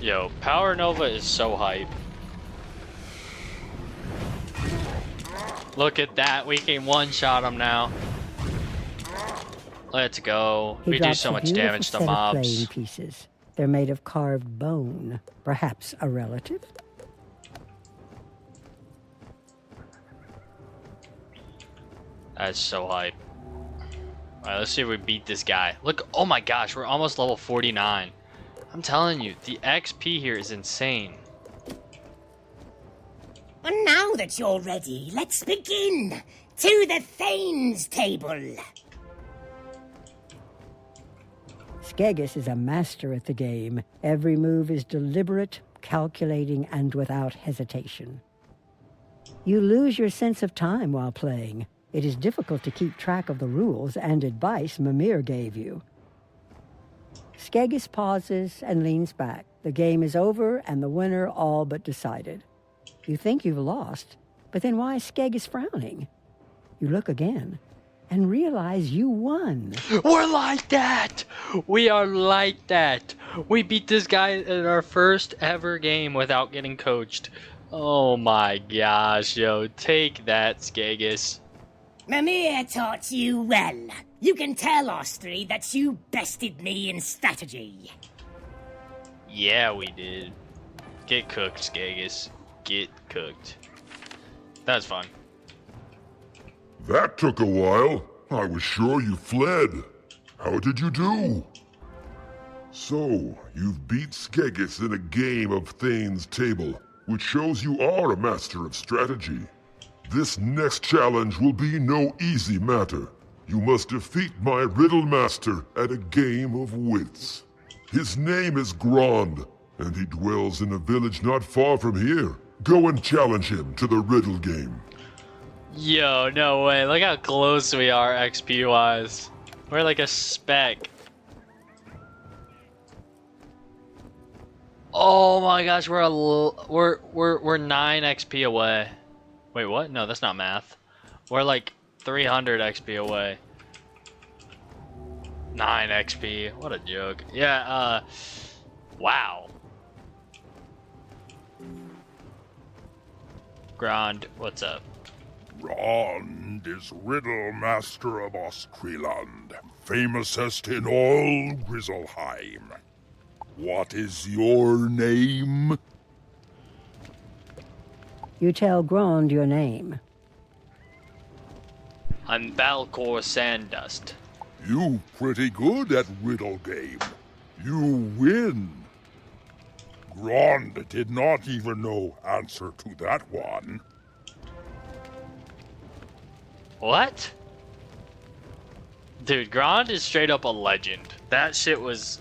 Yo, Power Nova is so hype. Look at that, we can one-shot him now. Let's go. He We do drops so a much beautiful damage to set of mobs. playing pieces. They're made of carved bone. Perhaps a relative? That's so hype. Alright, let's see if we beat this guy. Look, oh my gosh, we're almost level 49. I'm telling you, the XP here is insane. And now that you're ready, let's begin. To the Thane's table. Skegis is a master at the game. Every move is deliberate, calculating, and without hesitation. You lose your sense of time while playing. It is difficult to keep track of the rules and advice Mimir gave you. Skegis pauses and leans back. The game is over and the winner all but decided. You think you've lost, but then why is Skegis frowning? You look again and realize you won. We're like that! We are like that! We beat this guy in our first ever game without getting coached. Oh my gosh, yo. Take that, Skegis. Mimir taught you well. You can tell Ostri that you bested me in strategy. Yeah, we did. Get cooked, Skegis. Get cooked. That was fun. That took a while. I was sure you fled. How did you do? So, you've beat Skegis in a game of Thane's Table, which shows you are a master of strategy. This next challenge will be no easy matter. You must defeat my riddle master at a game of wits. His name is Grand, and he dwells in a village not far from here. Go and challenge him to the riddle game. Yo, no way. Look how close we are XP-wise. We're like a speck. Oh my gosh, we're 9 XP away. Wait, what? No, that's not math. We're like 300 XP away. 9 XP. What a joke. Yeah, wow. Grand, what's up? Rond is Riddle Master of Oskriland, famousest in all Grizzleheim. What is your name? You tell Grand your name. I'm Balcor Sandust. You pretty good at riddle game. You win. Grand did not even know answer to that one. What? Dude, Grand is straight up a legend. That shit was...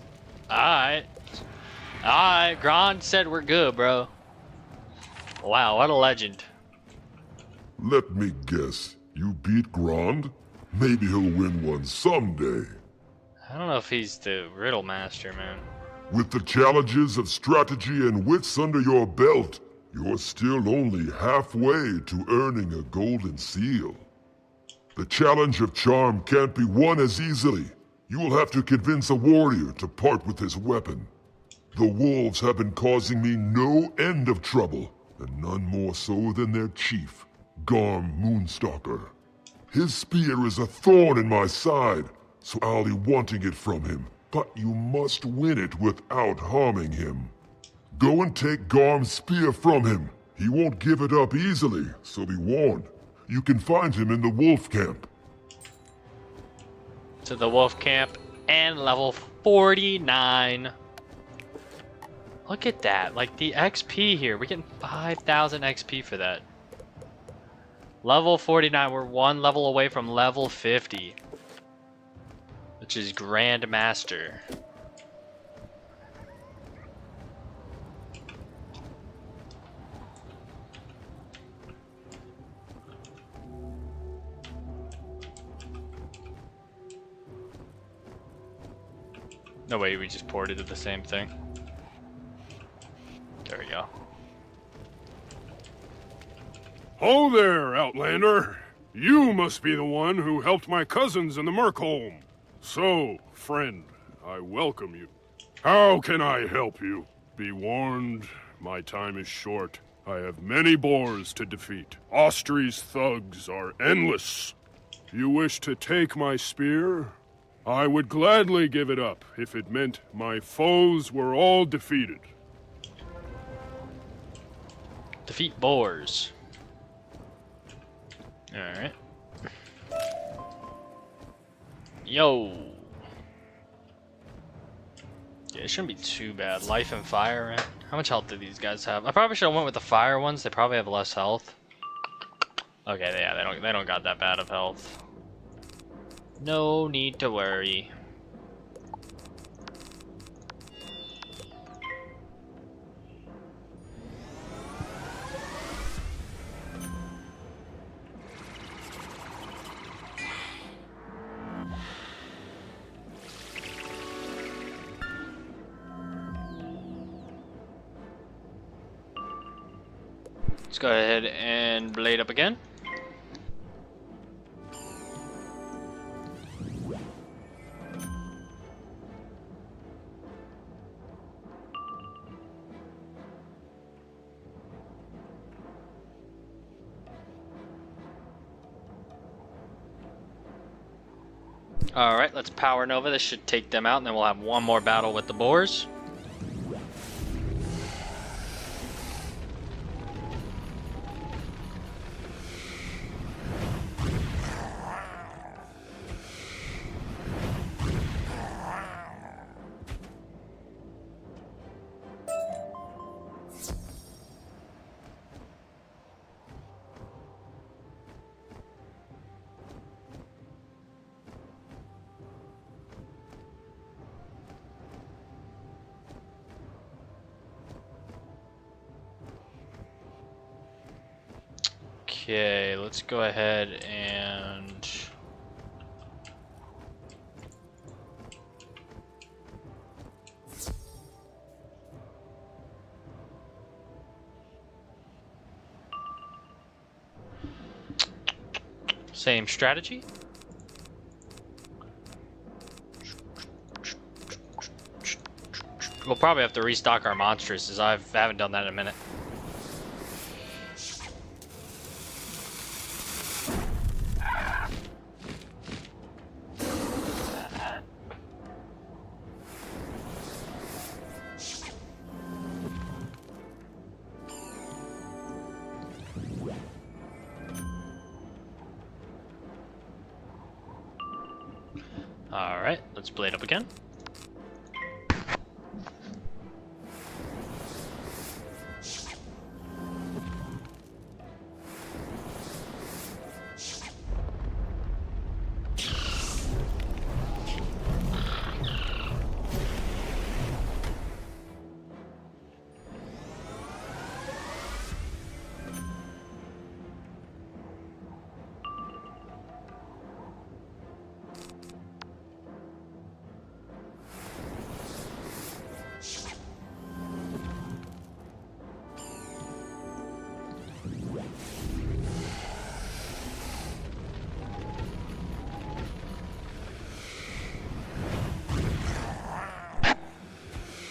Alright. Alright, Grand said we're good, bro. Wow, what a legend. Let me guess. You beat Grand? Maybe he'll win one someday. I don't know if he's the riddle master, man. With the challenges of strategy and wits under your belt, you're still only halfway to earning a golden seal. The challenge of charm can't be won as easily. You will have to convince a warrior to part with his weapon. The wolves have been causing me no end of trouble, and none more so than their chief, Garm Moonstalker. His spear is a thorn in my side, so I'll be wanting it from him, but you must win it without harming him. Go and take Garm's spear from him. He won't give it up easily, so be warned. You can find him in the wolf camp. To the wolf camp and level 49. Look at that, like the XP here. We're getting 5,000 XP for that. Level 49, we're 1 level away from level 50. Which is Grand Master. No way, we just ported to the same thing. There we go. Ho there, Outlander! You must be the one who helped my cousins in the Merkholm. So, friend, I welcome you. How can I help you? Be warned, my time is short. I have many boars to defeat. Austri's thugs are endless. You wish to take my spear? I would gladly give it up if it meant my foes were all defeated. Defeat boars. Alright. Yo. Yeah, it shouldn't be too bad. Life and fire, right? How much health do these guys have? I probably should have went with the fire ones. They probably have less health. Okay, yeah, they don't got that bad of health. No need to worry. Let's go ahead and blade up again. Alright, let's power Nova. This should take them out, and then we'll have one more battle with the boars. Okay, let's go ahead and same strategy. We'll probably have to restock our monsters, as I haven't done that in a minute. Alright, let's blade up again.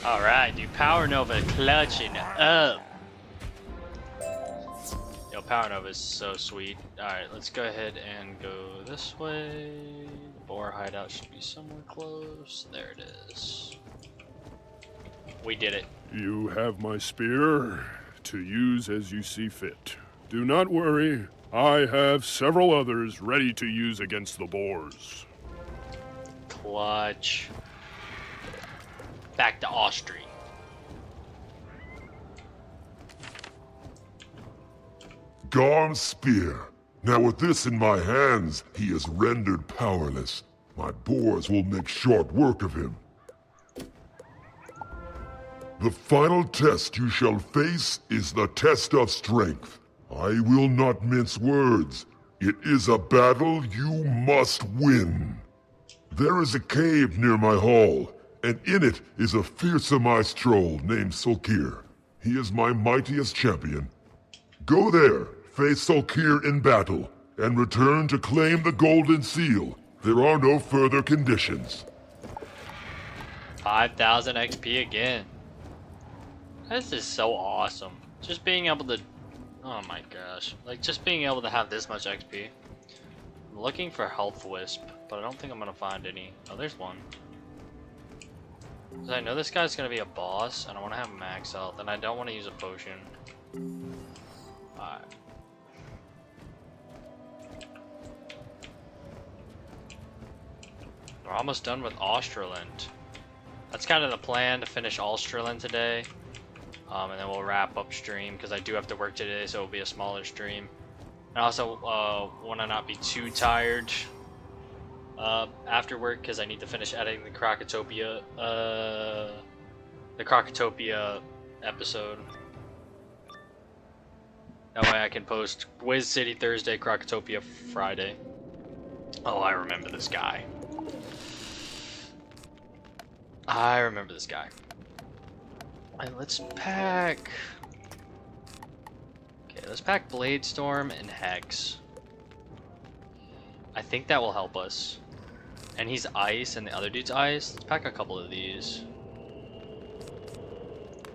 Alright, dude, Power Nova clutching up. Yo, Power Nova is so sweet. Alright, let's go ahead and go this way. The boar hideout should be somewhere close. There it is. We did it. You have my spear to use as you see fit. Do not worry, I have several others ready to use against the boars. Clutch. Back to Austria. Garm's spear. Now with this in my hands, he is rendered powerless. My boars will make short work of him. The final test you shall face is the test of strength. I will not mince words. It is a battle you must win. There is a cave near my hall, and in it is a fearsome ice troll named Solkir. He is my mightiest champion. Go there, face Solkir in battle, and return to claim the golden seal. There are no further conditions. 5,000 XP again. This is so awesome. Just being able to... Oh my gosh. Like, just being able to have this much XP. I'm looking for health wisp, but I don't think I'm gonna find any. Oh, there's one. 'Cause I know this guy's gonna be a boss, and I want to have max health, and I don't want to use a potion. Alright. We're almost done with Australand. That's kind of the plan, to finish Australand today. And then we'll wrap up stream, because I do have to work today, so it'll be a smaller stream. And I also want to not be too tired after work, because I need to finish editing the Crocotopia episode. That way I can post Wiz City Thursday, Crocotopia Friday. Oh, I remember this guy. Alright, let's pack... Okay, let's pack Blade Storm and Hex. I think that will help us. And he's ice and the other dude's ice. Let's pack a couple of these.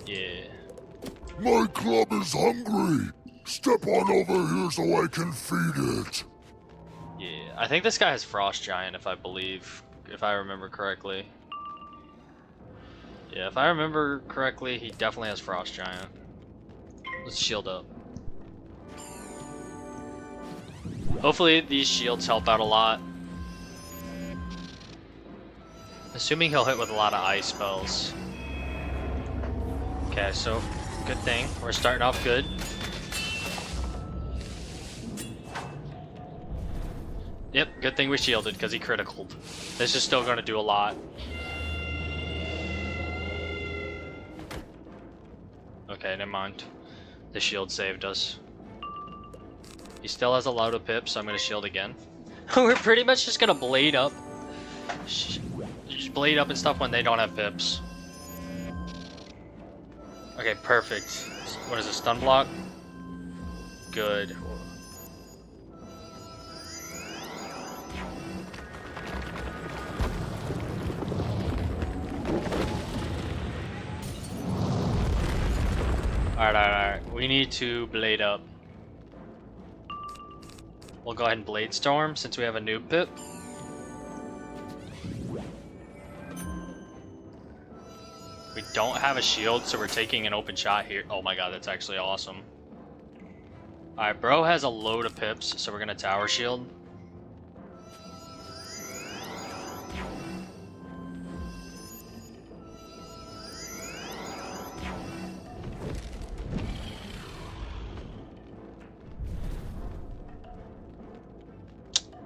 Yeah. My club is hungry. Step on over here so I can feed it. Yeah, I think this guy has Frost Giant, if I remember correctly. Yeah, if I remember correctly, he definitely has Frost Giant. Let's shield up. Hopefully these shields help out a lot. Assuming he'll hit with a lot of ice spells. Okay, so good thing. We're starting off good. Yep, good thing we shielded because he criticaled. This is still going to do a lot. Okay, never mind. The shield saved us. He still has a lot of pips, so I'm going to shield again. We're pretty much just going to blade up. Just blade up and stuff when they don't have pips. Okay, perfect. What is it, stun block? Good. Alright. We need to blade up. We'll go ahead and Blade Storm since we have a noob pip. We don't have a shield, so we're taking an open shot here. Oh my god, that's actually awesome. Alright, bro has a load of pips, so we're gonna tower shield.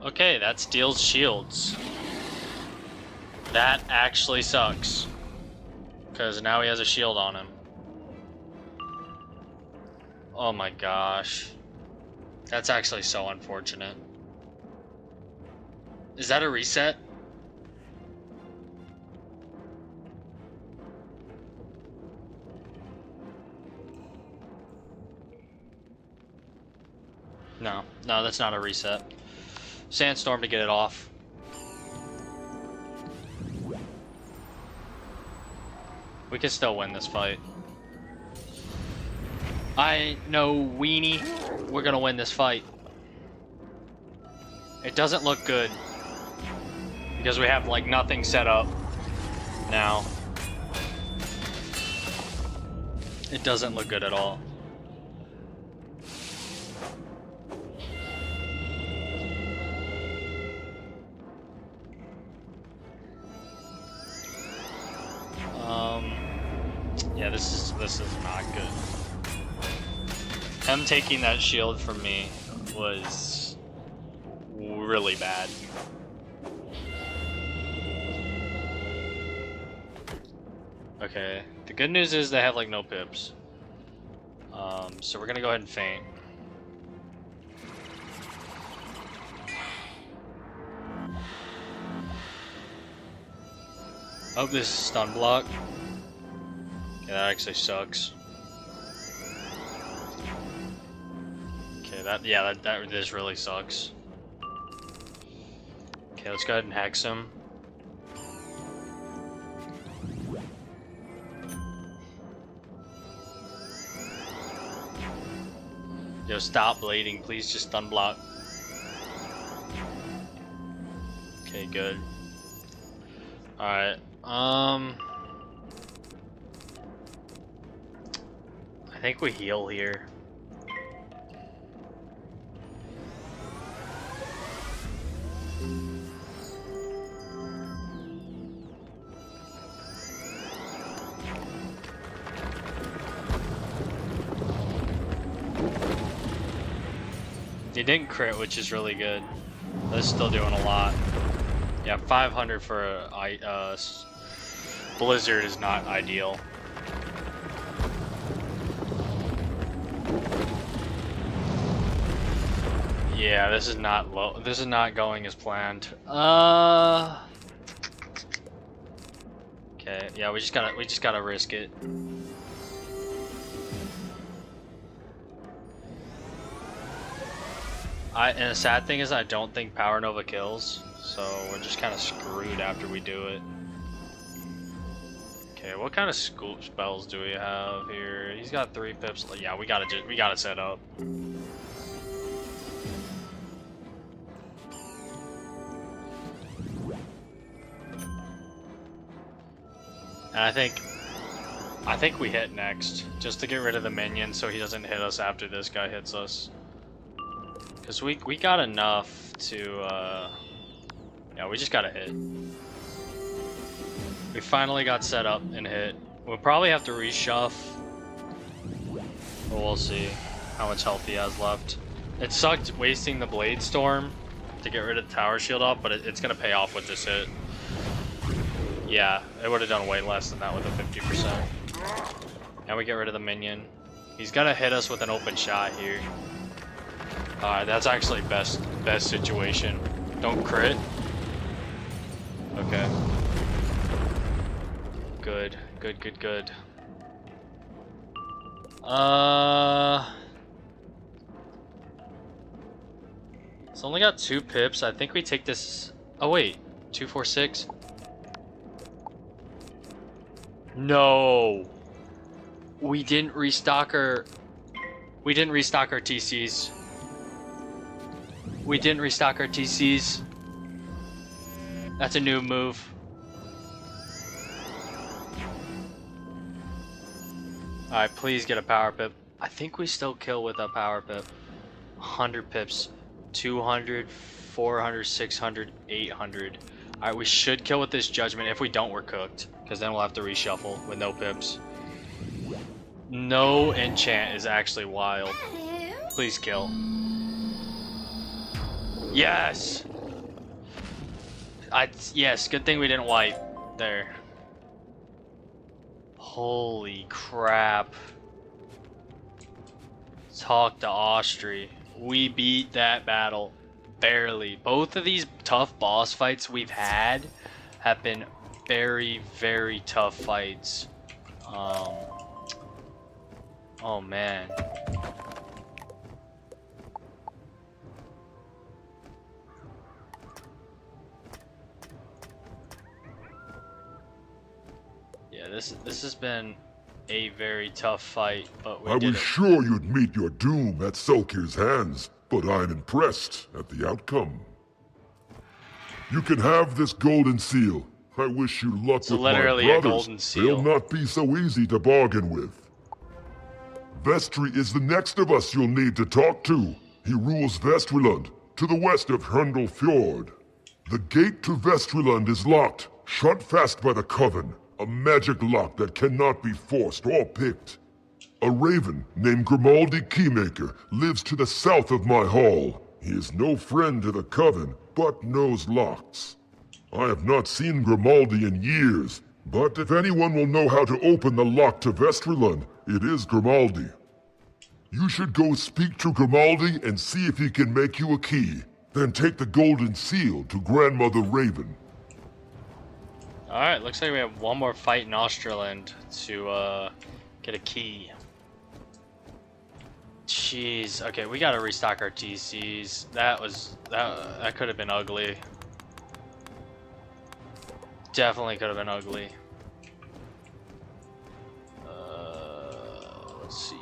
Okay, that steals shields. That actually sucks. Because now he has a shield on him. Oh my gosh. That's actually so unfortunate. Is that a reset? No, that's not a reset. Sandstorm to get it off. We can still win this fight. I know, weenie. We're gonna win this fight. It doesn't look good. Because we have, like, nothing set up now. It doesn't look good at all. Yeah, this is not good. Him taking that shield from me was really bad. Okay, the good news is they have like no pips. So we're gonna go ahead and feint. Oh, this is stun block. Okay, that actually sucks. Okay, that this really sucks. Okay, let's go ahead and hex him. Yo, stop blading, please just stun block. good. Alright, I think we heal here. He didn't crit, which is really good. That's still doing a lot. Yeah, 500 for a Blizzard is not ideal. Yeah, this is not low. This is not going as planned. Okay, yeah, we just gotta risk it. And the sad thing is I don't think Power Nova kills, so we're just kind of screwed after we do it. Okay, what kind of school spells do we have here? He's got 3 pips. Yeah, we gotta set up. And I think we hit next, just to get rid of the minion so he doesn't hit us after this guy hits us. Because we got enough to, yeah, we just gotta hit. We finally got set up and hit. We'll probably have to reshuff, but we'll see how much health he has left. It sucked wasting the Blade Storm to get rid of the tower shield off, but it's gonna pay off with this hit. Yeah, it would have done way less than that with a 50%. Now we get rid of the minion. He's gonna hit us with an open shot here. Alright, that's actually best situation. Don't crit. Okay. Good. It's only got 2 pips. I think we take this. Oh wait, 246. No, we didn't restock our. We didn't restock our TCs. We didn't restock our TCs. That's a new move. Alright, please get a power pip. I think we still kill with a power pip. 100 pips. 200, 400, 600, 800. Alright, we should kill with this judgment. If we don't, we're cooked. Because then we'll have to reshuffle with no pips. No enchant is actually wild. Please kill. Yes! Yes, good thing we didn't wipe there. Holy crap. Talk to Austri. We beat that battle. Barely. Both of these tough boss fights we've had have been very, very tough fights. Oh man. Yeah, this has been a very tough fight, but we I did was it. sure you'd meet your doom at Sulkir's hands, but I'm impressed at the outcome. You can have this golden seal. I wish you luck with my literally a brothers. golden seal. They'll not be so easy to bargain with. Vestri is the next of us you'll need to talk to. He rules Vestriland, to the west of Hrundel Fjord. The gate to Vestriland is locked, shut fast by the Coven. A magic lock that cannot be forced or picked. A raven named Grimaldi Keymaker lives to the south of my hall. He is no friend to the Coven, but knows locks. I have not seen Grimaldi in years, but if anyone will know how to open the lock to Vestriland, it is Grimaldi. You should go speak to Grimaldi and see if he can make you a key. Then take the golden seal to Grandmother Raven. Alright, looks like we have one more fight in Australand to get a key. Jeez, okay, we gotta restock our TCs. That could have been ugly. Definitely could have been ugly. Let's see.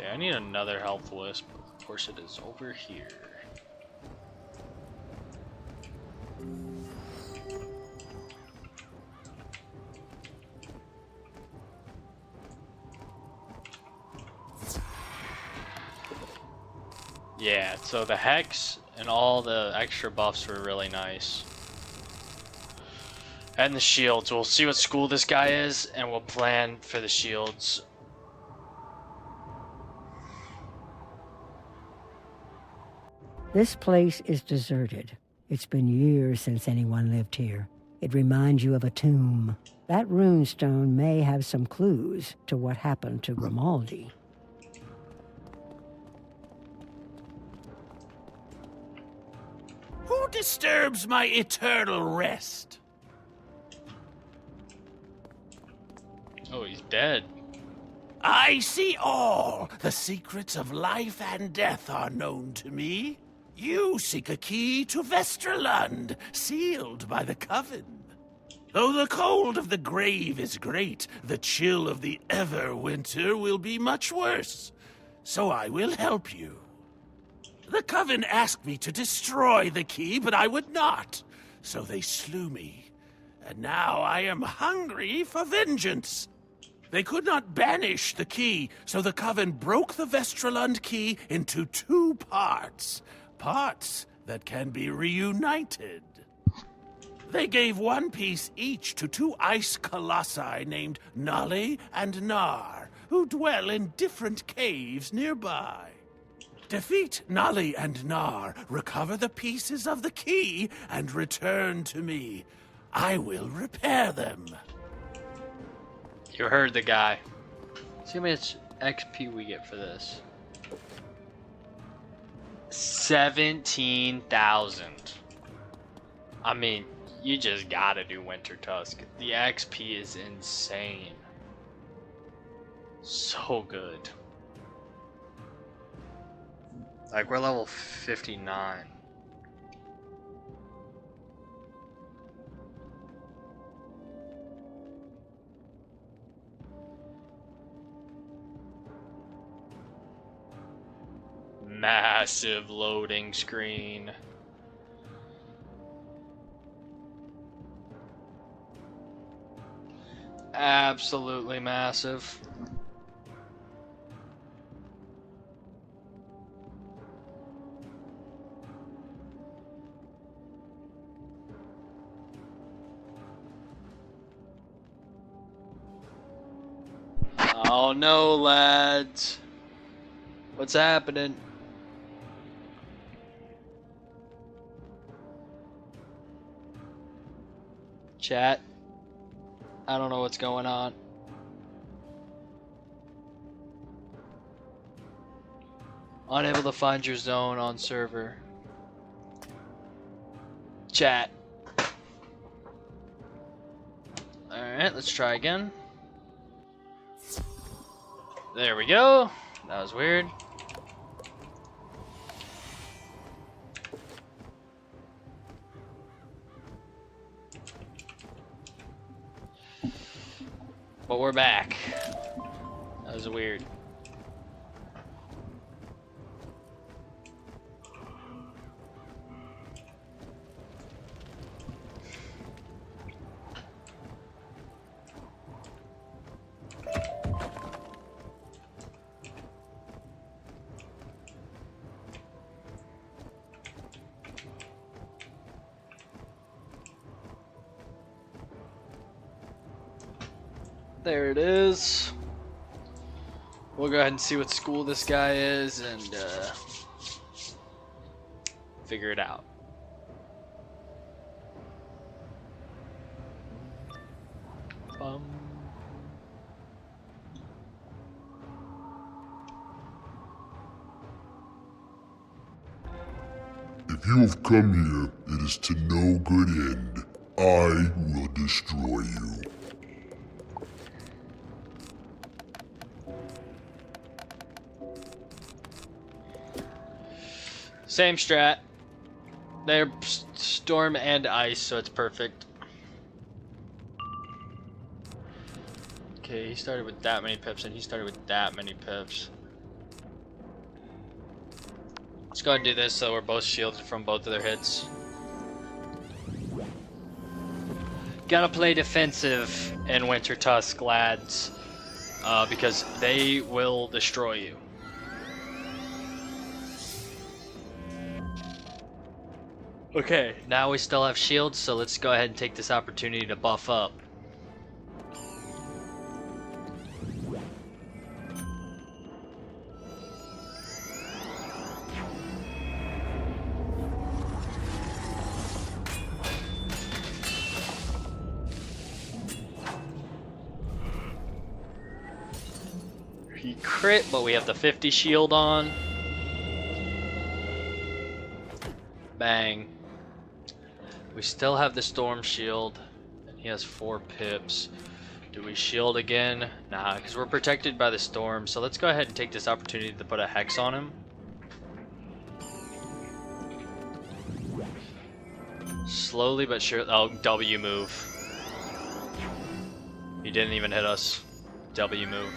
Okay, I need another health wisp. Of course it is over here. Yeah, so the hex and all the extra buffs were really nice. And the shields. We'll see what school this guy is, and we'll plan for the shields. This place is deserted. It's been years since anyone lived here. It reminds you of a tomb. That runestone may have some clues to what happened to Grimaldi. Who disturbs my eternal rest? Oh, he's dead. I see all. The secrets of life and death are known to me. You seek a key to Vesterland, sealed by the Coven. Though the cold of the grave is great, the chill of the Everwinter will be much worse. So I will help you. The Coven asked me to destroy the key, but I would not. So they slew me. And now I am hungry for vengeance. They could not banish the key, so the Coven broke the Vesterland key into 2 parts. Parts that can be reunited. They gave 1 piece each to 2 ice colossi named Nali and Nar, who dwell in different caves nearby. Defeat Nali and Nar, recover the pieces of the key, and return to me. I will repair them. You heard the guy. See how much XP we get for this. 17,000. I mean, you just gotta do Winter Tusk. The XP is insane. So good. Like, we're level 59. Massive loading screen. Absolutely massive. Oh no, lads. What's happening? Chat. I don't know what's going on. Unable to find your zone on server. Chat. Alright, let's try again. There we go. That was weird. But we're back. That was weird. There it is. We'll go ahead and see what school this guy is and figure it out. If you have come here, it is to no good end. I will destroy you. Same strat. They're storm and ice, so it's perfect. Okay, he started with that many pips, and he started with that many pips. Let's go ahead and do this so we're both shielded from both of their hits. Gotta play defensive in Winter Tusk, lads, because they will destroy you. Okay, now we still have shields, so let's go ahead and take this opportunity to buff up. He crit, but we have the 50 shield on. Bang. We still have the storm shield, and he has 4 pips. Do we shield again? Nah, because we're protected by the storm, so let's go ahead and take this opportunity to put a hex on him. Slowly but sure. Oh, W move. He didn't even hit us. W move.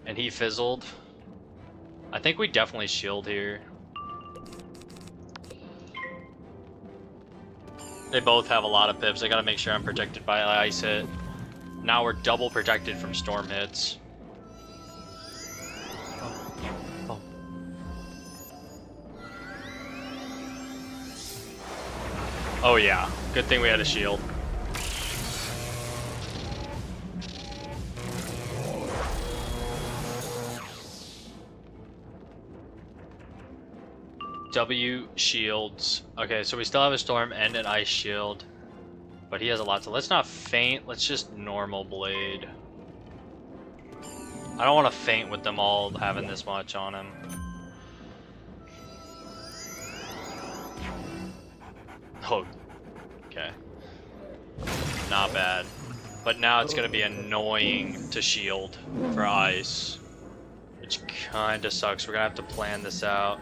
And he fizzled. I think we definitely shield here. They both have a lot of pips. I gotta make sure I'm protected by ice hit. Now we're double protected from storm hits. Oh yeah, good thing we had a shield. W shields. Okay, so we still have a storm and an ice shield, but he has a lot. So let's not faint. Let's just normal blade. I don't want to faint with them all having this much on him. Oh, okay. Not bad. But now it's gonna be annoying to shield for ice, which kind of sucks. We're gonna have to plan this out.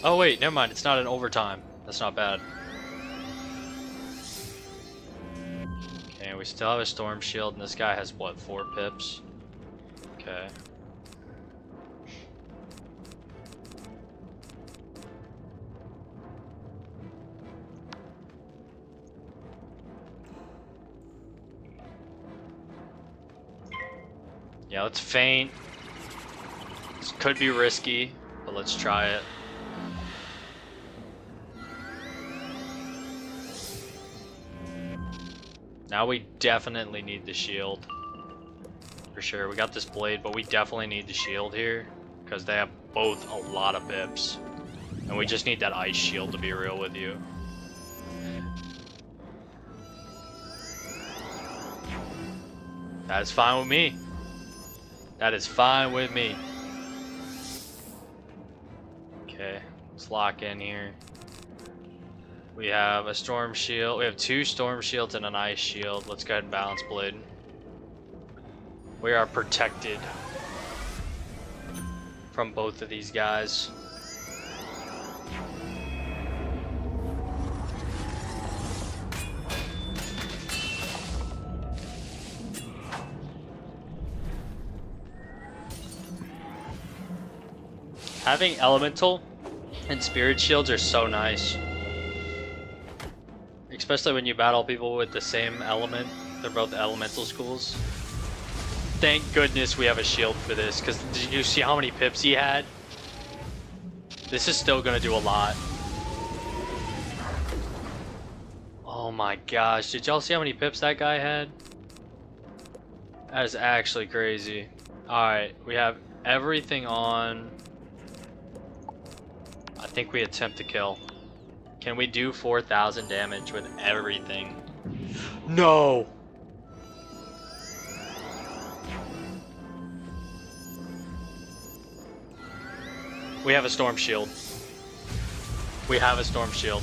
Oh wait, never mind. It's not an overtime. That's not bad. Okay, we still have a storm shield, and this guy has what, 4 pips? Okay. Yeah, let's feint. This could be risky, but let's try it. Now we definitely need the shield. For sure, we got this blade, but we definitely need the shield here, because they have both a lot of pips. And we just need that ice shield to be real with you. That is fine with me. That is fine with me. Okay, let's lock in here. We have a storm shield. We have 2 storm shields and an ice shield. Let's go ahead and balance blade. We are protected from both of these guys. Having elemental and spirit shields are so nice. Especially when you battle people with the same element. They're both elemental schools. Thank goodness we have a shield for this, because did you see how many pips he had? This is still going to do a lot. Oh my gosh, did y'all see how many pips that guy had? That is actually crazy. Alright, we have everything on. I think we attempt to kill. Can we do 4,000 damage with everything? No! We have a storm shield. We have a storm shield.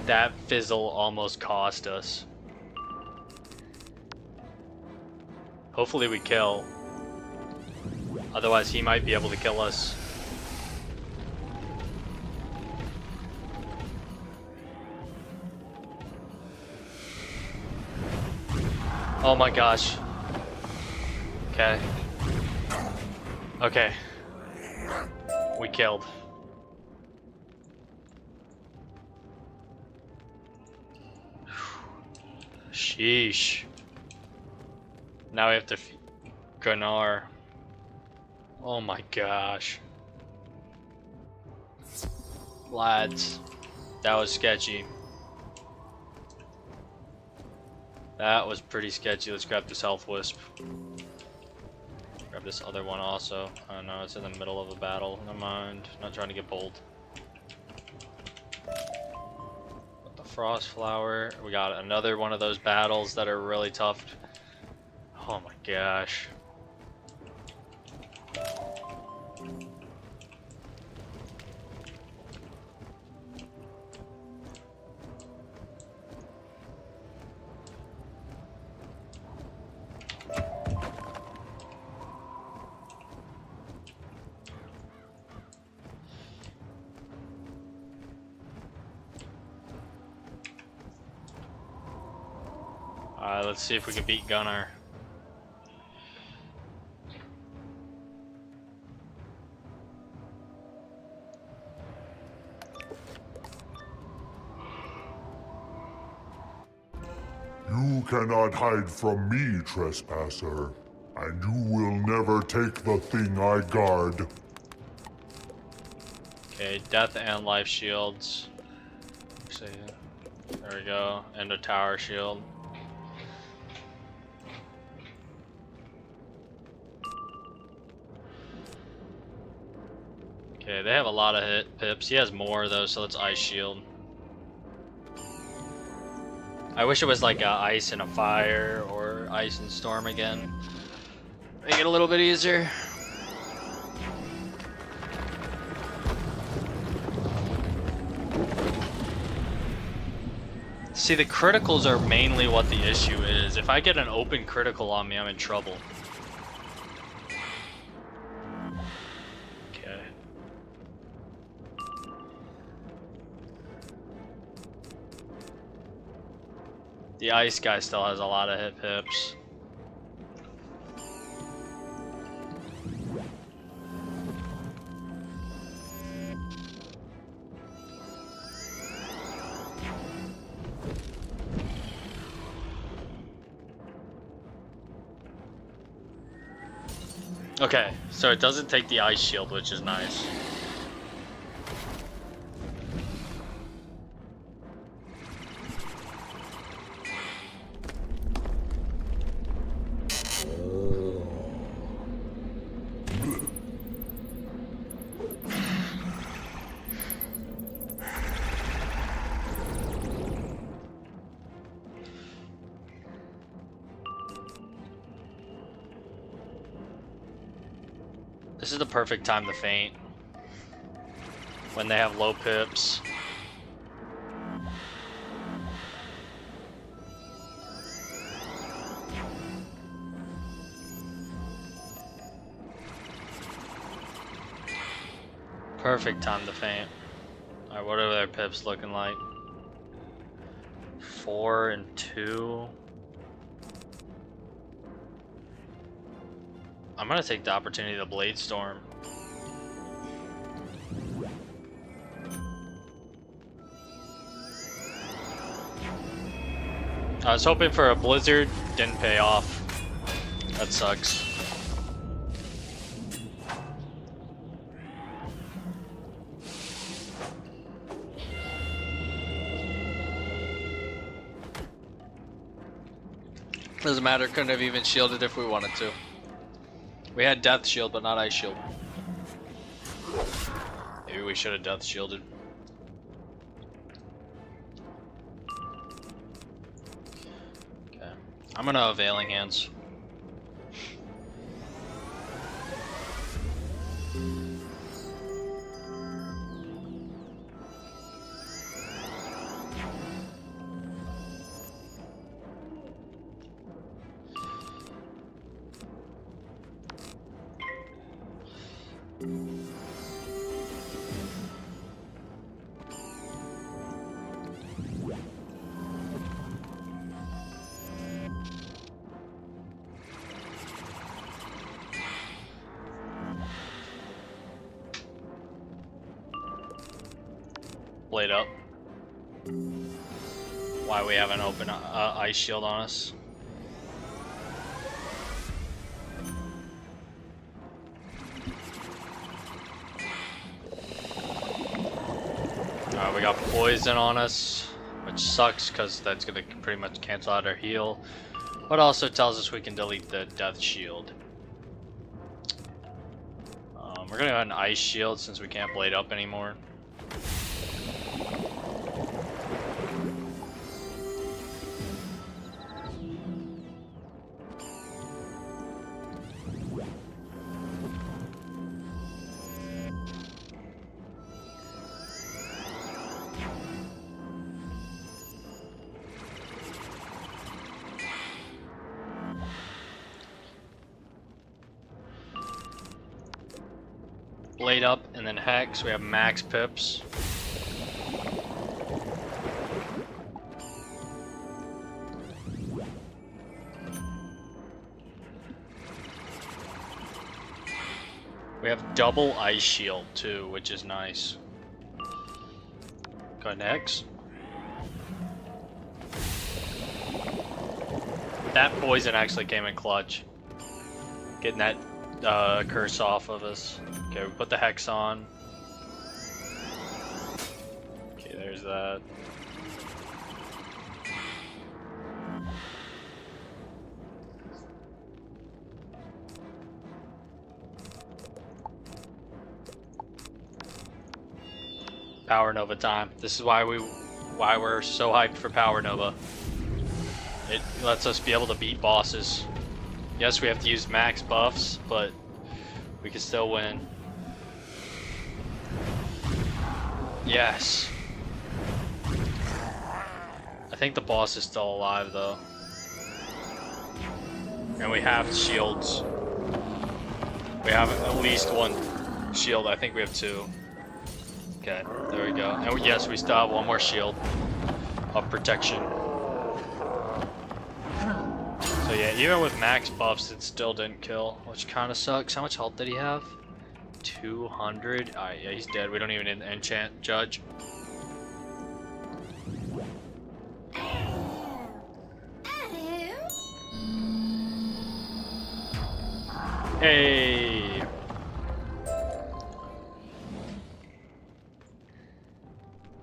That fizzle almost cost us. Hopefully we kill. Otherwise he might be able to kill us. Oh my gosh. Okay. Okay. We killed. Sheesh. Now we have to Gunnar. Oh my gosh. Lads. That was sketchy. That was pretty sketchy. Let's grab this health wisp. Grab this other one also. Oh no, it's in the middle of a battle. Never mind. Not trying to get bold. Got the frost flower. We got another one of those battles that are really tough. Oh my gosh. Alright, let's see if we can beat Gunnar. You cannot hide from me, trespasser, and you will never take the thing I guard. Okay, death and life shields. See, there we go, and a tower shield. Okay, they have a lot of hit pips. He has more though, so let's ice shield. I wish it was like a ice and a fire or ice and storm again. Make it a little bit easier. See, the criticals are mainly what the issue is. If I get an open critical on me, I'm in trouble. Okay. The ice guy still has a lot of hit pips. Okay, so it doesn't take the ice shield, which is nice. This is the perfect time to faint. When they have low pips. Perfect time to faint. Alright, what are their pips looking like? 4 and 2. I'm gonna take the opportunity to Blade Storm. I was hoping for a blizzard, didn't pay off. That sucks. Doesn't matter, couldn't have even shielded if we wanted to. We had death shield, but not ice shield. Maybe we should have death shielded. Okay, I'm gonna availing hands. blade up. Why we have an open ice shield on us. We got poison on us, which sucks because that's going to pretty much cancel out our heal. But also tells us we can delete the death shield. We're going to go an ice shield since we can't blade up anymore. Blade up and then Hex. We have max pips. We have double ice shield too, which is nice. Go ahead, Hex. That poison actually came in clutch. Getting that curse off of us. Okay, we put the Hex on. Okay, there's that. Power Nova time. This is why we're so hyped for Power Nova. It lets us be able to beat bosses. Yes, we have to use max buffs, but we can still win. Yes. I think the boss is still alive though. And we have shields. We have at least one shield. I think we have two. Okay, there we go. And yes, we still have one more shield of protection. So yeah, even with max buffs, it still didn't kill, which kind of sucks. How much health did he have? 200? Alright, yeah, he's dead. We don't even enchant Judge. Hey!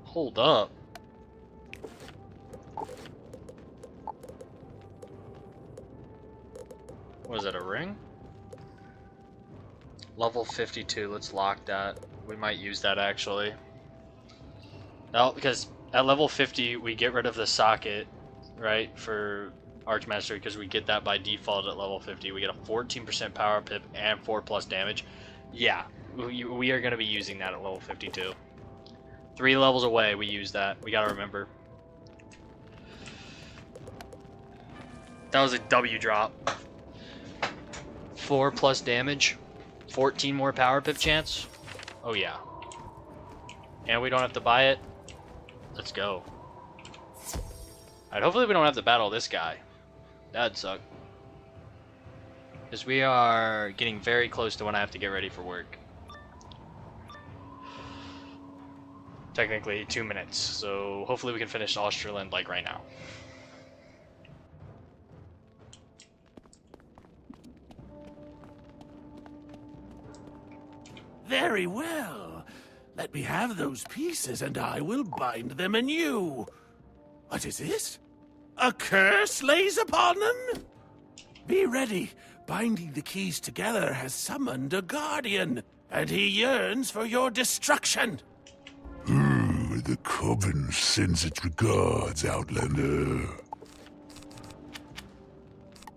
Hold up. Was it a ring? Level 52, let's lock that. We might use that actually. No, because at level 50 we get rid of the socket, right, for Archmastery, because we get that by default at level 50. We get a 14% power pip and 4+ damage. Yeah, we are going to be using that at level 52. 3 levels away we use that. We got to remember. That was a W drop. 4+ damage. 14 more power pip chance. Oh yeah. And we don't have to buy it. Let's go. Alright, hopefully we don't have to battle this guy. That'd suck. Because we are getting very close to when I have to get ready for work. Technically 2 minutes, so hopefully we can finish Australand like right now. Very well. Let me have those pieces and I will bind them anew. What is this? A curse lays upon them? Be ready. Binding the keys together has summoned a guardian, and he yearns for your destruction. The Coven sends its regards, Outlander.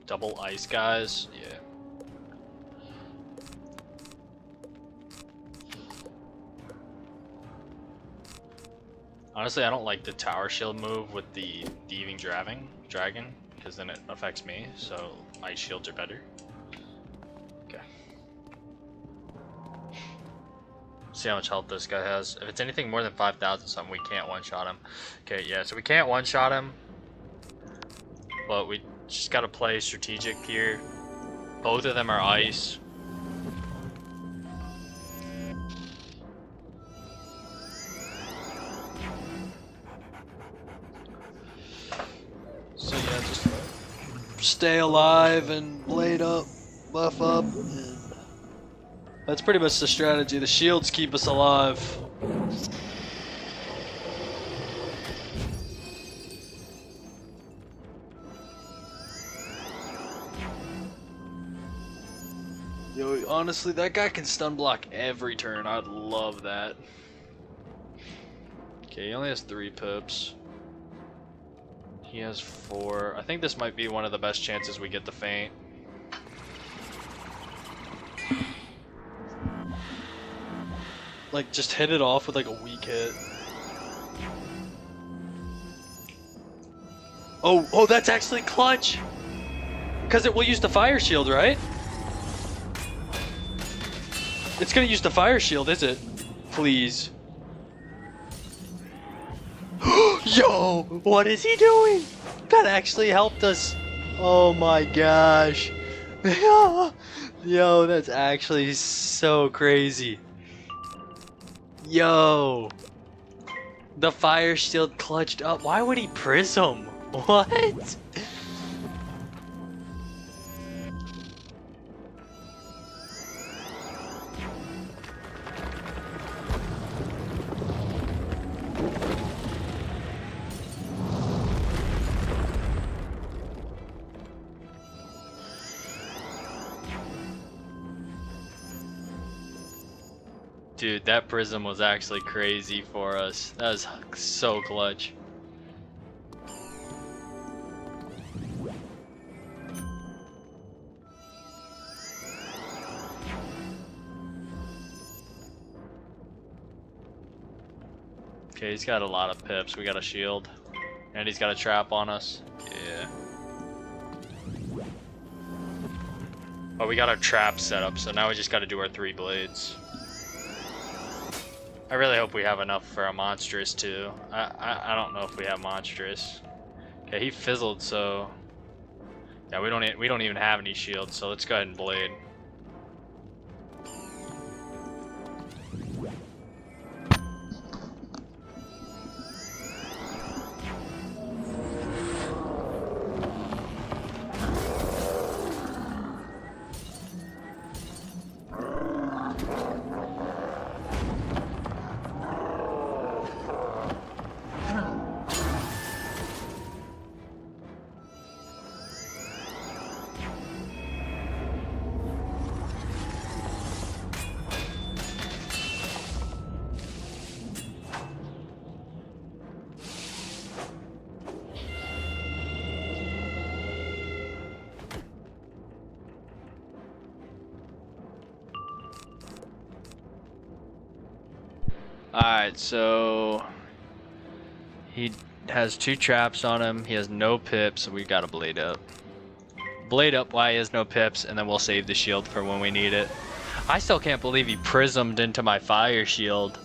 Double ice, guys. Yeah. Honestly, I don't like the tower shield move with the thieving dragon, because then it affects me, so ice shields are better. Okay. See how much health this guy has. If it's anything more than 5,000 something, we can't one-shot him. Okay, yeah, so we can't one-shot him, but we just gotta play strategic here. Both of them are ice. stay alive and blade up, buff up. And that's pretty much the strategy. The shields keep us alive. Yo, honestly, that guy can stun block every turn. I'd love that. Okay, he only has 3 pips. He has 4. I think this might be one of the best chances we get the feint. Like, just hit it off with like a weak hit. Oh, that's actually clutch! Because it will use the fire shield, right? It's gonna use the fire shield, is it? Please. Yo! What is he doing? That actually helped us. Oh my gosh. Yo, that's actually so crazy. Yo. The fire shield clutched up. Why would he prism? What? Dude, that prism was actually crazy for us. That was so clutch. Okay, he's got a lot of pips. We got a shield. And he's got a trap on us. Yeah. Oh, we got our trap set up, so now we just got to do our 3 blades. I really hope we have enough for a monstrous too. I don't know if we have monstrous. Okay, he fizzled, so yeah, we don't even have any shields, so let's go ahead and blade. Alright, so he has 2 traps on him. He has no pips, so we gotta blade up. Blade up while he has no pips, and then we'll save the shield for when we need it. I still can't believe he prismed into my fire shield.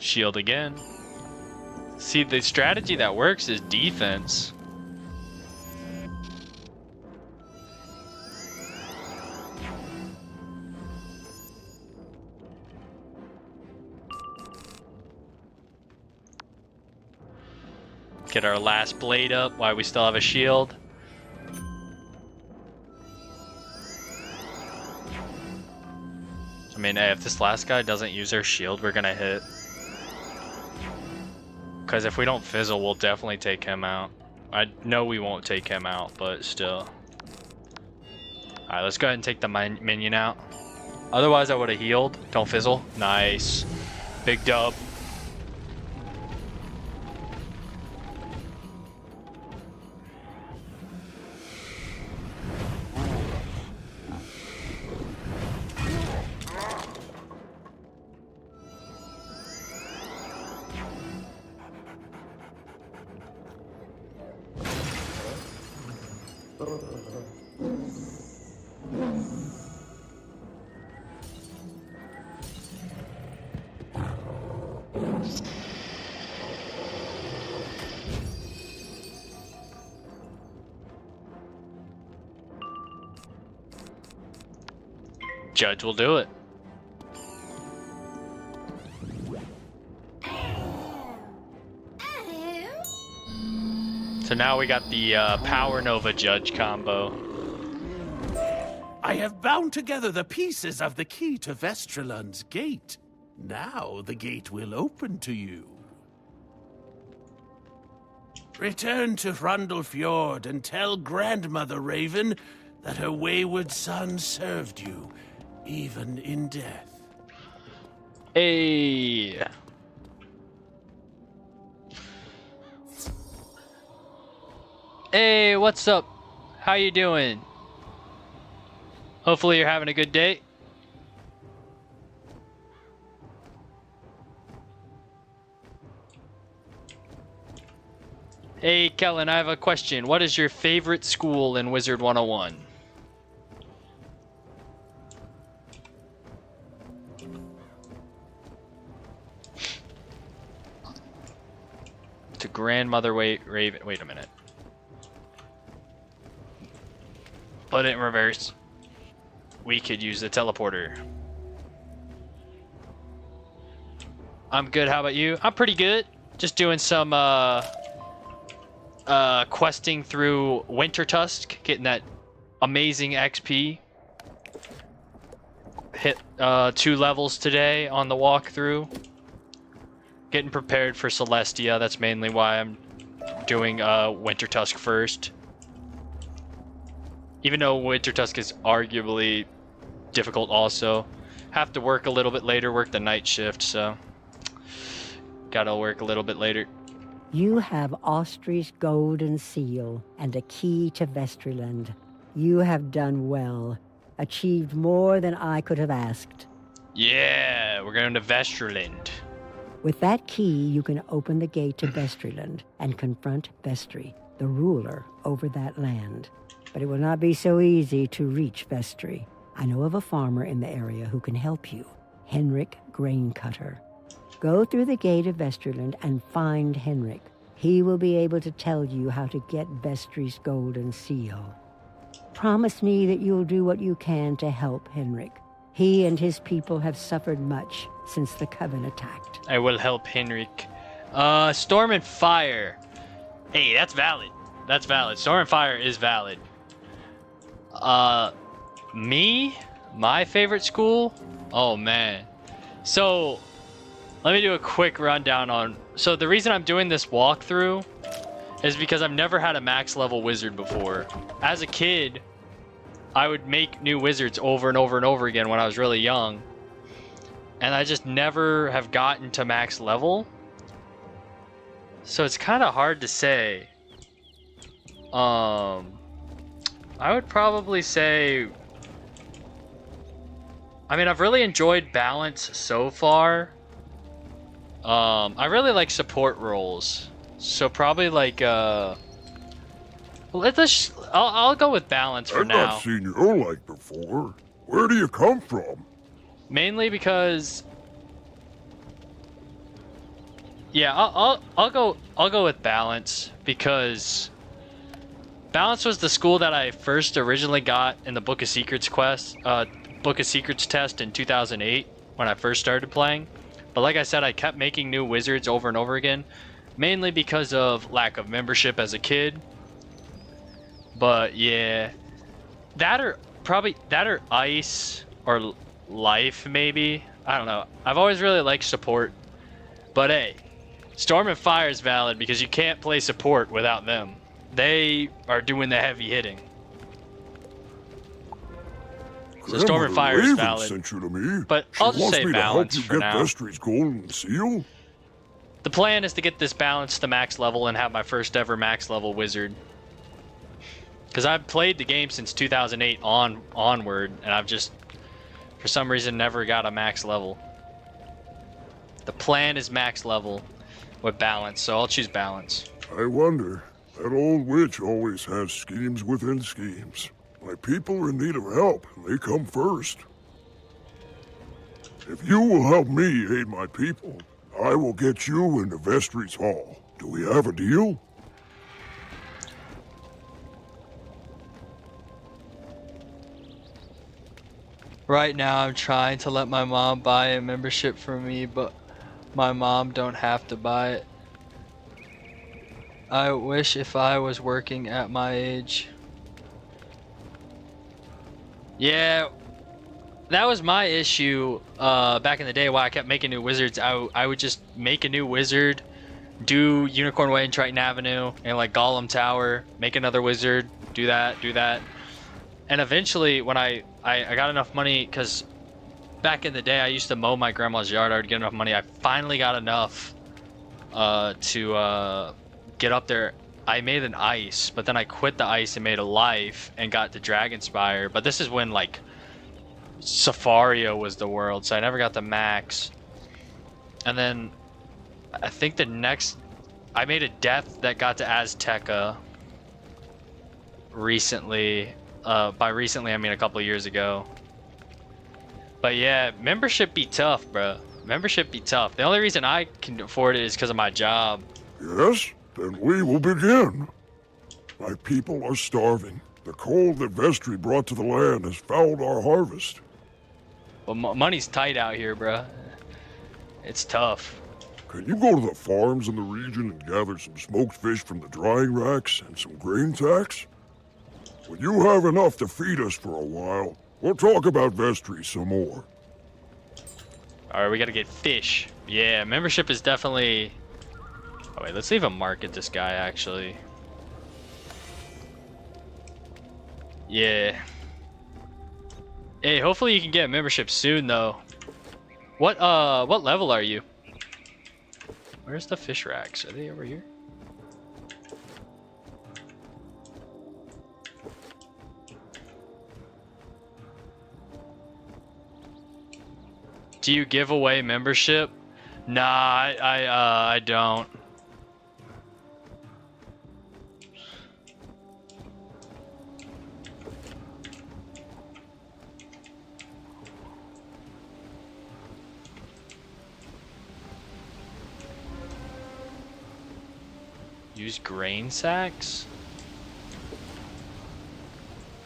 Shield again. See, the strategy that works is defense. Get our last blade up while we still have a shield. I mean, hey, if this last guy doesn't use our shield, we're gonna hit. Because if we don't fizzle, we'll definitely take him out. I know we won't take him out, but still. Alright, let's go ahead and take the minion out. Otherwise, I would have healed. Don't fizzle. Nice. Big dub. Judge will do it. So now we got the Power Nova Judge combo. I have bound together the pieces of the key to Vestralund's gate. Now the gate will open to you. Return to Hrundle and tell Grandmother Raven that her wayward son served you, even in death. Hey. Hey, what's up? How you doing? Hopefully you're having a good day. Hey, Kellen, I have a question. What is your favorite school in Wizard101? To Grandmother Raven. Wait a minute. Put it in reverse. We could use the teleporter. I'm good. How about you? I'm pretty good. Just doing some questing through Winter Tusk, getting that amazing XP. Hit 2 levels today on the walkthrough. Getting prepared for Celestia. That's mainly why I'm doing Winter Tusk first. Even though Winter Tusk is arguably difficult also. Have to work a little bit later, work the night shift, so gotta work a little bit later. You have Austri's golden seal and a key to Vestralund. You have done well, achieved more than I could have asked. Yeah, we're going to Vestralund. With that key, you can open the gate to Vestralund and confront Vestri, the ruler over that land. But it will not be so easy to reach Vestri. I know of a farmer in the area who can help you, Henrik Graincutter. Go through the gate of Vestralund and find Henrik. He will be able to tell you how to get Vestri's golden seal. Promise me that you'll do what you can to help Henrik. He and his people have suffered much since the Coven attacked. I will help Henrik. Storm and Fire. Hey, that's valid. That's valid. Storm and Fire is valid. Me? My favorite school? Oh, man. So, let me do a quick rundown on... So, the reason I'm doing this walkthrough is because I've never had a max level wizard before. As a kid, I would make new wizards over and over and over again when I was really young. And I just never have gotten to max level. So, it's kind of hard to say. I would probably say... I mean, I've really enjoyed balance so far. I really like support roles. So probably like, I'll go with balance for now. I've not seen your like before. Where do you come from? Mainly because... Yeah, I'll go with balance because... Balance was the school that I first originally got in the Book of Secrets test in 2008 when I first started playing. But like I said, I kept making new wizards over and over again, mainly because of lack of membership as a kid. But yeah, that or ice or life maybe. I don't know. I've always really liked support. But hey, Storm and Fire is valid because you can't play support without them. They are doing the heavy hitting. So Storm and Fire is valid. Sent you to me. But I'll just say balance for now. Vestri's golden seal? The plan is to get this balance to max level and have my first ever max level wizard. Because I've played the game since 2008 onward, and I've just, for some reason, never got a max level. The plan is max level with balance, so I'll choose balance. I wonder. That old witch always has schemes within schemes. My people are in need of help, and they come first. If you will help me aid my people, I will get you into Vestri's Hall. Do we have a deal? Right now I'm trying to let my mom buy a membership for me, but my mom don't have to buy it. I wish if I was working at my age. Yeah, that was my issue back in the day why I kept making new wizards. I would just make a new wizard, do Unicorn Way and Triton Avenue and like Golem Tower, make another wizard, do that. And eventually when I got enough money, because back in the day I used to mow my grandma's yard, I would get enough money. I finally got enough to get up there. I made an ice, but then I quit the ice and made a life and got the Dragonspire. But this is when like Safario was the world, so I never got the max. And then I think the next I made a death that got to Azteca recently. By recently I mean a couple years ago. But yeah, membership be tough, bro. Membership be tough. The only reason I can afford it is because of my job. Yes, then we will begin. My people are starving. The cold that Vestry brought to the land has fouled our harvest. Well, money's tight out here, bro. It's tough. Can you go to the farms in the region and gather some smoked fish from the drying racks and some grain sacks? When you have enough to feed us for a while, we'll talk about Vestry some more. Alright, we gotta get fish. Yeah, membership is definitely... Oh wait, let's leave a market this guy, actually. Yeah. Hey, hopefully you can get a membership soon, though. What level are you? Where's the fish racks? Are they over here? Do you give away membership? Nah, I don't. Use grain sacks?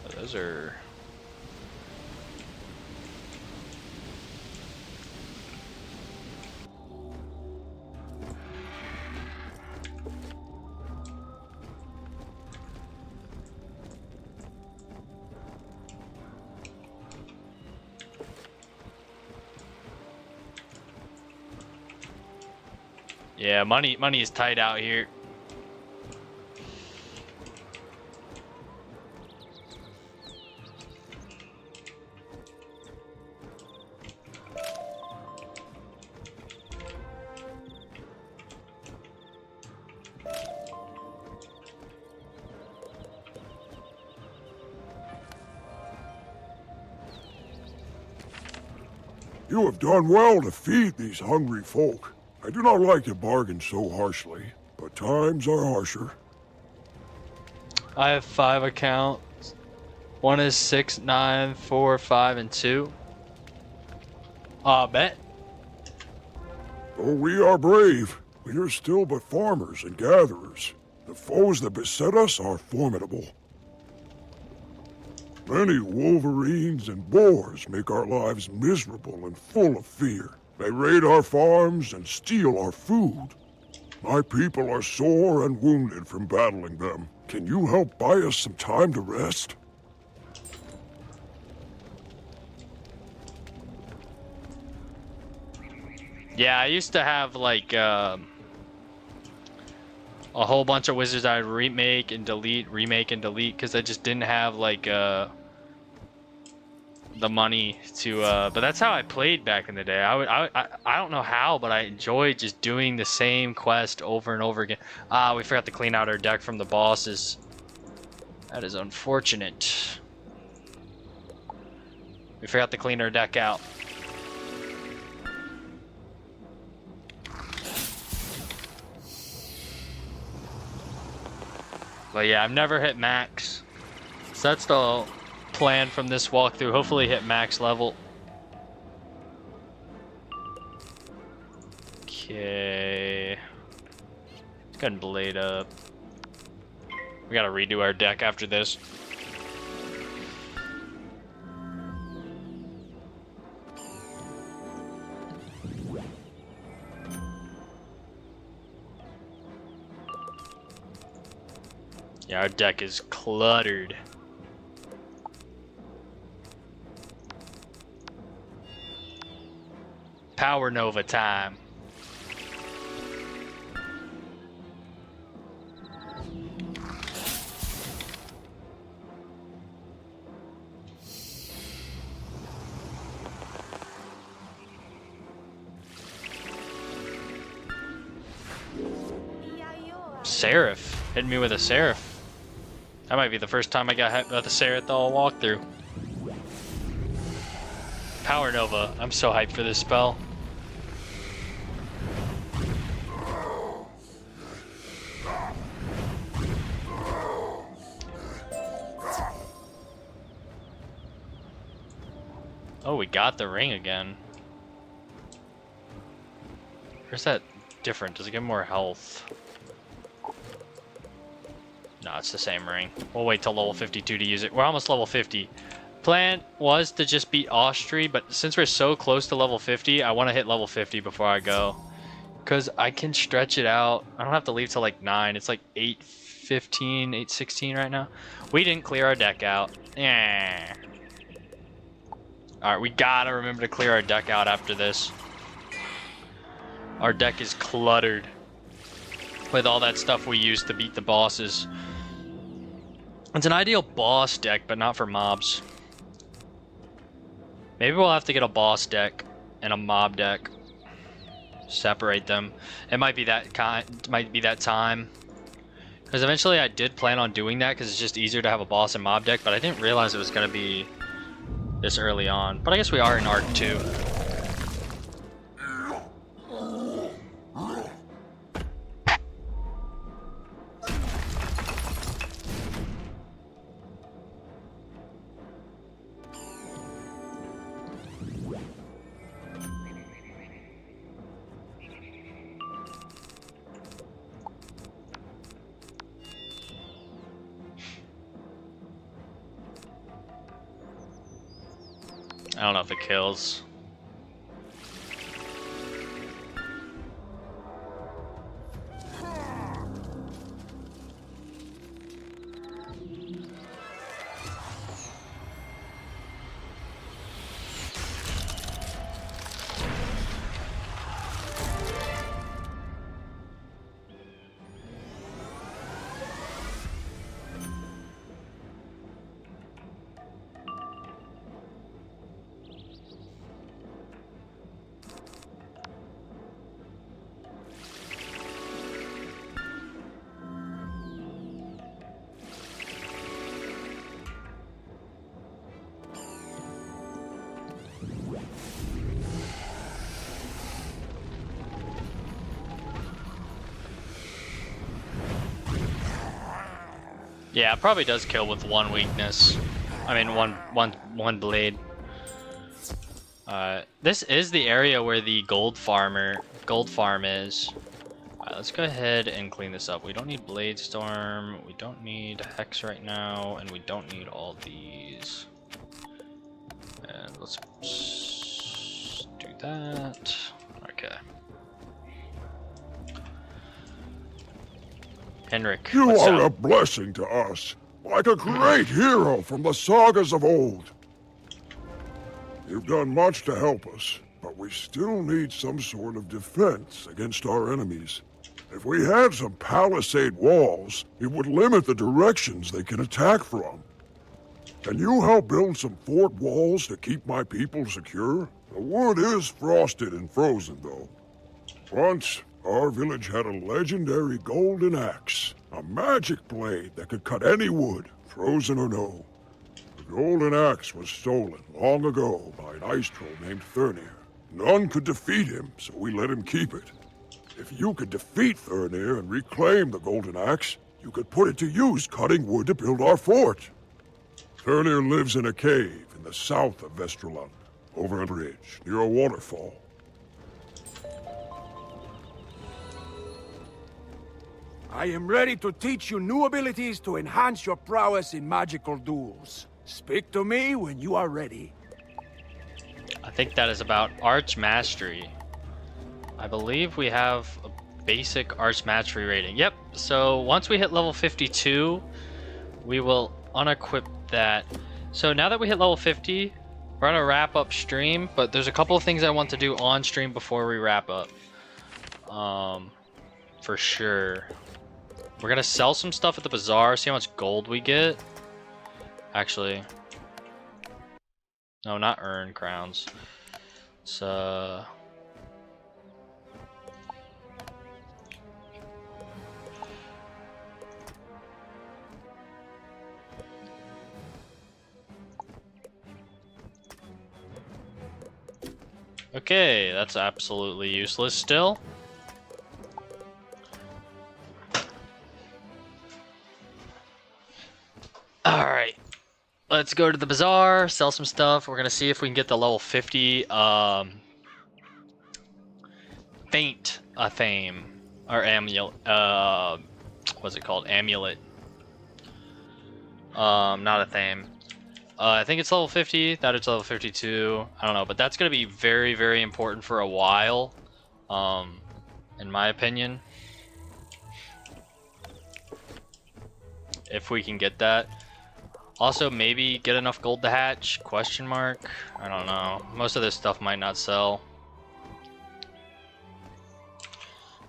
Oh, those are... Yeah, money is tight out here. You have done well to feed these hungry folk. I do not like to bargain so harshly, but times are harsher. I have 5 accounts. One is 6, 9, 4, 5, and 2. Bet. Though we are brave, we are still but farmers and gatherers. The foes that beset us are formidable. Many wolverines and boars make our lives miserable and full of fear. They raid our farms and steal our food. My people are sore and wounded from battling them. Can you help buy us some time to rest? Yeah, I used to have like a whole bunch of wizards I'd remake and delete, because I just didn't have like the money to but that's how I played back in the day. I don't know how, but I enjoyed just doing the same quest over and over again. We forgot to clean out our deck from the bosses. That is unfortunate. We forgot to clean our deck out. But yeah, I've never hit max. So that's the plan from this walkthrough. Hopefully hit max level. Okay. Let's go ahead and blade up. We gotta redo our deck after this. Yeah, our deck is cluttered. Power Nova time. Seraph. Hitting me with a Seraph. That might be the first time I got hit with a Seraph the whole walkthrough. Power Nova. I'm so hyped for this spell. Oh, we got the ring again. Where's that different? Does it give more health? No, it's the same ring. We'll wait till level 52 to use it. We're almost level 50. Plan was to just beat Austri, but since we're so close to level 50, I want to hit level 50 before I go. Because I can stretch it out. I don't have to leave till like 9. It's like 8:15, 8:16 right now. We didn't clear our deck out. Yeah. Alright, we gotta remember to clear our deck out after this. Our deck is cluttered with all that stuff we used to beat the bosses. It's an ideal boss deck, but not for mobs. Maybe we'll have to get a boss deck and a mob deck. Separate them. It might be that time. Because eventually I did plan on doing that because it's just easier to have a boss and mob deck, but I didn't realize it was going to be this early on. But I guess we are in Arc 2. I don't know if it kills. Yeah, it probably does kill with one weakness. I mean, one blade. This is the area where the gold farm is. Alright, let's go ahead and clean this up. We don't need Blade Storm, we don't need Hex right now, and we don't need all these. And let's do that. Okay. Henrik, you what's are up? a blessing to us, like a great hero from the sagas of old. You've done much to help us, but we still need some sort of defense against our enemies. If we had some palisade walls, it would limit the directions they can attack from. Can you help build some fort walls to keep my people secure? The wood is frosted and frozen, though. Once, our village had a legendary golden axe, a magic blade that could cut any wood, frozen or no. The golden axe was stolen long ago by an ice troll named Thurnir. None could defeat him, so we let him keep it. If you could defeat Thurnir and reclaim the golden axe, you could put it to use cutting wood to build our fort. Thurnir lives in a cave in the south of Vesterland, over a bridge, near a waterfall. I am ready to teach you new abilities to enhance your prowess in magical duels. Speak to me when you are ready. I think that is about Arch Mastery. I believe we have basic arts mastery rating. Yep, so once we hit level 52, we will unequip that. So now that we hit level 50, we're gonna wrap up stream, but there's a couple of things I want to do on stream before we wrap up. For sure. We're gonna sell some stuff at the bazaar, see how much gold we get. Actually, no, not earn crowns. So okay, that's absolutely useless still. Alright, let's go to the bazaar, sell some stuff. We're gonna see if we can get the level 50 faint a fame or amulet. What's it called? Amulet. Not a thame. I think it's level 50. That it's level 52. I don't know, but that's gonna be very, very important for a while. In my opinion, if we can get that. Also, maybe get enough gold to hatch? Question mark? I don't know. Most of this stuff might not sell.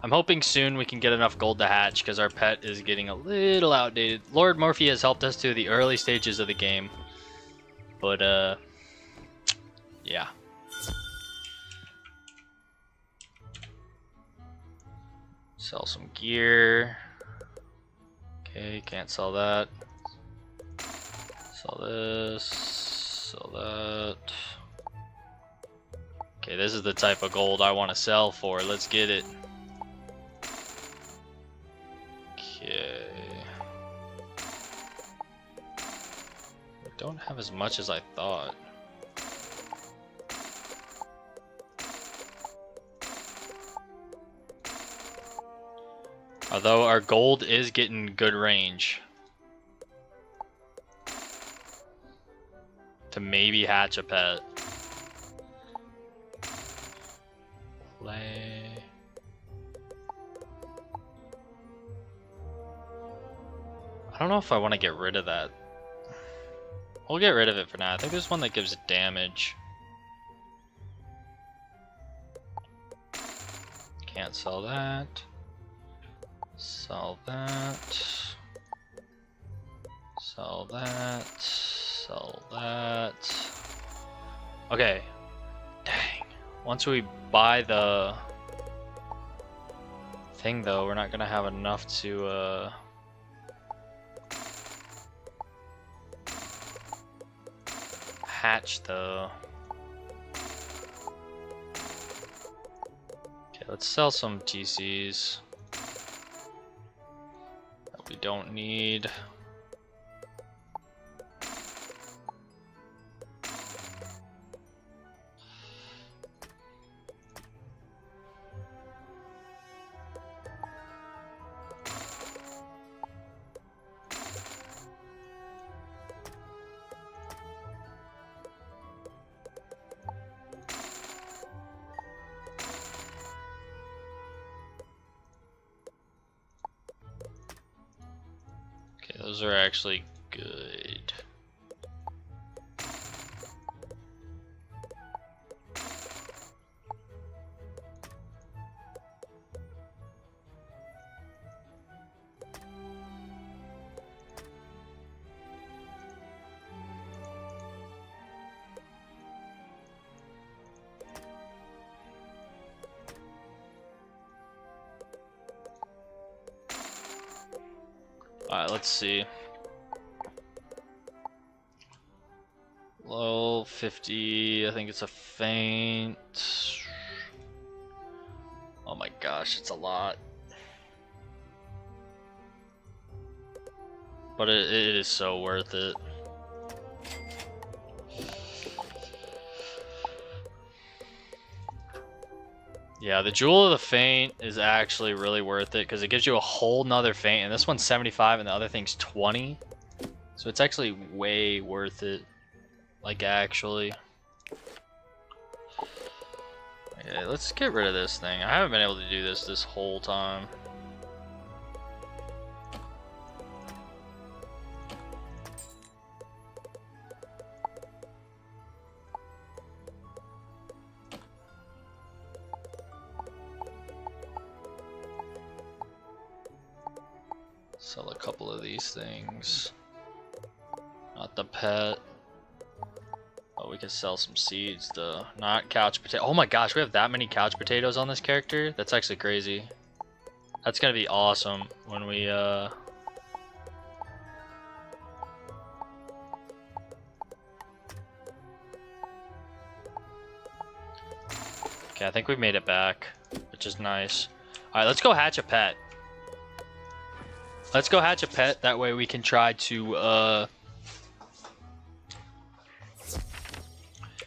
I'm hoping soon we can get enough gold to hatch because our pet is getting a little outdated. Lord Morphe has helped us through the early stages of the game. But, yeah. Sell some gear. Okay, can't sell that. Sell this, sell that. Okay, this is the type of gold I want to sell for. Let's get it. Okay. We don't have as much as I thought. Although our gold is getting good range. To maybe hatch a pet. Play. I don't know if I want to get rid of that. We'll get rid of it for now. I think there's one that gives damage. Can't sell that. Sell that. Sell that. Sell that. Okay. Dang. Once we buy the thing though, we're not gonna have enough to hatch though. Okay, let's sell some TCs that we don't need. Those are actually good. Alright, let's see. Low 50, I think it's a faint. Oh my gosh, it's a lot. But it is so worth it. Yeah, the Jewel of the Faint is actually really worth it because it gives you a whole nother feint, and this one's 75 and the other thing's 20. So it's actually way worth it. Like, actually. Okay, let's get rid of this thing. I haven't been able to do this whole time. Sell a couple of these things. Not the pet. Oh, we can sell some seeds though. Not couch potato. Oh my gosh, we have that many couch potatoes on this character? That's actually crazy. That's gonna be awesome when we Okay, I think we made it back, which is nice. Alright, let's go hatch a pet. Let's go hatch a pet, that way we can try to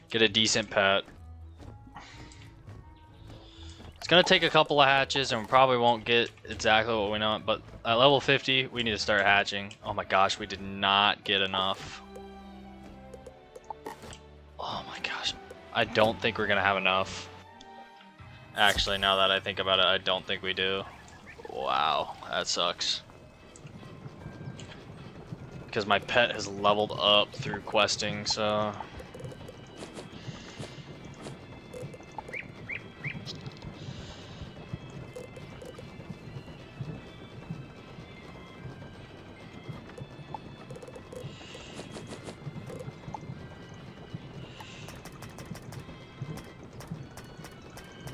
get a decent pet. It's gonna take a couple of hatches and we probably won't get exactly what we want, but at level 50 we need to start hatching. Oh my gosh, we did not get enough. Oh my gosh, I don't think we're gonna have enough. Actually, now that I think about it, I don't think we do. Wow, that sucks. Because my pet has leveled up through questing, so...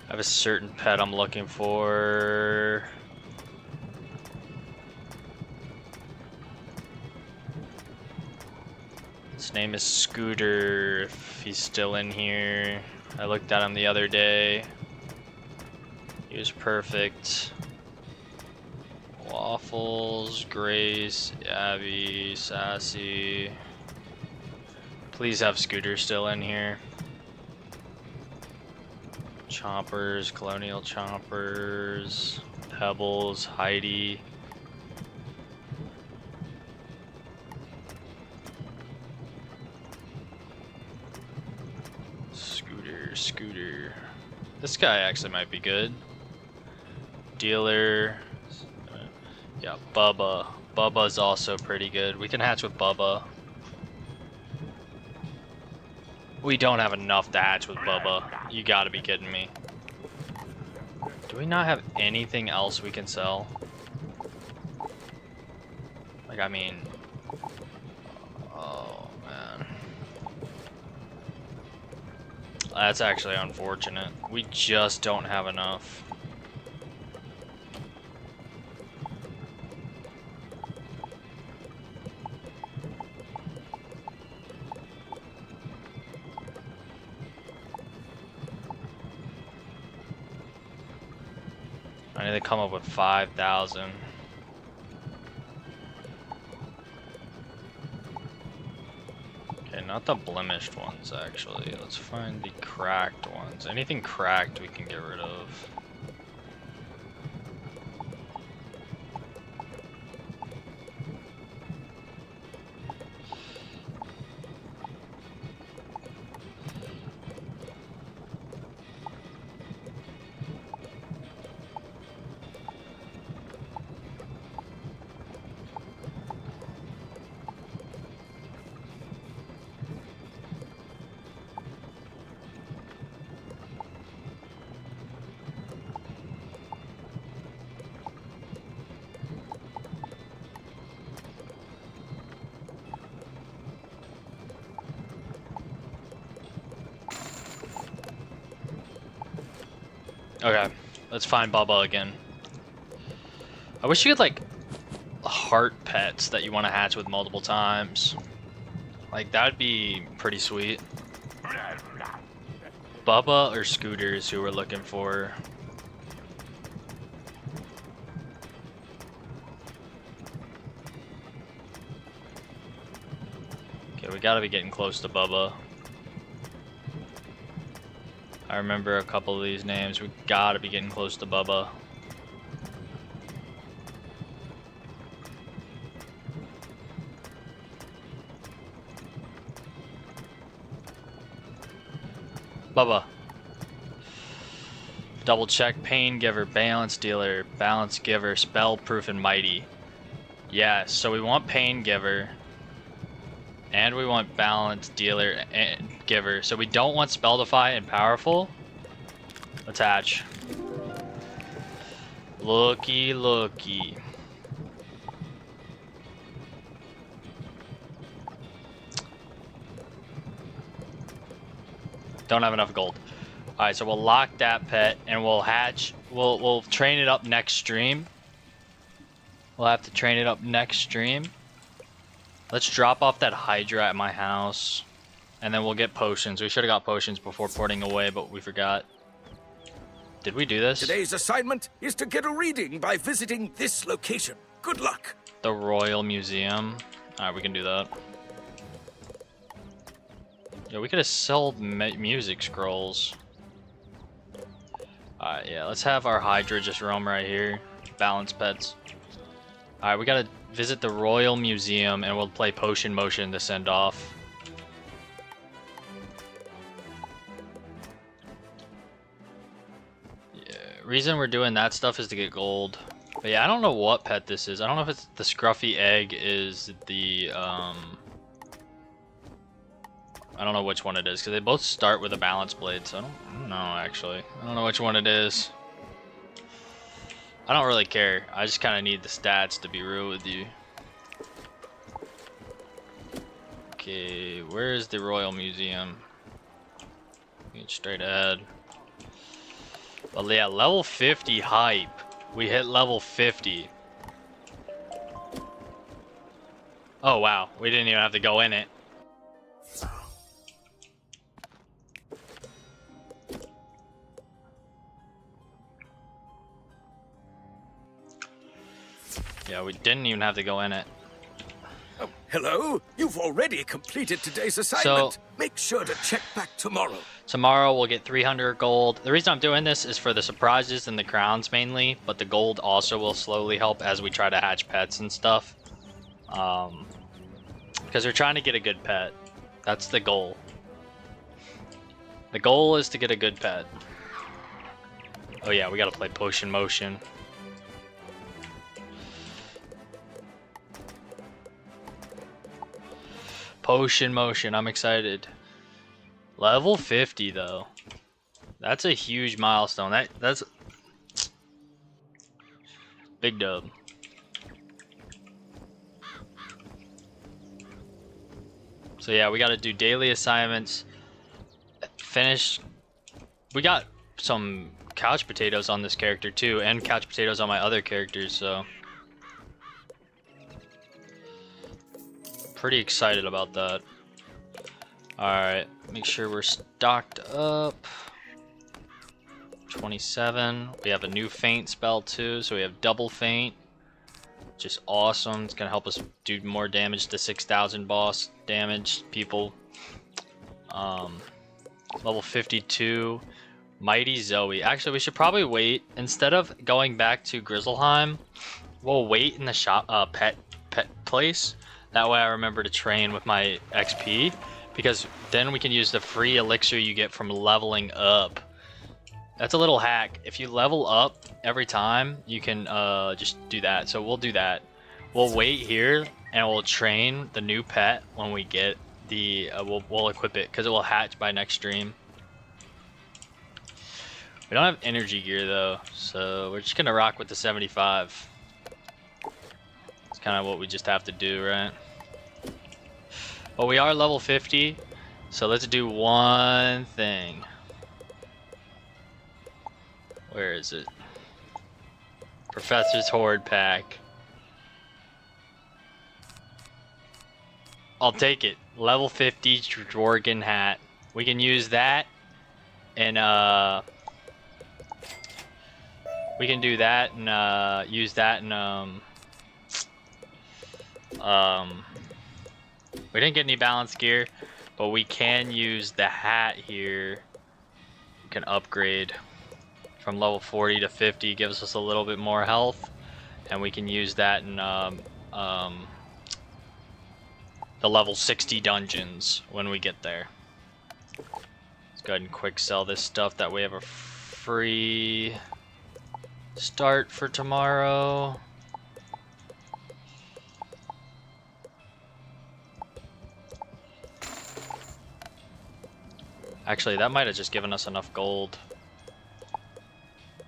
I have a certain pet I'm looking for. His name is Scooter, if he's still in here. I looked at him the other day. He was perfect. Waffles, Grace, Abby, Sassy. Please have Scooter still in here. Chompers, Colonial Chompers, Pebbles, Heidi. Scooter. This guy actually might be good. Dealer. Yeah, Bubba. Bubba's also pretty good. We can hatch with Bubba. We don't have enough to hatch with Bubba. You gotta be kidding me. Do we not have anything else we can sell? Like, I mean... Oh, man. That's actually unfortunate. We just don't have enough. I need to come up with 5,000. Okay, not the blemished ones actually. Let's find the cracked ones. Anything cracked we can get rid of. Okay, let's find Bubba again. I wish you had like heart pets that you want to hatch with multiple times. Like that'd be pretty sweet. Bubba or Scooter is who we're looking for. Okay, we gotta be getting close to Bubba. I remember a couple of these names. We gotta be getting close to Bubba. Bubba. Double check, pain giver, balance dealer, balance giver, spell proof, and mighty. Yes, so we want pain giver. And we want balance dealer and giver. So we don't want spell defy and powerful. Attach. Looky, looky. Don't have enough gold. Alright, so we'll lock that pet and we'll hatch. We'll train it up next stream. We'll have to train it up next stream. Let's drop off that Hydra at my house. And then we'll get potions. We should have got potions before porting away, but we forgot. Did we do this? Today's assignment is to get a reading by visiting this location. Good luck. The Royal Museum. Alright, we can do that. Yeah, we could have sold music scrolls. Alright, yeah, let's have our Hydra just roam right here. Balance pets. Alright, we gotta visit the Royal Museum and we'll play Potion Motion to send off. Yeah, reason we're doing that stuff is to get gold. But yeah, I don't know what pet this is. I don't know if it's the Scruffy Egg is the, I don't know which one it is, because they both start with a balance blade, so I don't know, actually. I don't know which one it is. I don't really care. I just kind of need the stats, to be real with you. Okay, where is the Royal Museum? Get straight ahead. Well, yeah, level 50 hype. We hit level 50. Oh, wow. We didn't even have to go in it. Yeah, we didn't even have to go in it. Oh, hello? You've already completed today's assignment. So, make sure to check back tomorrow. Tomorrow we'll get 300 gold. The reason I'm doing this is for the surprises and the crowns mainly, but the gold also will slowly help as we try to hatch pets and stuff. Because we're trying to get a good pet. That's the goal. The goal is to get a good pet. Oh yeah, we gotta play Potion Motion. Potion Motion, I'm excited. Level 50 though. That's a huge milestone. That's big dub. So yeah, we gotta do daily assignments. Finish. We got some couch potatoes on this character too, and couch potatoes on my other characters, so pretty excited about that. Alright, make sure we're stocked up. 27. We have a new feint spell too, so we have double feint, which is awesome. It's gonna help us do more damage to 6,000 boss damage people. Level 52. Mighty Zoe. Actually, we should probably wait. Instead of going back to Grizzleheim, we'll wait in the shop pet place. That way I remember to train with my XP, because then we can use the free elixir you get from leveling up. That's a little hack. If you level up every time, you can just do that. So we'll do that. We'll wait here and we'll train the new pet when we get the, we'll equip it, because it will hatch by next stream. We don't have energy gear though, so we're just gonna rock with the 75. It's kind of what we just have to do, right? But we are level 50, so let's do one thing. Where is it? Professor's Horde Pack. I'll take it. Level 50 Dworgen hat. We can use that, and we can do that and use that and we didn't get any balance gear, but we can use the hat here. We can upgrade from level 40 to 50, gives us a little bit more health, and we can use that in the level 60 dungeons when we get there. Let's go ahead and quick sell this stuff, that way we have a free start for tomorrow. Actually, that might have just given us enough gold.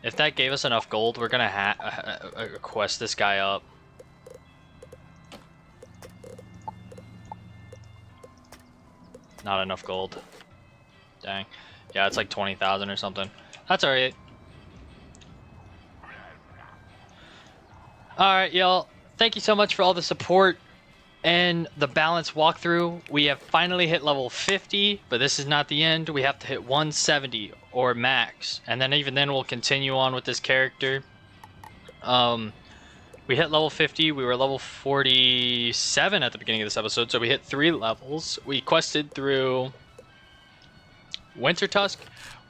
If that gave us enough gold, we're gonna quest this guy up. Not enough gold. Dang. Yeah, it's like 20,000 or something. That's alright. Alright, y'all. Thank you so much for all the support and the balance walkthrough. We have finally hit level 50, but this is not the end. We have to hit 170 or max. And then even then we'll continue on with this character. We hit level 50. We were level 47 at the beginning of this episode, so we hit 3 levels. We quested through Winter Tusk.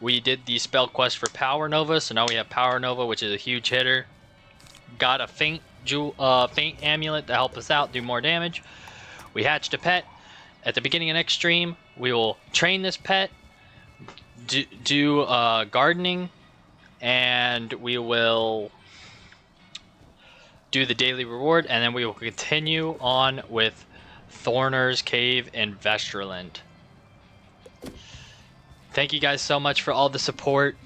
We did the spell quest for Power Nova, so now we have Power Nova, which is a huge hitter. Got a faint amulet to help us out, do more damage. We hatched a pet. At the beginning of next stream, we will train this pet, do gardening, and we will do the daily reward, and then we will continue on with Thorner's Cave in Vesterland. Thank you guys so much for all the support.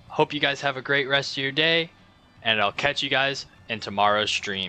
Hope you guys have a great rest of your day, and I'll catch you guys in tomorrow's stream.